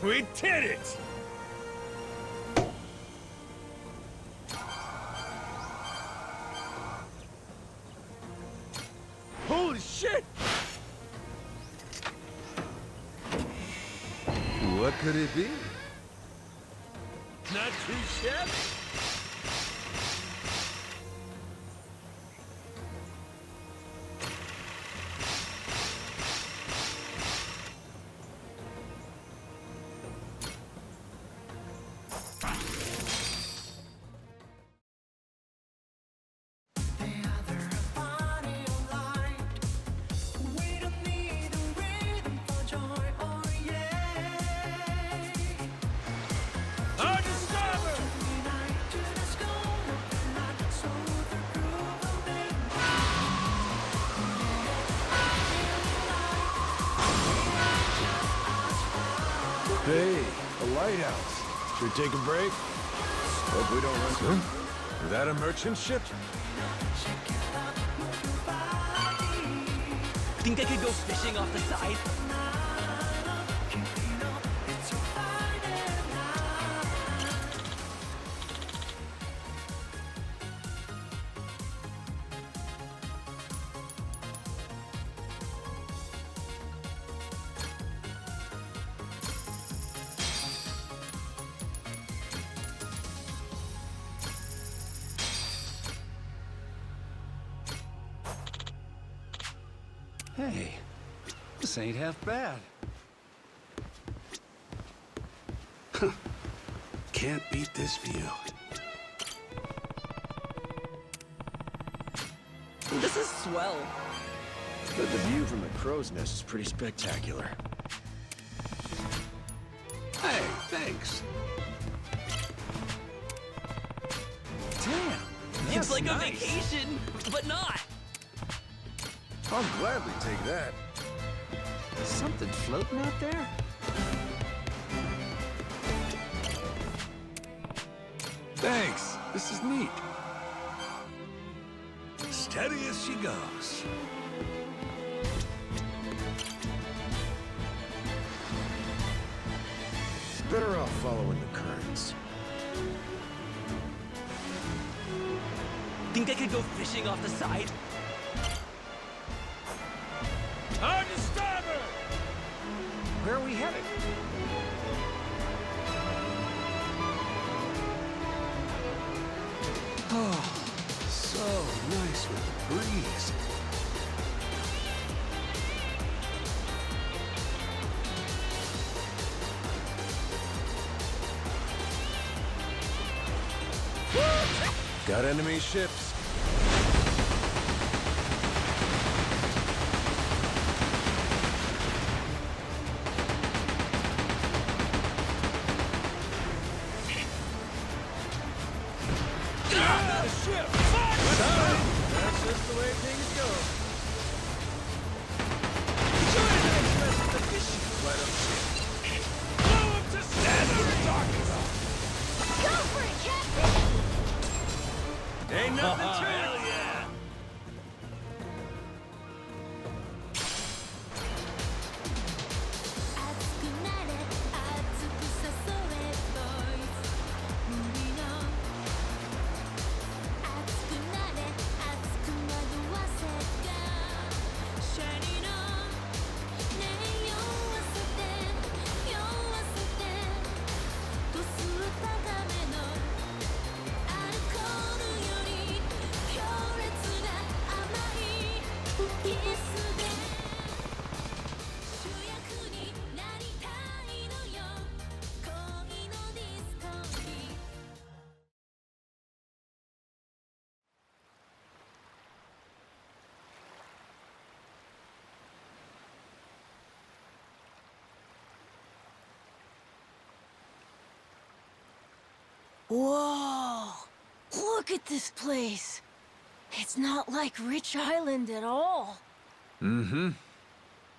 We did it! Holy shit! What could it be? Not too shabby. Hey, a lighthouse. Should we take a break? Hope we don't run through. Is that a merchant ship? Think I could go fishing off the side? Hey, this ain't half bad. Can't beat this view. This is swell. But the view from the crow's nest is pretty spectacular. Hey, thanks. Damn, It's like nice. a vacation, but not. I'll gladly take that. Something floating out there? Thanks. This is neat. Steady as she goes. Better off following the currents. Think I could go fishing off the side? Hard to starboard! Where are we headed? Oh, so nice with the breeze. Got enemy ships. That's just the way things go. Join the rest of the fishing, why don't you? Blow up to stand we're talking about! Go for it, Captain! Ain't nothing Whoa! Look at this place. It's not like Rich Island at all. Mm-hmm.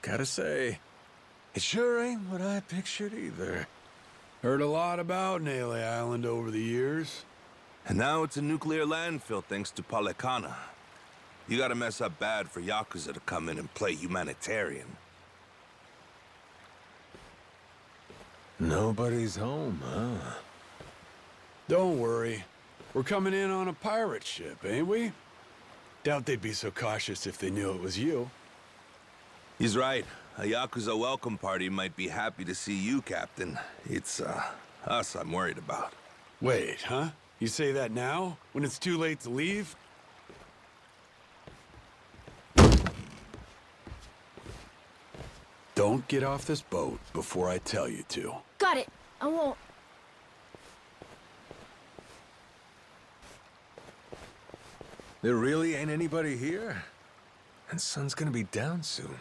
Gotta say, it sure ain't what I pictured either. Heard a lot about Nele Island over the years. And now it's a nuclear landfill thanks to Policana. You gotta mess up bad for yakuza to come in and play humanitarian. Nobody's home, huh? Don't worry. We're coming in on a pirate ship, ain't we? Doubt they'd be so cautious if they knew it was you. He's right. A yakuza welcome party might be happy to see you, Captain. It's, us I'm worried about. Wait, huh? You say that now? When it's too late to leave? Don't get off this boat before I tell you to. Got it. I won't. There really ain't anybody here? And sun's gonna be down soon.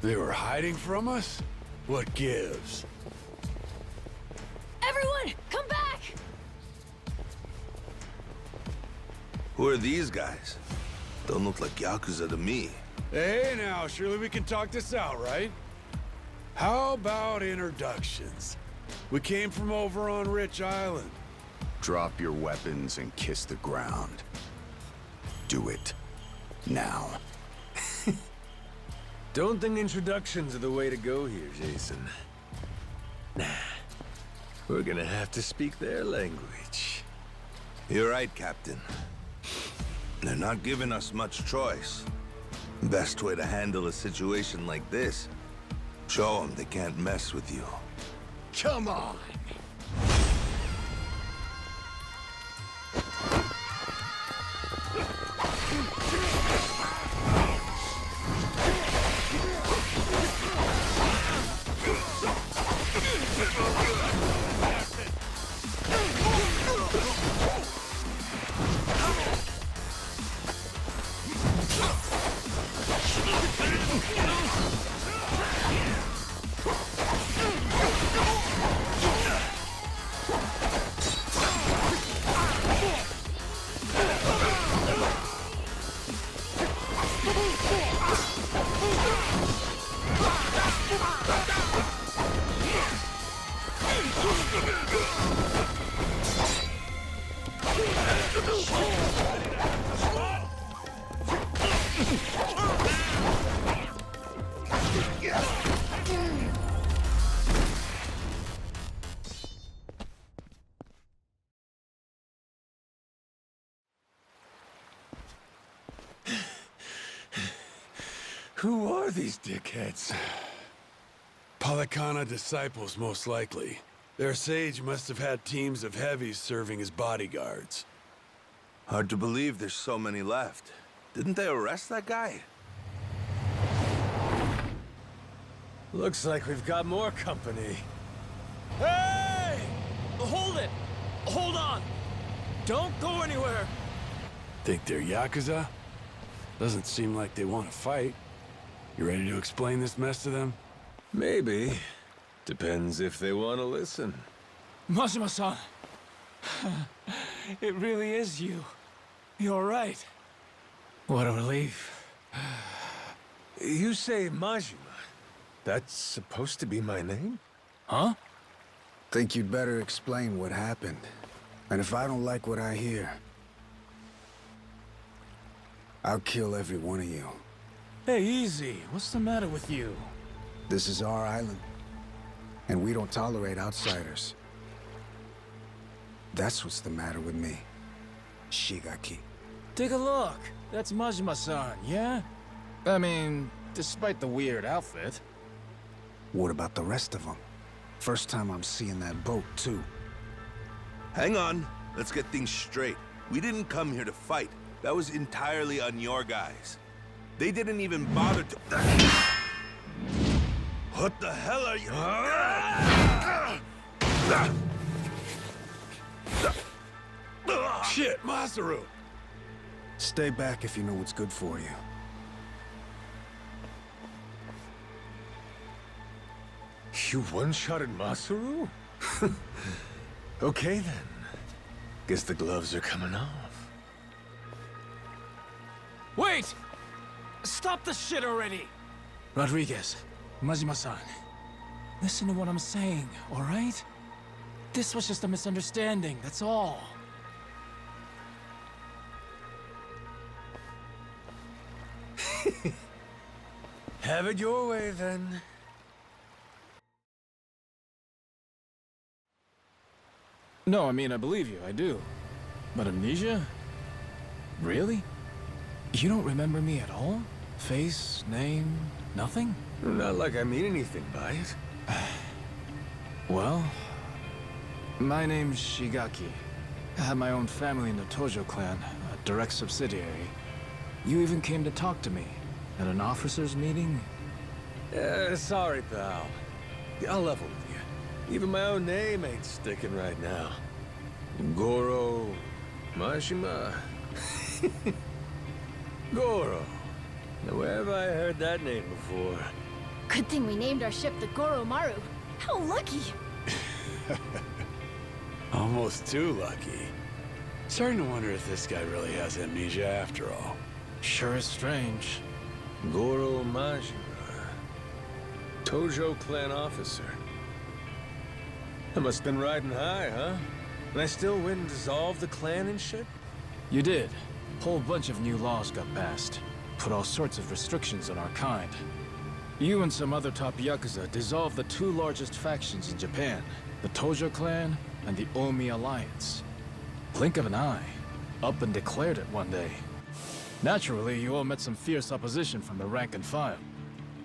They were hiding from us? What gives? Everyone, come back! Who are these guys? Don't look like yakuza to me. Hey now, surely we can talk this out, right? How about introductions? We came from over on Rich Island. Drop your weapons and kiss the ground. Do it. Now. Don't think introductions are the way to go here, Jason. Nah. We're gonna have to speak their language. You're right, Captain. They're not giving us much choice. Best way to handle a situation like this, show them they can't mess with you. Come on! Who are these dickheads? Policana disciples, most likely. Their sage must have had teams of heavies serving as bodyguards. Hard to believe there's so many left. Didn't they arrest that guy? Looks like we've got more company. Hey! Hold it! Hold on! Don't go anywhere! Think they're Yakuza? Doesn't seem like they want to fight. You ready to explain this mess to them? Maybe. Depends if they want to listen. Majima-san! It really is you. You're right. What a relief. You say Majima. That's supposed to be my name? Huh? Think you'd better explain what happened. And if I don't like what I hear, I'll kill every one of you. Hey, easy. What's the matter with you? This is our island, and we don't tolerate outsiders. That's what's the matter with me, Shigaki. Take a look. That's Majima-san, yeah? I mean, despite the weird outfit. What about the rest of them? First time I'm seeing that boat, too. Hang on. let's get things straight. We didn't come here to fight. That was entirely on your guys. They didn't even bother to... What the hell are you... Shit, Masaru! Stay back if you know what's good for you. You one-shotted Masaru? Okay, then. Guess the gloves are coming off. Wait! Stop the shit already! Rodriguez, Majima-san, listen to what I'm saying, all right? This was just a misunderstanding, that's all. Have it your way, then. No, I mean, I believe you, I do. But amnesia? Really? You don't remember me at all? Face, name, nothing? Not like I mean anything by it. Well, my name's Shigaki. I have my own family in the Tojo clan, a direct subsidiary. You even came to talk to me at an officers' meeting? Sorry, pal. I'll level with you. Even my own name ain't sticking right now. Goro... Mashima? Goro. Now, where have I heard that name before? Good thing we named our ship the Goromaru. How lucky! Almost too lucky. Starting to wonder if this guy really has amnesia after all. Sure is strange. Goro Majima. Tojo clan officer. I must have been riding high, huh? And I still win and dissolve the clan and shit? You did. Whole bunch of new laws got passed. Put all sorts of restrictions on our kind. You and some other top yakuza dissolved the two largest factions in Japan, the Tojo clan and the Omi Alliance. Blink of an eye. Up and declared it one day. Naturally, you all met some fierce opposition from the rank and file.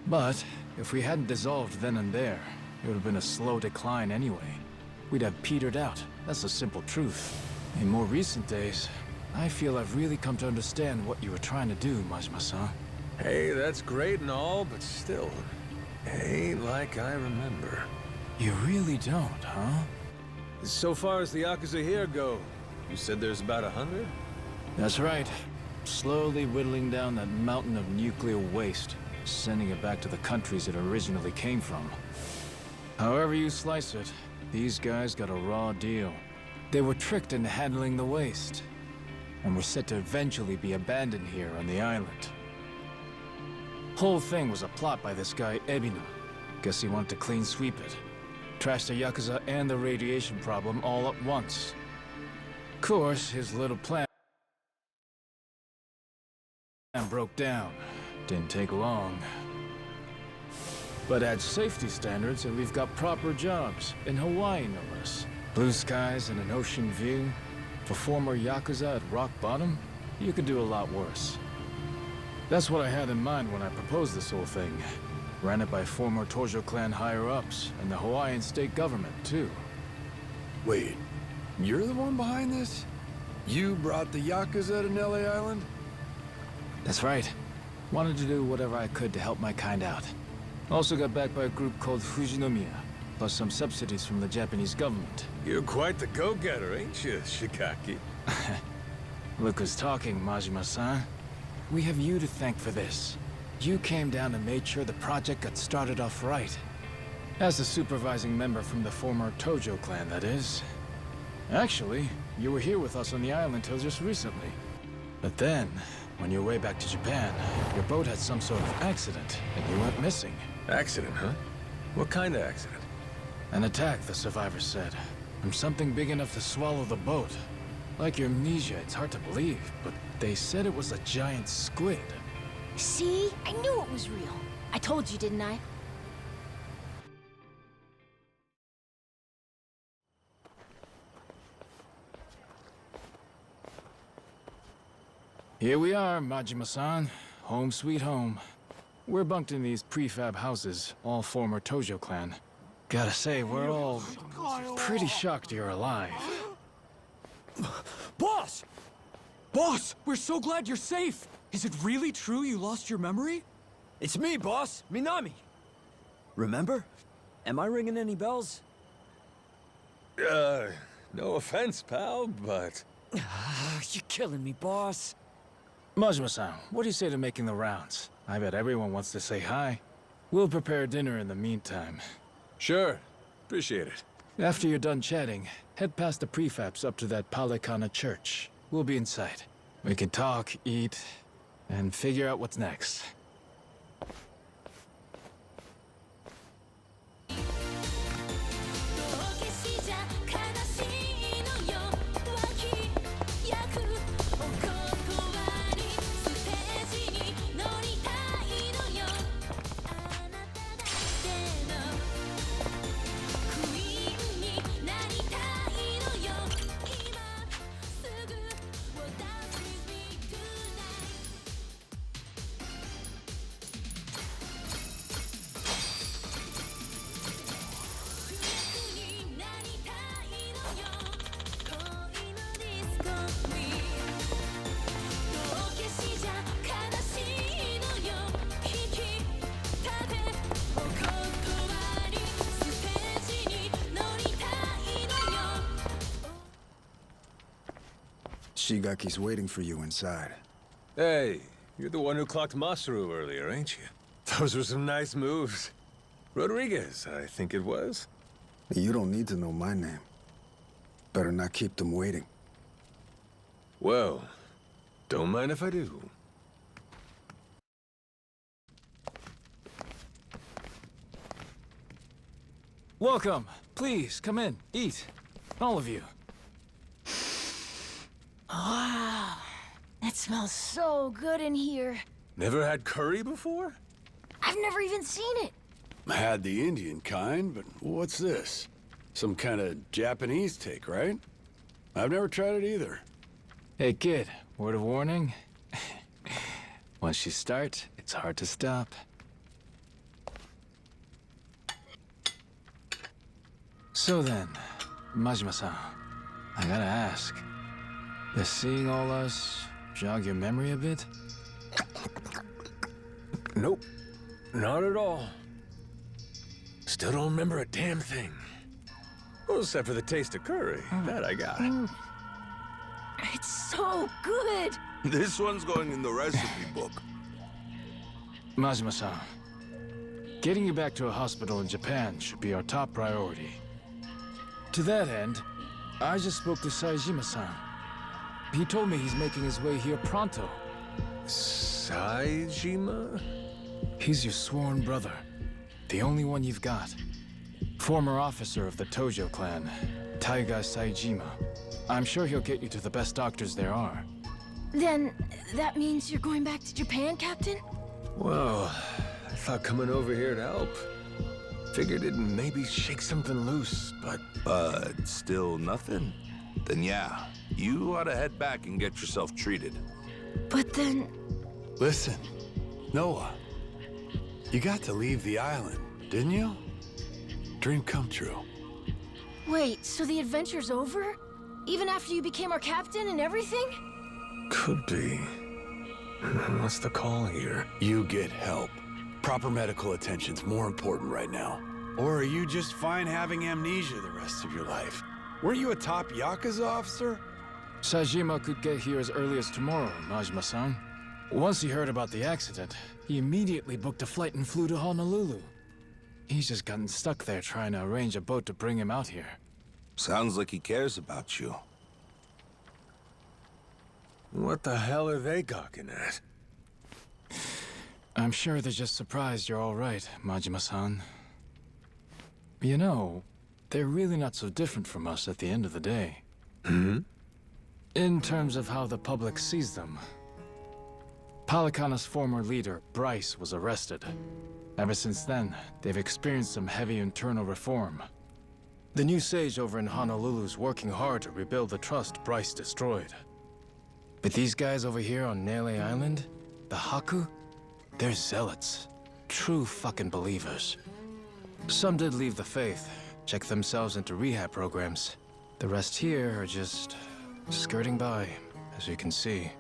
But if we hadn't dissolved then and there, it would have been a slow decline anyway. We'd have petered out. That's the simple truth. In more recent days, I feel I've really come to understand what you were trying to do, Majima-san. Hey, that's great and all, but still, ain't like I remember. You really don't, huh? So far as the Yakuza here go, you said there's about 100? That's right. Slowly whittling down that mountain of nuclear waste, sending it back to the countries it originally came from. However you slice it, these guys got a raw deal. They were tricked into handling the waste, and were set to eventually be abandoned here on the island. Whole thing was a plot by this guy, Ebino. Guess he wanted to clean sweep it. Trash the Yakuza and the radiation problem all at once. Of course, his little plan broke down. Didn't take long. But add safety standards and we've got proper jobs. In Hawaii, no less. Blue skies and an ocean view. For former Yakuza at rock bottom, you could do a lot worse. That's what I had in mind when I proposed this whole thing. Ran it by former Tojo clan higher-ups, and the Hawaiian state government, too. Wait, you're the one behind this? You brought the Yakuza to Nelly Island? That's right. Wanted to do whatever I could to help my kind out. Also got backed by a group called Fujinomiya, plus some subsidies from the Japanese government. You're quite the go-getter, ain't you, Shikaki? Look who's talking, Majima-san. We have you to thank for this. You came down and made sure the project got started off right. As a supervising member from the former Tojo clan, that is. Actually, you were here with us on the island till just recently. But then, on your way back to Japan, your boat had some sort of accident, and you went missing. Accident, huh? What kind of accident? An attack, the survivors said. From something big enough to swallow the boat. Like your amnesia, it's hard to believe, but they said it was a giant squid. See? I knew it was real. I told you, didn't I? Here we are, Majima-san. Home sweet home. We're bunked in these prefab houses, all former Tojo clan. Gotta say, we're all pretty shocked you're alive. Boss, we're so glad you're safe! Is it really true you lost your memory? It's me, boss. Minami. Remember? Am I ringing any bells? No offense, pal, but... You're killing me, boss. Majima-san, what do you say to making the rounds? I bet everyone wants to say hi. We'll prepare dinner in the meantime. Sure. Appreciate it. After you're done chatting, head past the prefabs up to that Palikana church. We'll be inside. We can talk, eat, and figure out what's next. Shigaki's waiting for you inside. Hey, you're the one who clocked Masaru earlier, ain't you? Those were some nice moves. Rodriguez, I think it was. You don't need to know my name. Better not keep them waiting. Well, don't mind if I do. Welcome. Please, come in. Eat. All of you. Wow, it smells so good in here. Never had curry before? I've never even seen it. Had the Indian kind, but what's this? Some kind of Japanese take, right? I've never tried it either. Hey kid, word of warning. Once you start, it's hard to stop. So then, Majima-san, I gotta ask. Does seeing all us jog your memory a bit? Nope. Not at all. Still don't remember a damn thing. Well, except for the taste of curry. That I got. It's so good. This one's going in the recipe book. Majima-san, getting you back to a hospital in Japan should be our top priority. To that end, I just spoke to Saejima-san. He told me he's making his way here pronto. Saejima? He's your sworn brother. The only one you've got. Former officer of the Tojo clan, Taiga Saejima. I'm sure he'll get you to the best doctors there are. Then, that means you're going back to Japan, Captain? Well, I thought coming over here to help. Figured it'd maybe shake something loose, but... still nothing? Then yeah, you ought to head back and get yourself treated. But then... Listen, Noah. You got to leave the island, didn't you? Dream come true. Wait, so the adventure's over? Even after you became our captain and everything? Could be. What's the call here? You get help. Proper medical attention's more important right now. Or are you just fine having amnesia the rest of your life? Weren't you a top yakuza officer? Saejima could get here as early as tomorrow, Majima-san. Once he heard about the accident, he immediately booked a flight and flew to Honolulu. He's just gotten stuck there trying to arrange a boat to bring him out here. Sounds like he cares about you. What the hell are they gawking at? I'm sure they're just surprised you're all right, Majima-san. You know, they're really not so different from us at the end of the day. Hmm? In terms of how the public sees them. Palikana's former leader, Bryce, was arrested. Ever since then, they've experienced some heavy internal reform. The new sage over in Honolulu's working hard to rebuild the trust Bryce destroyed. But these guys over here on Nele Island, the Haku, they're zealots. True fucking believers. Some did leave the faith, check themselves into rehab programs. The rest here are just skirting by. as you can see.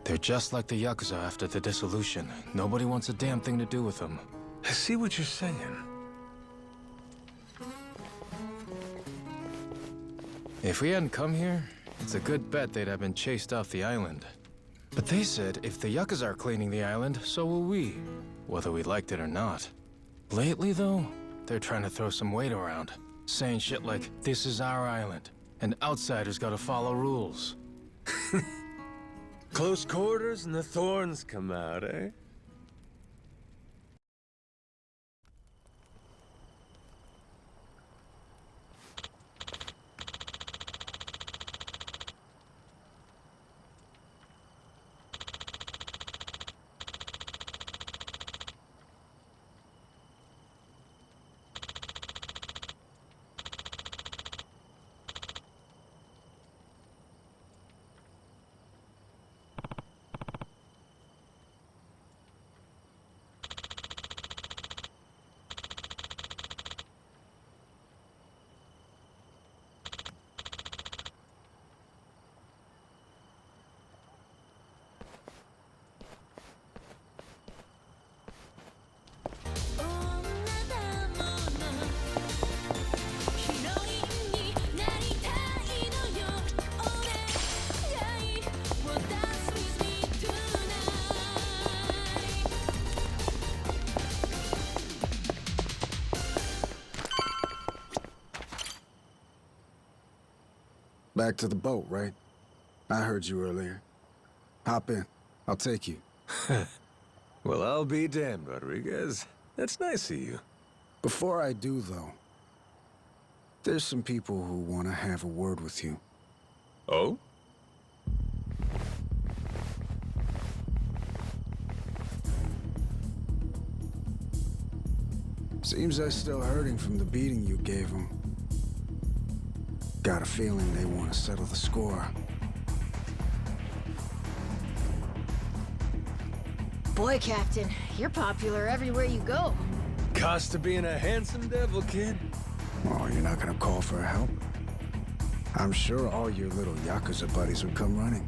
They're just like the yakuza after the dissolution. Nobody wants a damn thing to do with them. I see what you're saying. If we hadn't come here, it's a good bet they'd have been chased off the island. But they said if the yakuza are cleaning the island, so will we, whether we liked it or not. Lately, though, they're trying to throw some weight around, saying shit like, this is our island, and outsiders gotta follow rules. Close quarters and the thorns come out, eh? Back to the boat, right? I heard you earlier. Hop in. I'll take you. Well, I'll be damned, Rodriguez. That's nice of you. Before I do, though, there's some people who want to have a word with you. Oh? Seems they're still hurting from the beating you gave them. Got a feeling they want to settle the score. Boy, Captain, you're popular everywhere you go. Cost of being a handsome devil, kid. Oh, you're not gonna call for help? I'm sure all your little yakuza buddies would come running.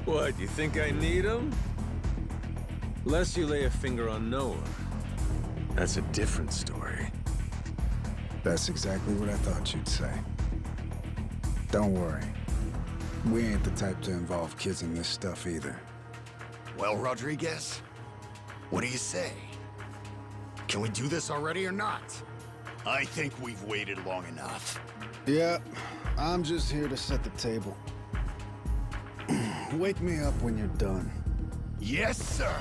What, you think I need them? Lest you lay a finger on Noah. That's a different story. That's exactly what I thought you'd say. Don't worry. We ain't the type to involve kids in this stuff either. Well, Rodriguez, what do you say? Can we do this already or not? I think we've waited long enough. Yeah, I'm just here to set the table. Wake me up when you're done. Yes, sir.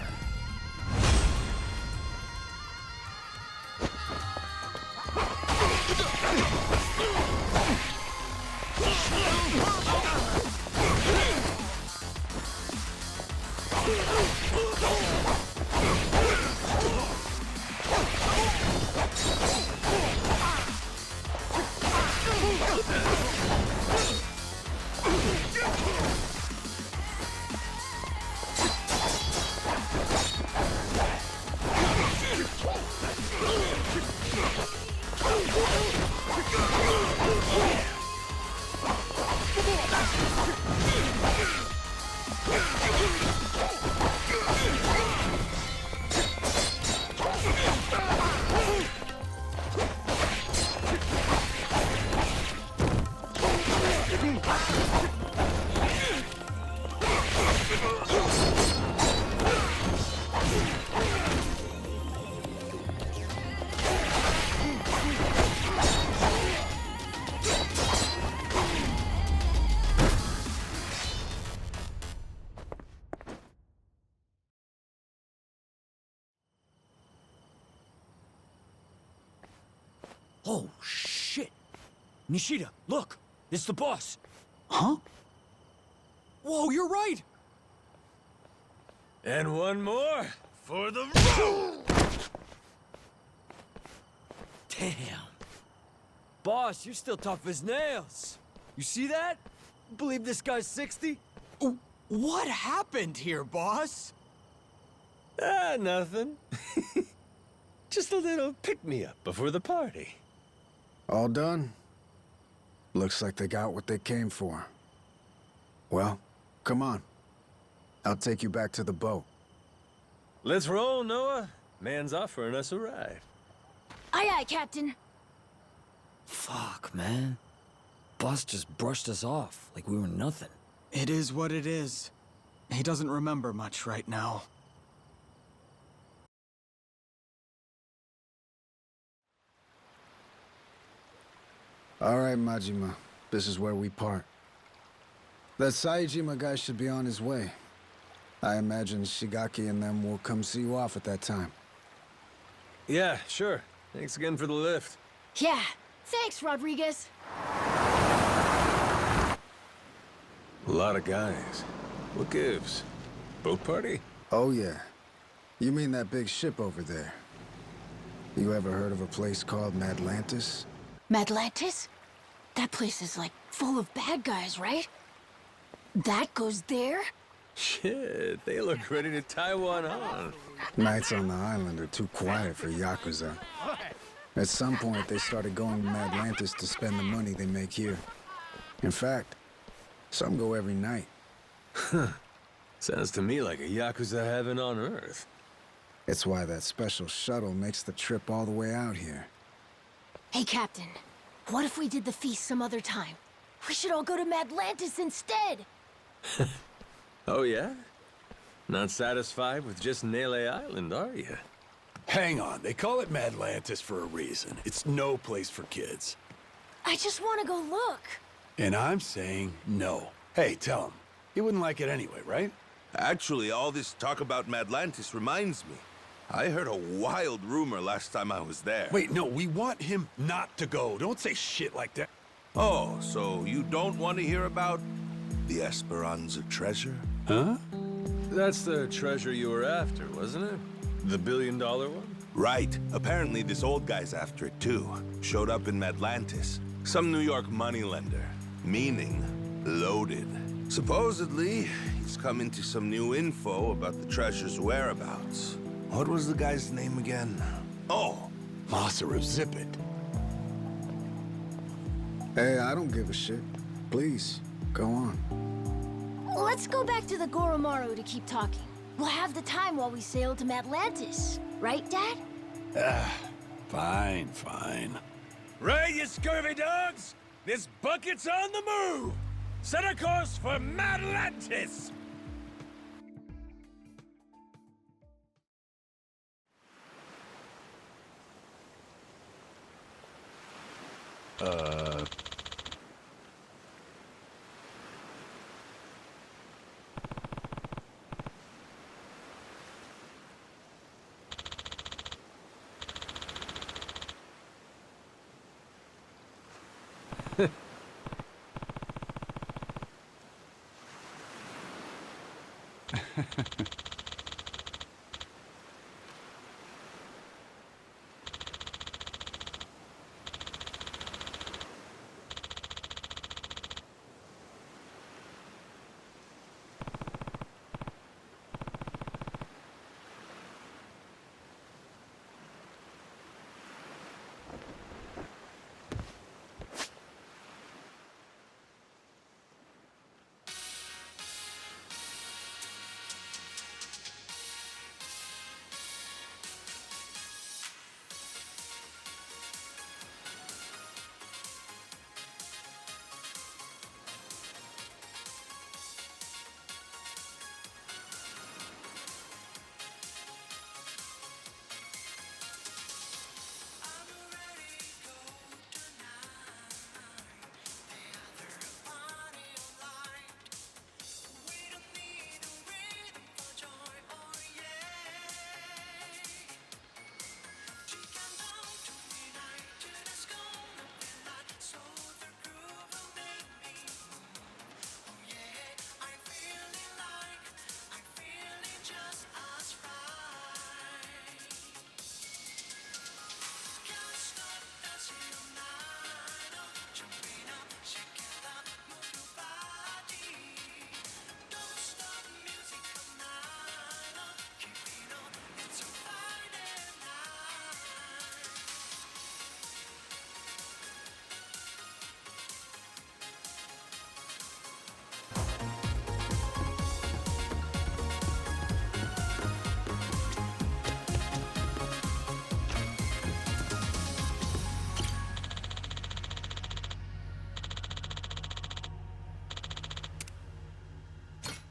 Oh, shit! Nishida, look! It's the boss! Huh? Whoa, you're right! And one more for the Damn. Boss, you're still tough as nails. You see that? Believe this guy's 60? What happened here, boss? Ah, nothing. Just a little pick-me-up before the party. All done? Looks like they got what they came for. Well, come on. I'll take you back to the boat. Let's roll, Noah. Man's offering us a ride. Aye, aye, Captain. Fuck, man. Boss just brushed us off like we were nothing. It is what it is. He doesn't remember much right now. All right, Majima. This is where we part. That Saejima guy should be on his way. I imagine Shigaki and them will come see you off at that time. Yeah, sure. Thanks again for the lift. Yeah, thanks, Rodriguez. A lot of guys. What gives? Boat party? Oh, yeah. You mean that big ship over there? You ever heard of a place called Madlantis? Madlantis? That place is like full of bad guys, right? That goes there? Shit, they look ready to tie one on. Nights on the island are too quiet for yakuza. At some point, they started going to Madlantis to spend the money they make here. In fact, some go every night. Sounds to me like a yakuza heaven on Earth. It's why that special shuttle makes the trip all the way out here. Hey, Captain. What if we did the feast some other time? We should all go to Madlantis instead! Oh, yeah? Not satisfied with just Nele Island, are you? Hang on, they call it Madlantis for a reason. It's no place for kids. I just want to go look. And I'm saying no. Hey, tell him. He wouldn't like it anyway, right? Actually, all this talk about Madlantis reminds me. I heard a wild rumor last time I was there. Wait, no, we want him not to go. Don't say shit like that. Oh, so you don't want to hear about the Esperanza treasure? Huh? That's the treasure you were after, wasn't it? The $1 billion one? Right. Apparently this old guy's after it too. Showed up in Madlantis. Some New York moneylender. Meaning, loaded. Supposedly, he's come into some new info about the treasure's whereabouts. What was the guy's name again? Oh! Masaru, zip it. Hey, I don't give a shit. Please, go on. Let's go back to the Goromaru to keep talking. We'll have the time while we sail to Madlantis. Right, Dad? Fine, fine. Right, you scurvy dogs! This bucket's on the move! Set a course for Madlantis!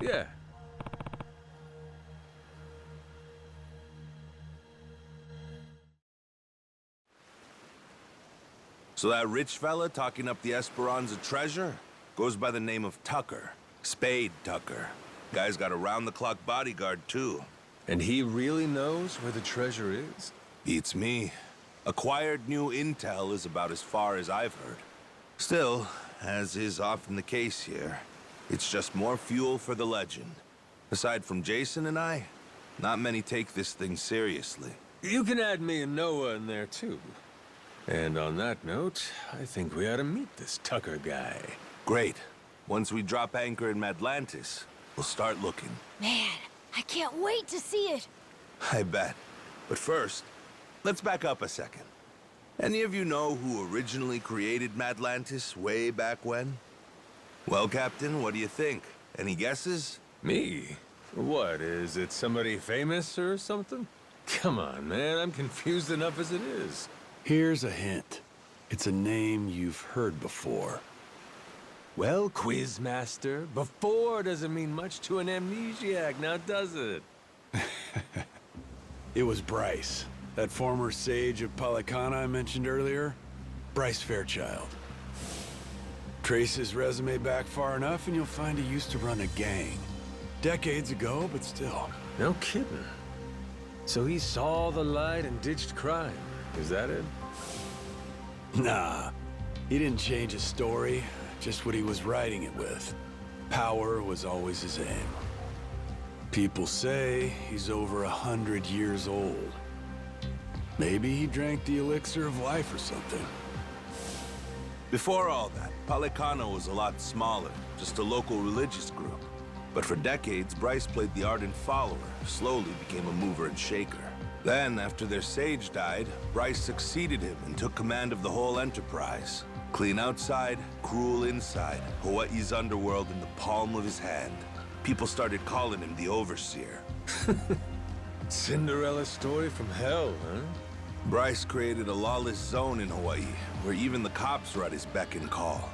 Yeah. So that rich fella talking up the Esperanza treasure goes by the name of Tucker. Spade Tucker. Guy's got a round-the-clock bodyguard, too. And he really knows where the treasure is? Beats me. Acquired new intel is about as far as I've heard. Still, as is often the case here, it's just more fuel for the legend. Aside from Jason and I, not many take this thing seriously. You can add me and Noah in there, too. And on that note, I think we ought to meet this Tucker guy. Great. Once we drop anchor in Madlantis, we'll start looking. Man, I can't wait to see it. I bet. But first, let's back up a second. Any of you know who originally created Madlantis way back when? Well, Captain, what do you think? Any guesses? Me? What, is it somebody famous or something? Come on, man, I'm confused enough as it is. Here's a hint. It's a name you've heard before. Well, Quizmaster, before doesn't mean much to an amnesiac, now does it? It was Bryce, that former sage of Polycana I mentioned earlier. Bryce Fairchild. Trace his resume back far enough and you'll find he used to run a gang. Decades ago, but still. No kidding. So he saw the light and ditched crime. Is that it? Nah. He didn't change his story, just what he was writing it with. Power was always his aim. People say he's over 100 years old. Maybe he drank the elixir of life or something. Before all that, Polycana was a lot smaller, just a local religious group. But for decades, Bryce played the ardent follower, slowly became a mover and shaker. Then, after their sage died, Bryce succeeded him and took command of the whole enterprise. Clean outside, cruel inside, Hawaii's underworld in the palm of his hand. People started calling him the Overseer. Cinderella story from hell, huh? Bryce created a lawless zone in Hawaii, where even the cops were at his beck and call.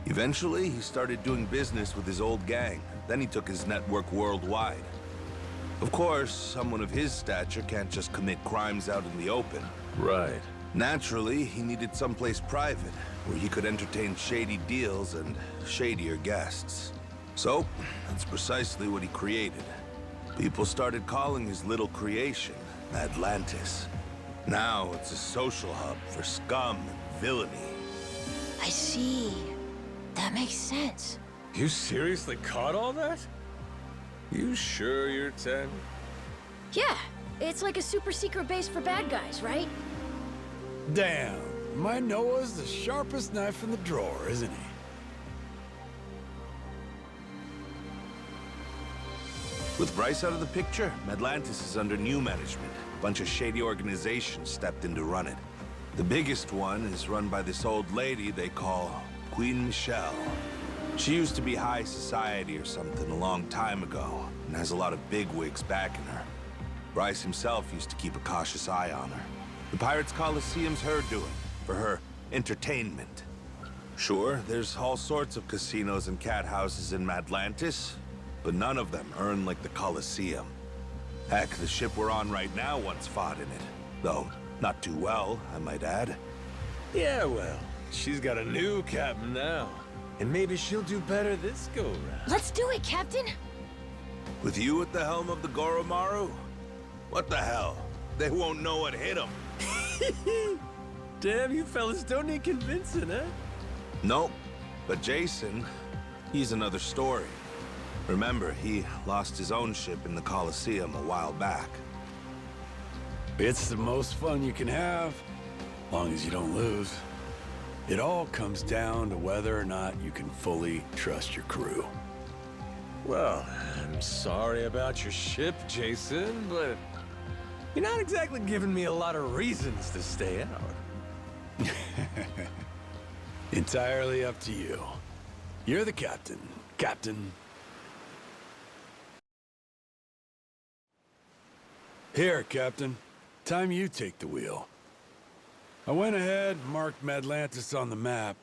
Eventually, he started doing business with his old gang. Then he took his network worldwide. Of course, someone of his stature can't just commit crimes out in the open. Right. Naturally, he needed someplace private, where he could entertain shady deals and shadier guests. So, that's precisely what he created. People started calling his little creation Atlantis. Now it's a social hub for scum and villainy. I see. That makes sense. You seriously caught all that? You sure you're 10? Yeah, it's like a super secret base for bad guys, right? Damn, my Noah's the sharpest knife in the drawer, isn't he? With Bryce out of the picture, Atlantis is under new management. A bunch of shady organizations stepped in to run it. The biggest one is run by this old lady they call Queen Michelle. She used to be high society or something a long time ago, and has a lot of bigwigs backing her. Bryce himself used to keep a cautious eye on her. The Pirates Coliseum's her doing, for her entertainment. Sure, there's all sorts of casinos and cat houses in Madlantis, but none of them earn like the Coliseum. Heck, the ship we're on right now once fought in it. Though, not too well, I might add. Yeah, well, she's got a new captain now. And maybe she'll do better this go-round. Let's do it, Captain! With you at the helm of the Goromaru? What the hell? They won't know what hit them. Damn, you fellas don't need convincing, huh? Nope. But Jason, he's another story. Remember, he lost his own ship in the Coliseum a while back. It's the most fun you can have, as long as you don't lose. It all comes down to whether or not you can fully trust your crew. Well, I'm sorry about your ship, Jason, but you're not exactly giving me a lot of reasons to stay out. Entirely up to you. You're the captain, Captain. Here, Captain. Time you take the wheel. I went ahead and marked Madlantis on the map.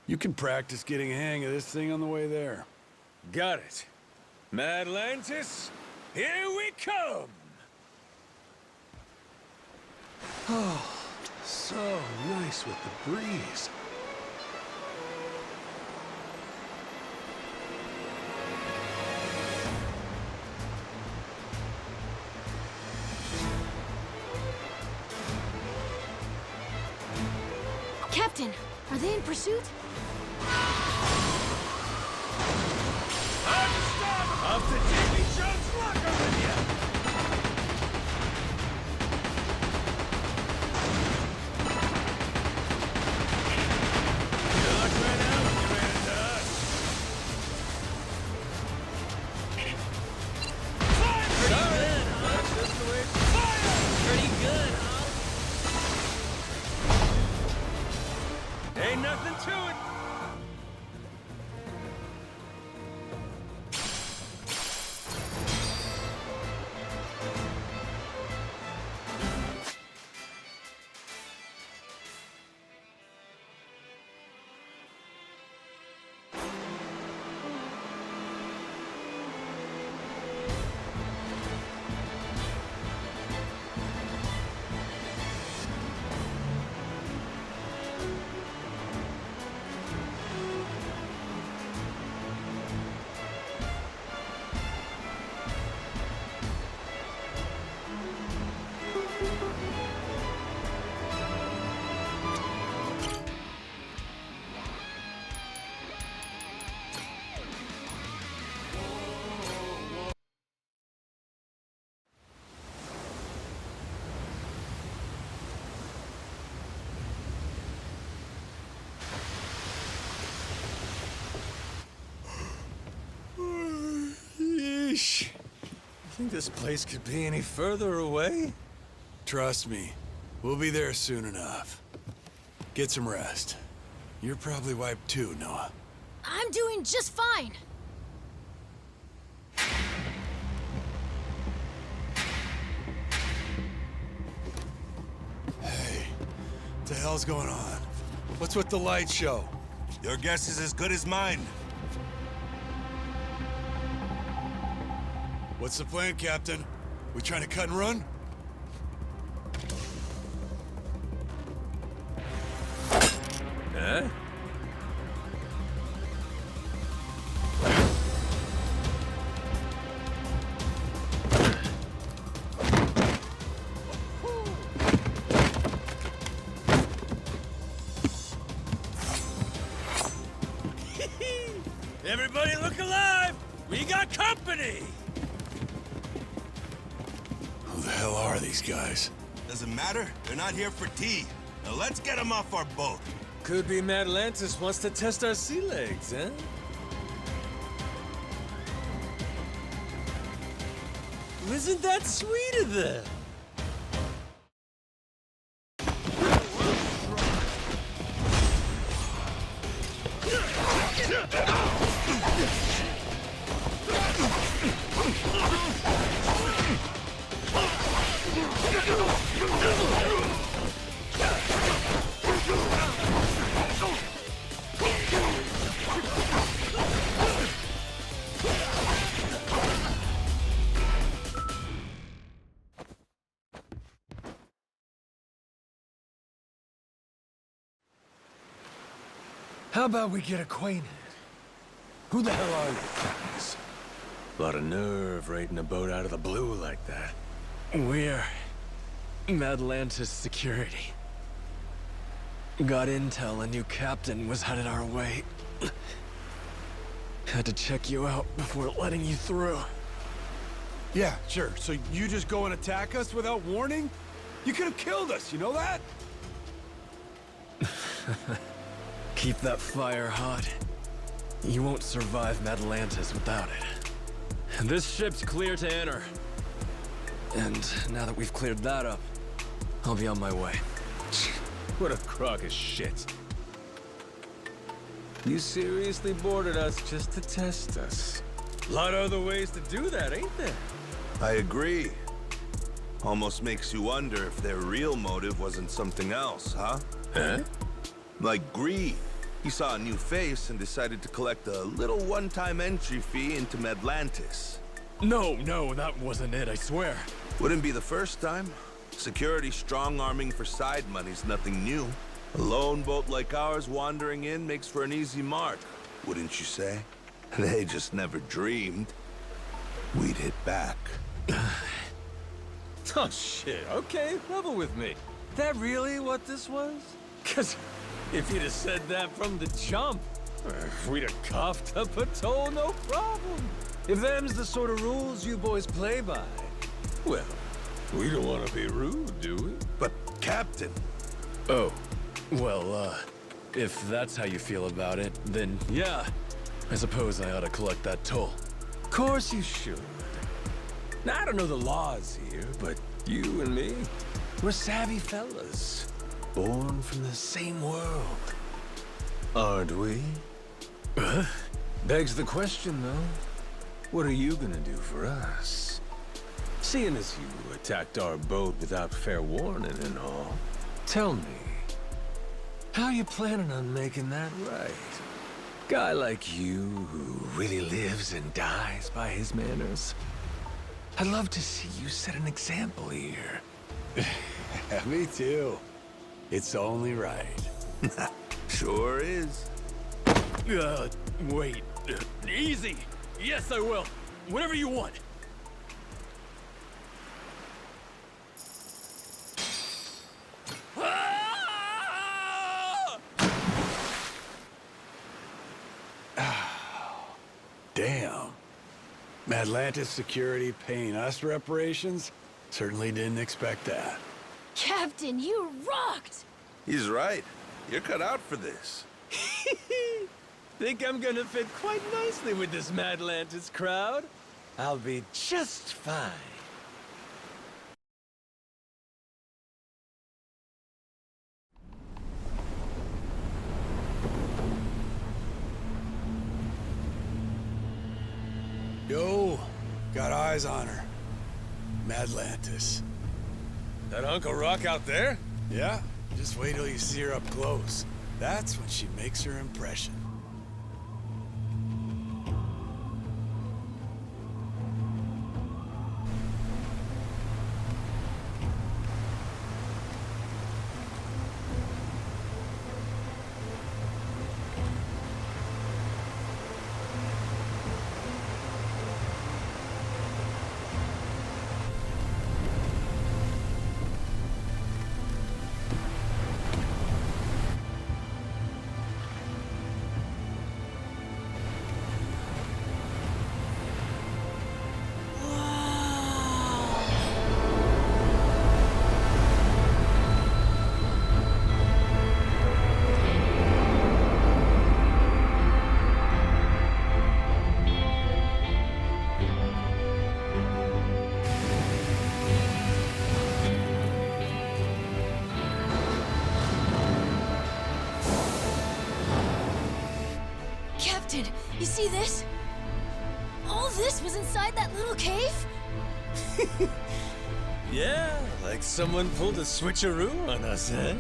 You can practice getting a hang of this thing on the way there. Got it. Madlantis, here we come! Oh, so nice with the breeze. Captain, are they in pursuit? Up to Davy Jones' locker with you! Good luck right now when you ran into us. Fire! Pretty good, huh? Fire! Pretty good, huh? Ain't nothing to it. Yeesh. You think this place could be any further away? Trust me, we'll be there soon enough. Get some rest. You're probably wiped too, Noah. I'm doing just fine. Hey, what the hell's going on? What's with the light show? Your guess is as good as mine. What's the plan, Captain? We trying to cut and run? Huh? Everybody look alive! We got company! Who the hell are these guys? Doesn't matter. They're not here for tea. Now let's get them off our boat. Could be Madlantis wants to test our sea legs, huh? Isn't that sweet of them? How about we get acquainted? Who the hell are you guys? A lot of nerve raiding a boat out of the blue like that. We're Madlantis Security. Got intel a new captain was headed our way. Had to check you out before letting you through. Yeah, sure. So you just go and attack us without warning? You could have killed us, you know that? Keep that fire hot. You won't survive Madlantis without it. This ship's clear to enter. And now that we've cleared that up, I'll be on my way. What a crock of shit. You seriously boarded us just to test us. A lot of other ways to do that, ain't there? I agree. Almost makes you wonder if their real motive wasn't something else, huh? Huh? Like greed. He saw a new face and decided to collect a little one-time entry fee into Medlantis. No, that wasn't it, I swear. Wouldn't be the first time. Security strong-arming for side money's nothing new. A lone boat like ours wandering in makes for an easy mark, wouldn't you say? They just never dreamed we'd hit back. Oh, shit. Okay, level with me. That really what this was? Because if you'd have said that from the jump, we'd have coughed up a toll, no problem. If them's the sort of rules you boys play by, well, we don't want to be rude, do we? But, Captain... Oh, well, if that's how you feel about it, then yeah, I suppose I ought to collect that toll. Of course you should. Now, I don't know the laws here, but you and me, we're savvy fellas. Born from the same world. Aren't we? Begs the question, though. What are you gonna do for us? Seeing as you attacked our boat without fair warning and all, tell me, how you planning on making that right? Guy like you who really lives and dies by his manners. I'd love to see you set an example here. Me too. It's only right. Sure is. Wait. Easy! Yes, I will. Whatever you want. Damn. Atlantis security paying us reparations? Certainly didn't expect that. Captain, you rocked! He's right. You're cut out for this. Think I'm gonna fit quite nicely with this Madlantis crowd? I'll be just fine. Yo, got eyes on her. Madlantis. That Uncle Rock out there? Yeah, just wait till you see her up close. That's when she makes her impression. Captain, you see this? All this was inside that little cave? Yeah, like someone pulled a switcheroo on us, eh?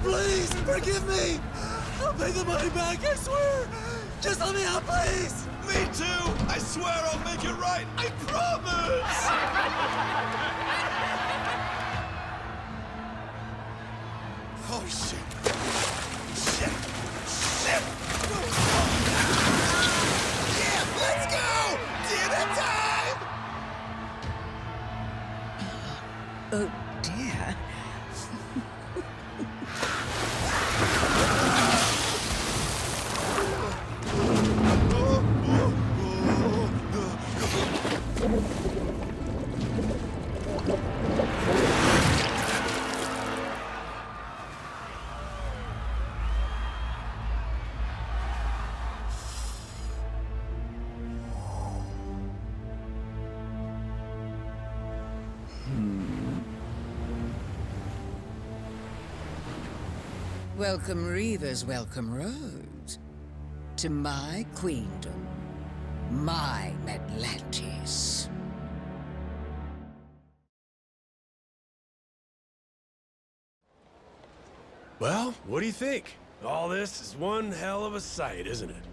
Please, forgive me! I'll pay the money back, I swear! Just let me out, please! Me too! I swear I'll make it right! I promise! Oh, shit. Shit! Shit! Yeah, let's go! Dinner time! Oh, dear. Welcome Reavers, welcome Roads. To my queendom. My Atlantis. Well, what do you think? All this is one hell of a sight, isn't it?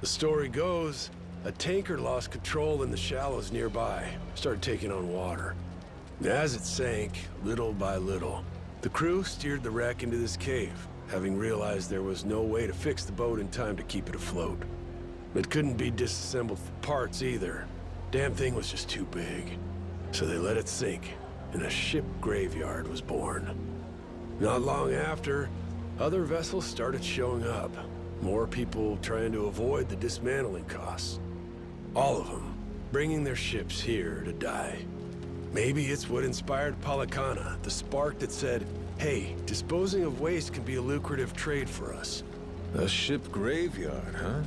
The story goes, a tanker lost control in the shallows nearby, started taking on water. As it sank, little by little, the crew steered the wreck into this cave, having realized there was no way to fix the boat in time to keep it afloat. It couldn't be disassembled for parts either. Damn thing was just too big. So they let it sink, and a ship graveyard was born. Not long after, other vessels started showing up. More people trying to avoid the dismantling costs. All of them bringing their ships here to die. Maybe it's what inspired Polycana, the spark that said, hey, disposing of waste can be a lucrative trade for us. A ship graveyard, huh?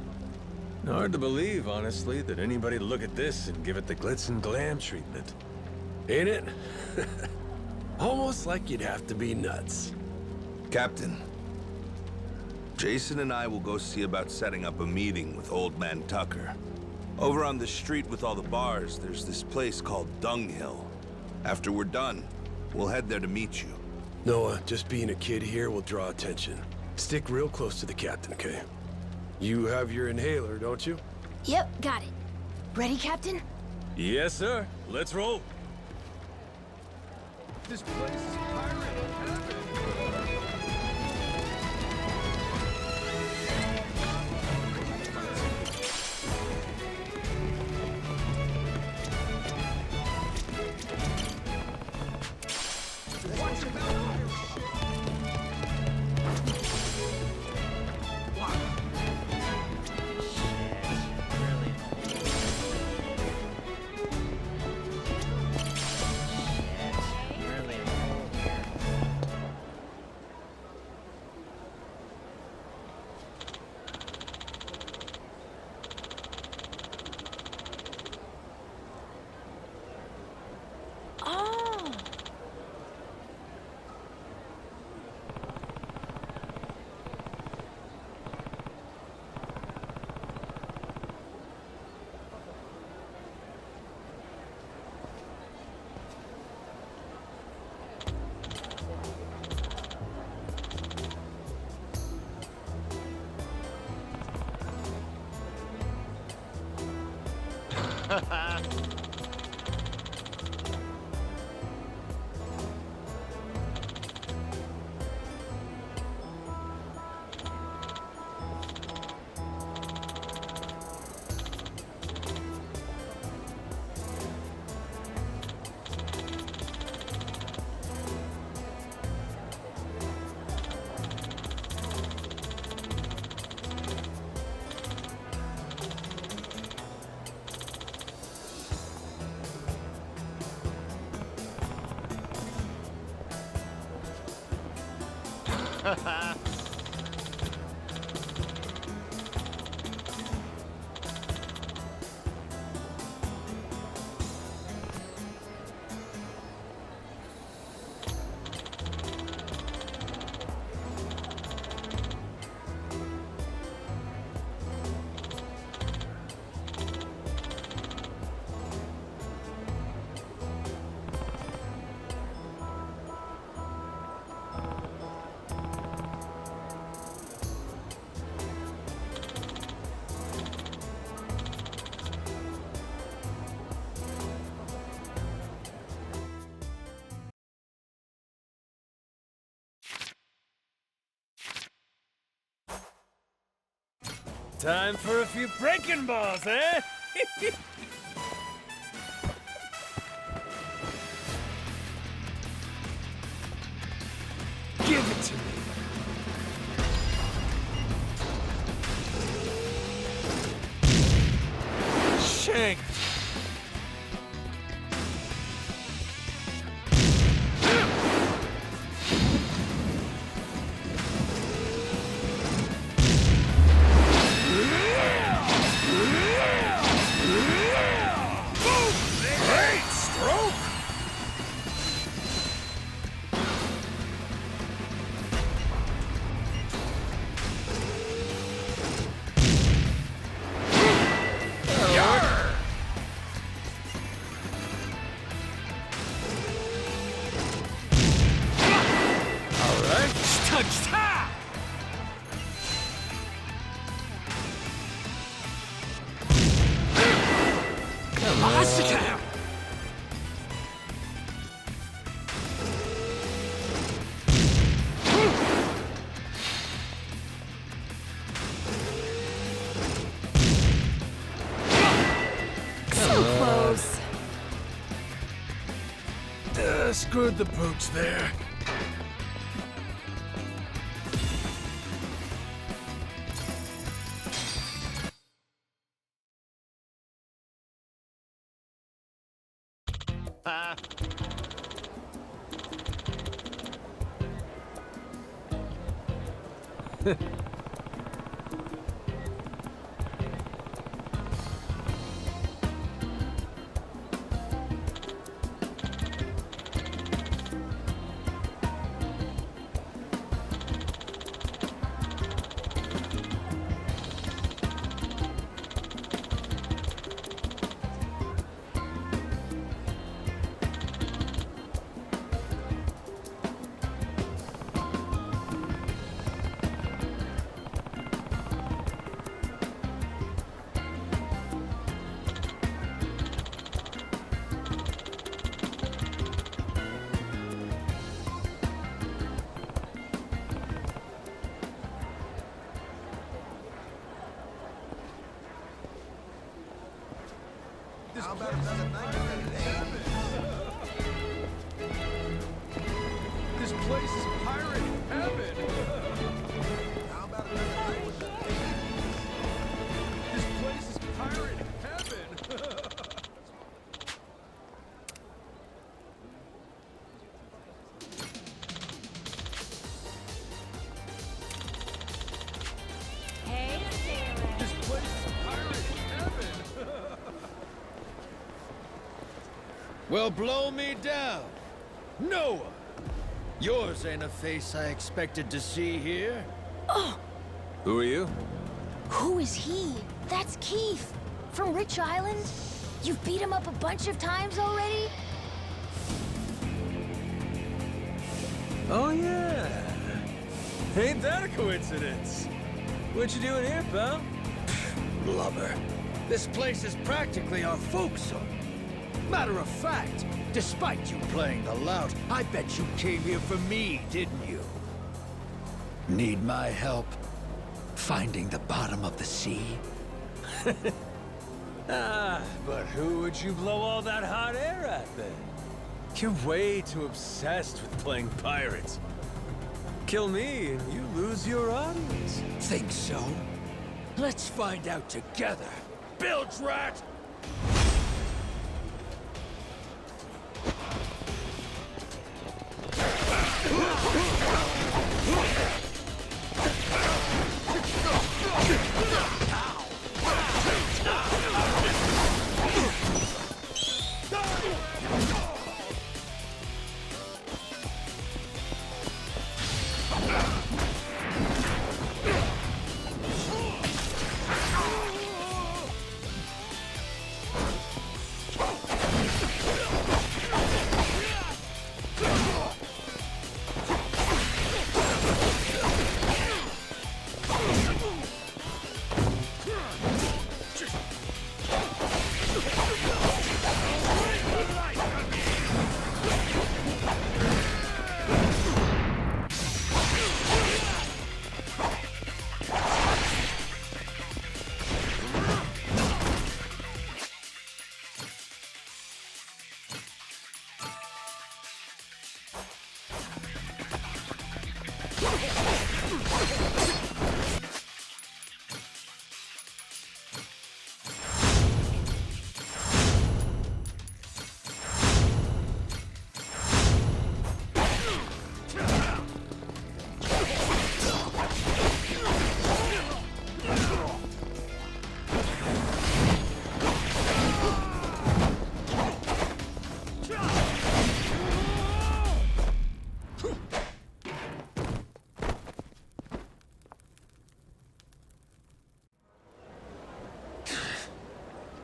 Hard to believe, honestly, that anybody'd look at this and give it the glitz and glam treatment. Ain't it? Almost like you'd have to be nuts. Captain, Jason and I will go see about setting up a meeting with Old Man Tucker. Over on the street with all the bars, there's this place called Dunghill. After we're done, we'll head there to meet you. Noah, just being a kid here will draw attention. Stick real close to the captain, okay? You have your inhaler, don't you? Yep, got it. Ready, Captain? Yes, sir. Let's roll. This place is pirate heaven. Time for a few breaking balls, eh? Give it to me. Shanked. Yeah! Fudge! Ha! Come on. Sit down! So close. Screwed the pooch there. This place is pirate heaven! This place is pirate heaven! Hey, Sarah. This place is pirate heaven! Well, blow me down. Noah! Yours ain't a face I expected to see here. Oh, Who are you? who is he? That's Keith. From Rich Island? You've beat him up a bunch of times already? Oh, yeah. Ain't that a coincidence? What you doing here, pal? Blubber. This place is practically our folksome. Matter of fact, despite you playing the lout, I bet you came here for me, didn't you? Need my help finding the bottom of the sea? But who would you blow all that hot air at, then? You're way too obsessed with playing pirates. Kill me and you lose your audience. Think so? Let's find out together. Bilge rat!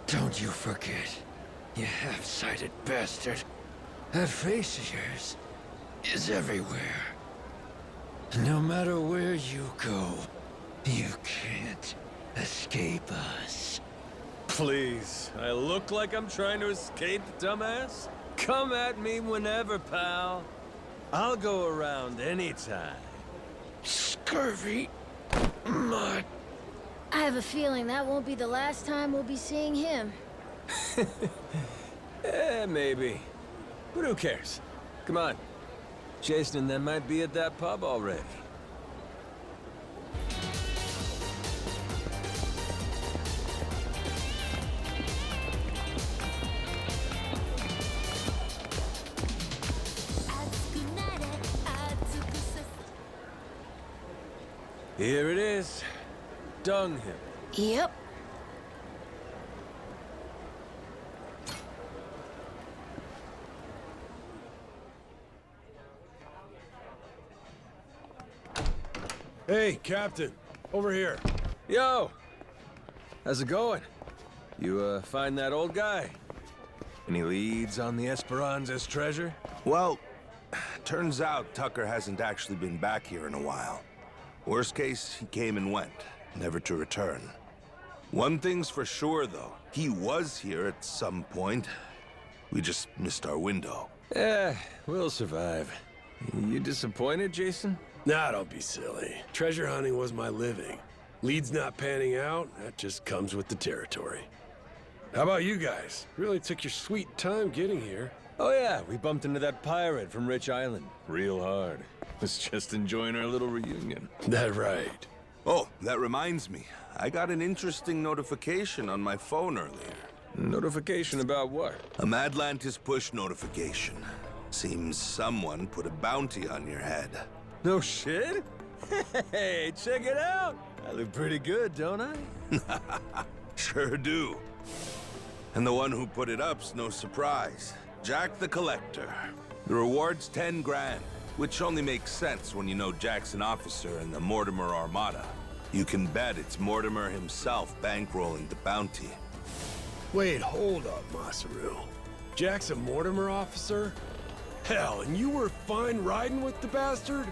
Don't you forget, you half-sighted bastard. That face of yours is everywhere. No matter where you go, you can't escape us. Please, I look like I'm trying to escape, dumbass? Come at me whenever, pal. I'll go around anytime. Scurvy. Mud. I have a feeling that won't be the last time we'll be seeing him. Maybe. But who cares? Come on. Jason and them might be at that pub already. Here it is. Dunghill. Yep. Hey, Captain. Over here. Yo! How's it going? You, find that old guy? Any leads on the Esperanza's treasure? Well, turns out Tucker hasn't actually been back here in a while. Worst case, he came and went, never to return. One thing's for sure, though. He was here at some point. We just missed our window. We'll survive. You disappointed, Jason? Nah, don't be silly. Treasure hunting was my living. Leads not panning out, that just comes with the territory. How about you guys? Really took your sweet time getting here. Oh yeah, we bumped into that pirate from Rich Island. Real hard. Was just enjoying our little reunion. That right. Oh, that reminds me. I got an interesting notification on my phone earlier. Notification about what? A Madlantis push notification. Seems someone put a bounty on your head. No shit? Hey, check it out! I look pretty good, don't I? Sure do. And the one who put it up's no surprise. Jack the Collector. The reward's 10 grand, which only makes sense when you know Jack's an officer in the Mortimer Armada. You can bet it's Mortimer himself bankrolling the bounty. Wait, hold up, Masaru. Jack's a Mortimer officer? Hell, and you were fine riding with the bastard?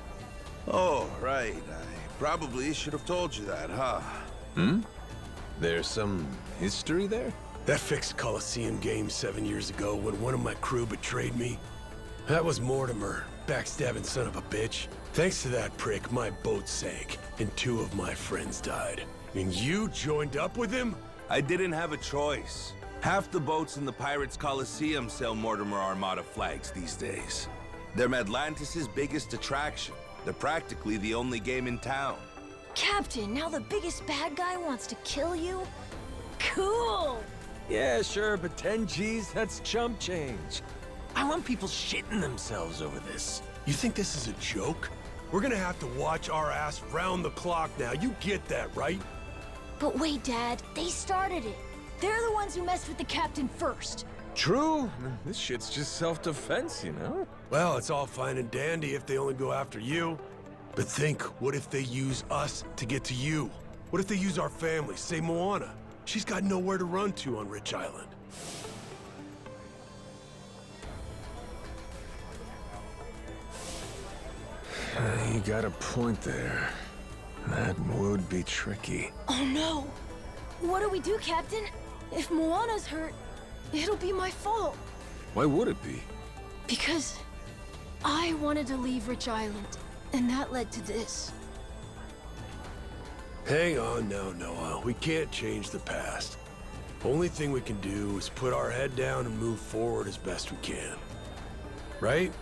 Oh, right. I probably should have told you that, huh? There's some history there? That fixed Coliseum game 7 years ago when one of my crew betrayed me. That was Mortimer, backstabbing son of a bitch. Thanks to that prick, my boat sank, and 2 of my friends died. And you joined up with him? I didn't have a choice. Half the boats in the Pirates Coliseum sell Mortimer Armada flags these days. They're Madlantis' biggest attraction. They're practically the only game in town. Captain, now the biggest bad guy wants to kill you? Cool! Yeah, sure, but 10 G's, that's chump change. I want people shitting themselves over this. You think this is a joke? We're gonna have to watch our ass round the clock now. You get that, right? But wait, Dad, they started it. They're the ones who messed with the captain first. True. This shit's just self-defense, you know? Well, it's all fine and dandy if they only go after you. But think, what if they use us to get to you? What if they use our family, say Moana? She's got nowhere to run to on Rich Island. You got a point there. That would be tricky. Oh no! What do we do, Captain? If Moana's hurt, it'll be my fault. Why would it be? Because I wanted to leave Rich Island, and that led to this. Hang on now, Noah. We can't change the past. Only thing we can do is put our head down and move forward as best we can. Right?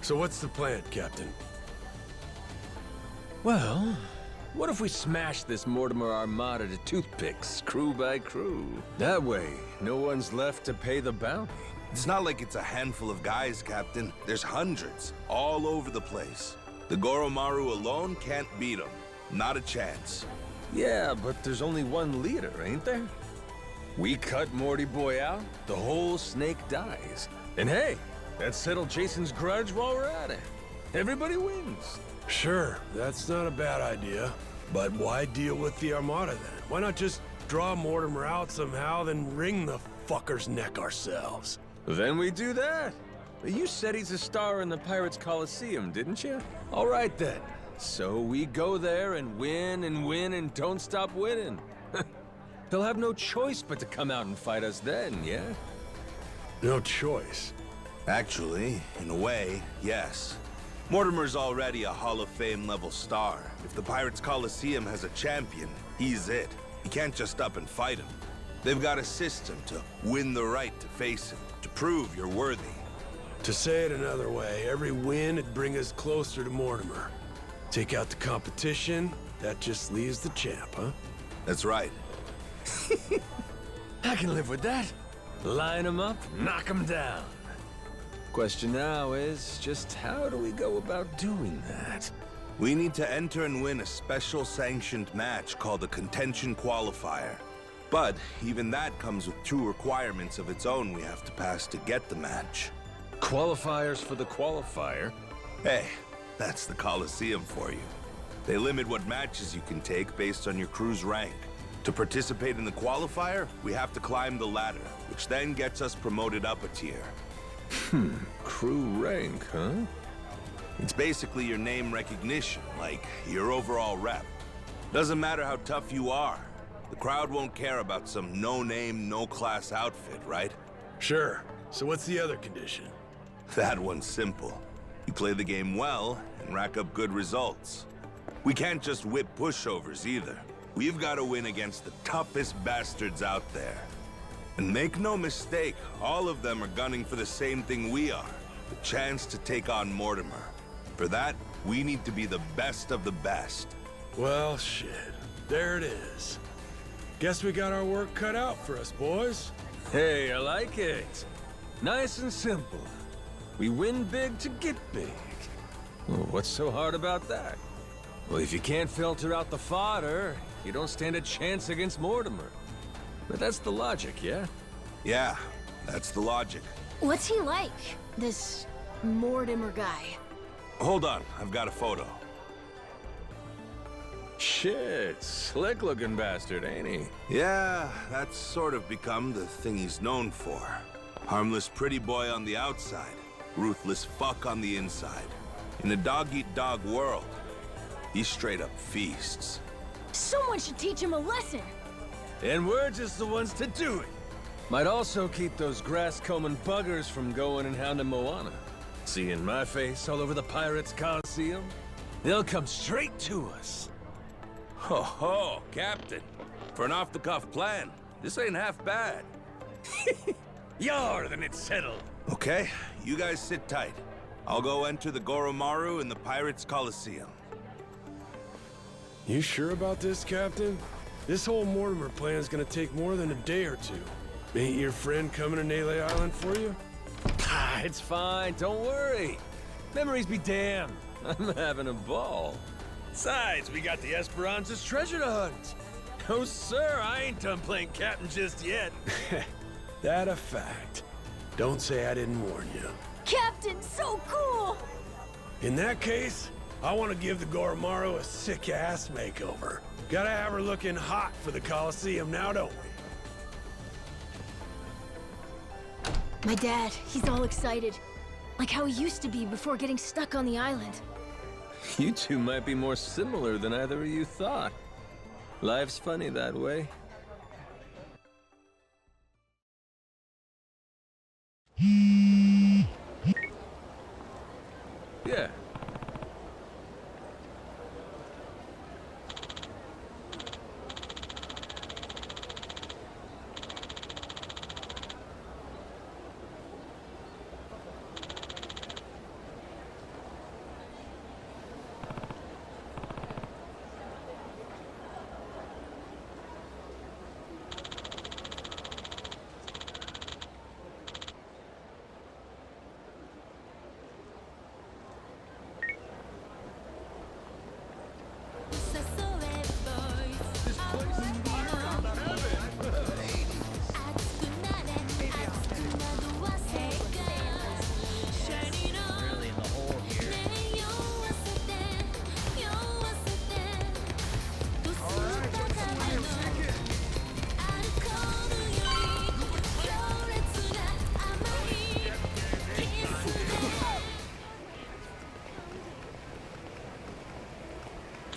So what's the plan, Captain? Well, what if we smash this Mortimer Armada to toothpicks, crew by crew? That way, no one's left to pay the bounty. It's not like it's a handful of guys, Captain. There's hundreds, all over the place. The Goromaru alone can't beat them. Not a chance. Yeah, but there's only one leader, ain't there? We cut Morty Boy out, the whole snake dies. And hey, let's settle Jason's grudge while we're at it. Everybody wins. Sure, that's not a bad idea. But why deal with the Armada then? Why not just draw Mortimer out somehow, then wring the fucker's neck ourselves? Then we do that. You said he's a star in the Pirates Coliseum, didn't you? All right then. So we go there and win and don't stop winning. They'll have no choice but to come out and fight us then, yeah? No choice. Actually, in a way, yes. Mortimer's already a Hall of Fame level star. If the Pirates Coliseum has a champion, he's it. You can't just up and fight him. They've got a system to win the right to face him, to prove you're worthy. To say it another way, every win would bring us closer to Mortimer. Take out the competition, that just leaves the champ, huh? That's right. I can live with that. Line them up, knock them down. Question now is, just how do we go about doing that? We need to enter and win a special sanctioned match called the Contention Qualifier. But even that comes with 2 requirements of its own we have to pass to get the match. Qualifiers for the qualifier? Hey, that's the Coliseum for you. They limit what matches you can take based on your crew's rank. To participate in the qualifier, we have to climb the ladder, which then gets us promoted up a tier. Crew rank, huh? It's basically your name recognition, like your overall rep. Doesn't matter how tough you are. The crowd won't care about some no-name, no-class outfit, right? Sure. So what's the other condition? That one's simple. You play the game well and rack up good results. We can't just whip pushovers either. We've got to win against the toughest bastards out there. And make no mistake, all of them are gunning for the same thing we are. The chance to take on Mortimer. For that, we need to be the best of the best. Well, shit. There it is. Guess we got our work cut out for us, boys. Hey, I like it. Nice and simple. We win big to get big. Well, what's so hard about that? Well, if you can't filter out the fodder, you don't stand a chance against Mortimer. But that's the logic, yeah? Yeah, that's the logic. What's he like, this Mortimer guy? Hold on, I've got a photo. Shit, slick-looking bastard, ain't he? Yeah, that's sort of become the thing he's known for. Harmless pretty boy on the outside, ruthless fuck on the inside. In a dog-eat-dog world, he straight up feasts. Someone should teach him a lesson. And we're just the ones to do it. Might also keep those grass-combing buggers from going and hounding Moana. Seeing my face all over the Pirates Coliseum, they'll come straight to us. Ho ho, Captain. For an off-the-cuff plan, this ain't half bad. Yar, then it's settled. Okay, you guys sit tight. I'll go enter the Goromaru in the Pirates Coliseum. You sure about this, Captain? This whole Mortimer plan's gonna take more than a day or 2. Ain't your friend coming to Nele Island for you? It's fine, don't worry. Memories be damned. I'm having a ball. Besides, we got the Esperanza's treasure to hunt. No, sir, I ain't done playing captain just yet. That a fact. Don't say I didn't warn you. Captain, so cool! In that case, I want to give the Goromaru a sick-ass makeover. Gotta have her looking hot for the Coliseum now, don't we? My dad, he's all excited. Like how he used to be before getting stuck on the island. You two might be more similar than either of you thought. Life's funny that way. Yeah.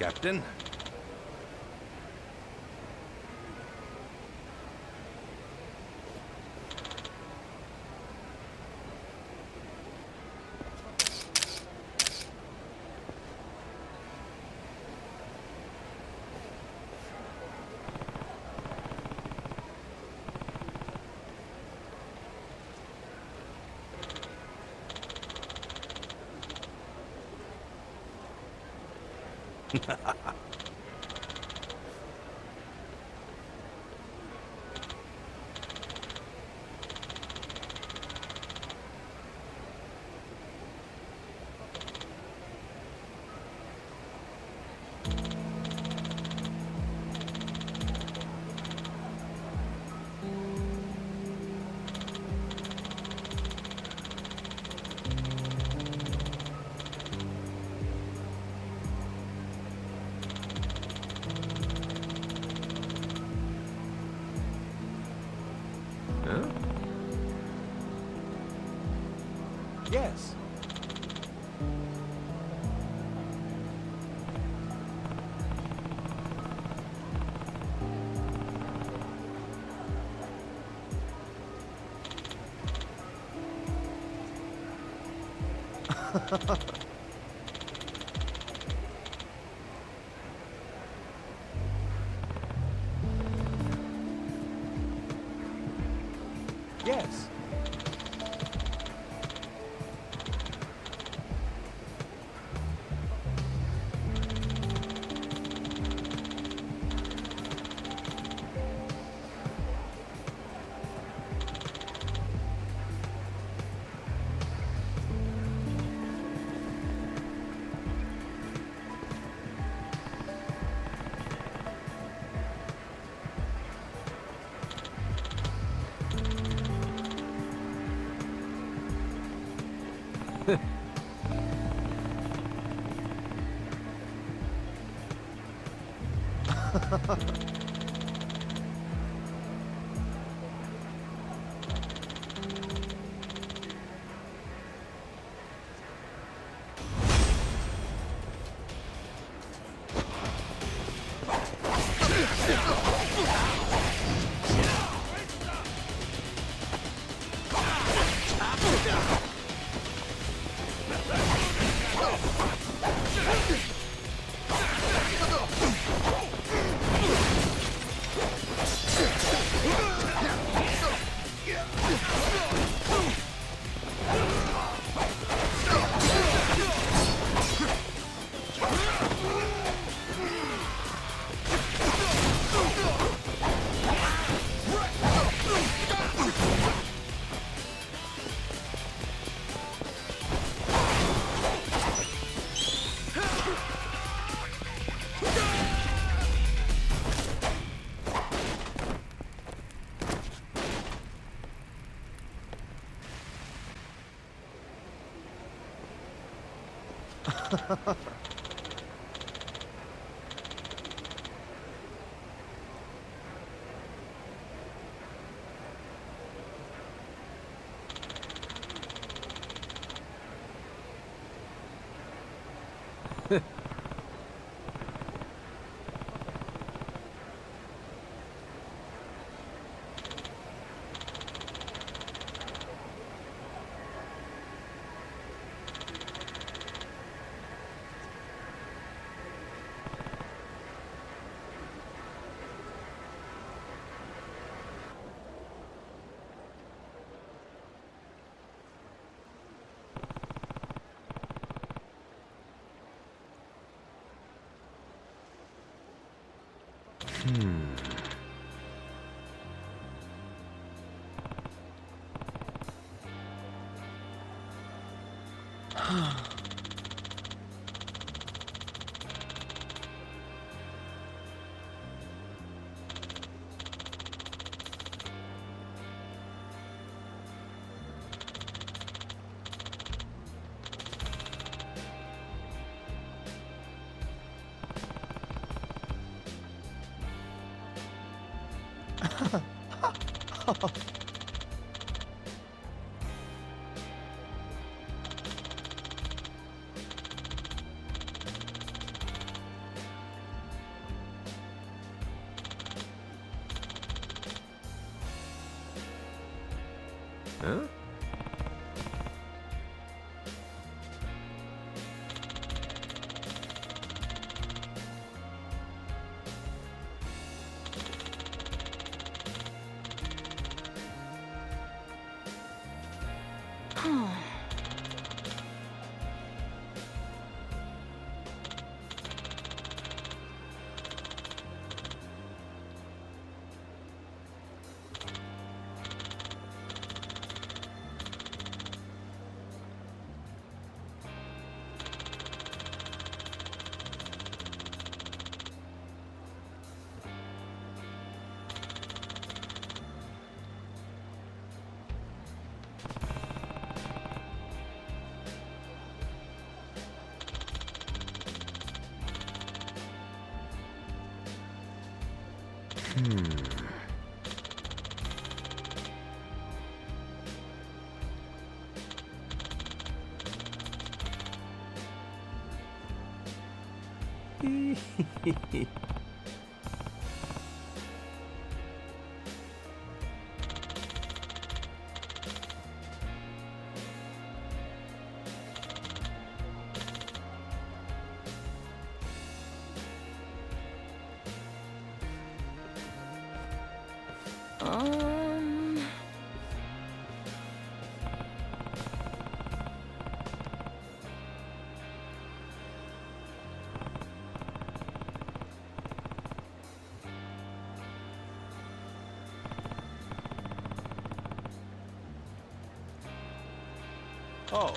Captain? Yes. Yes. Huh? Um... Oh.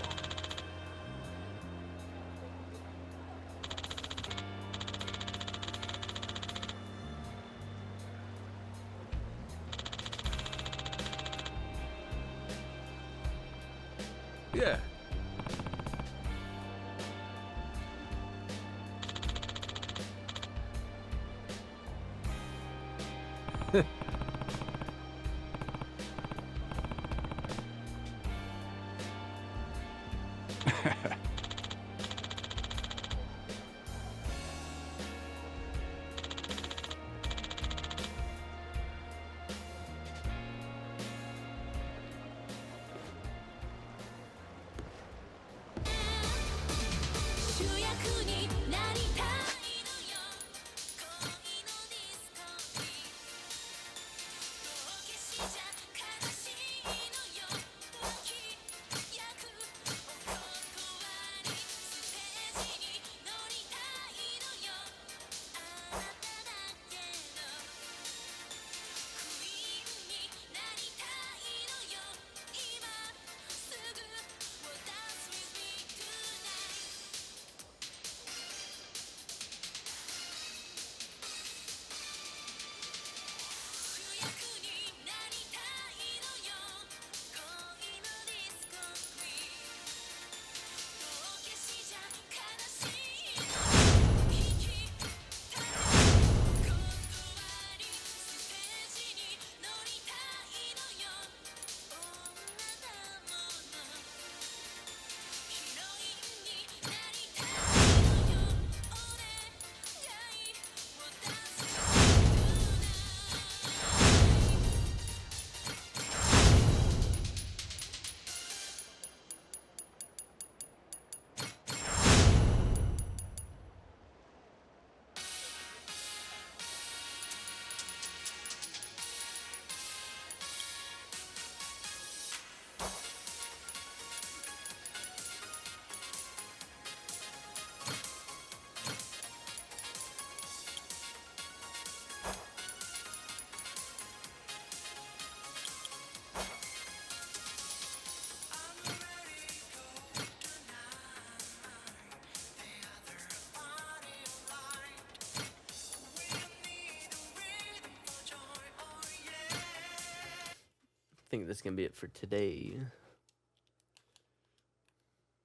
Yeah. I think that's gonna be it for today.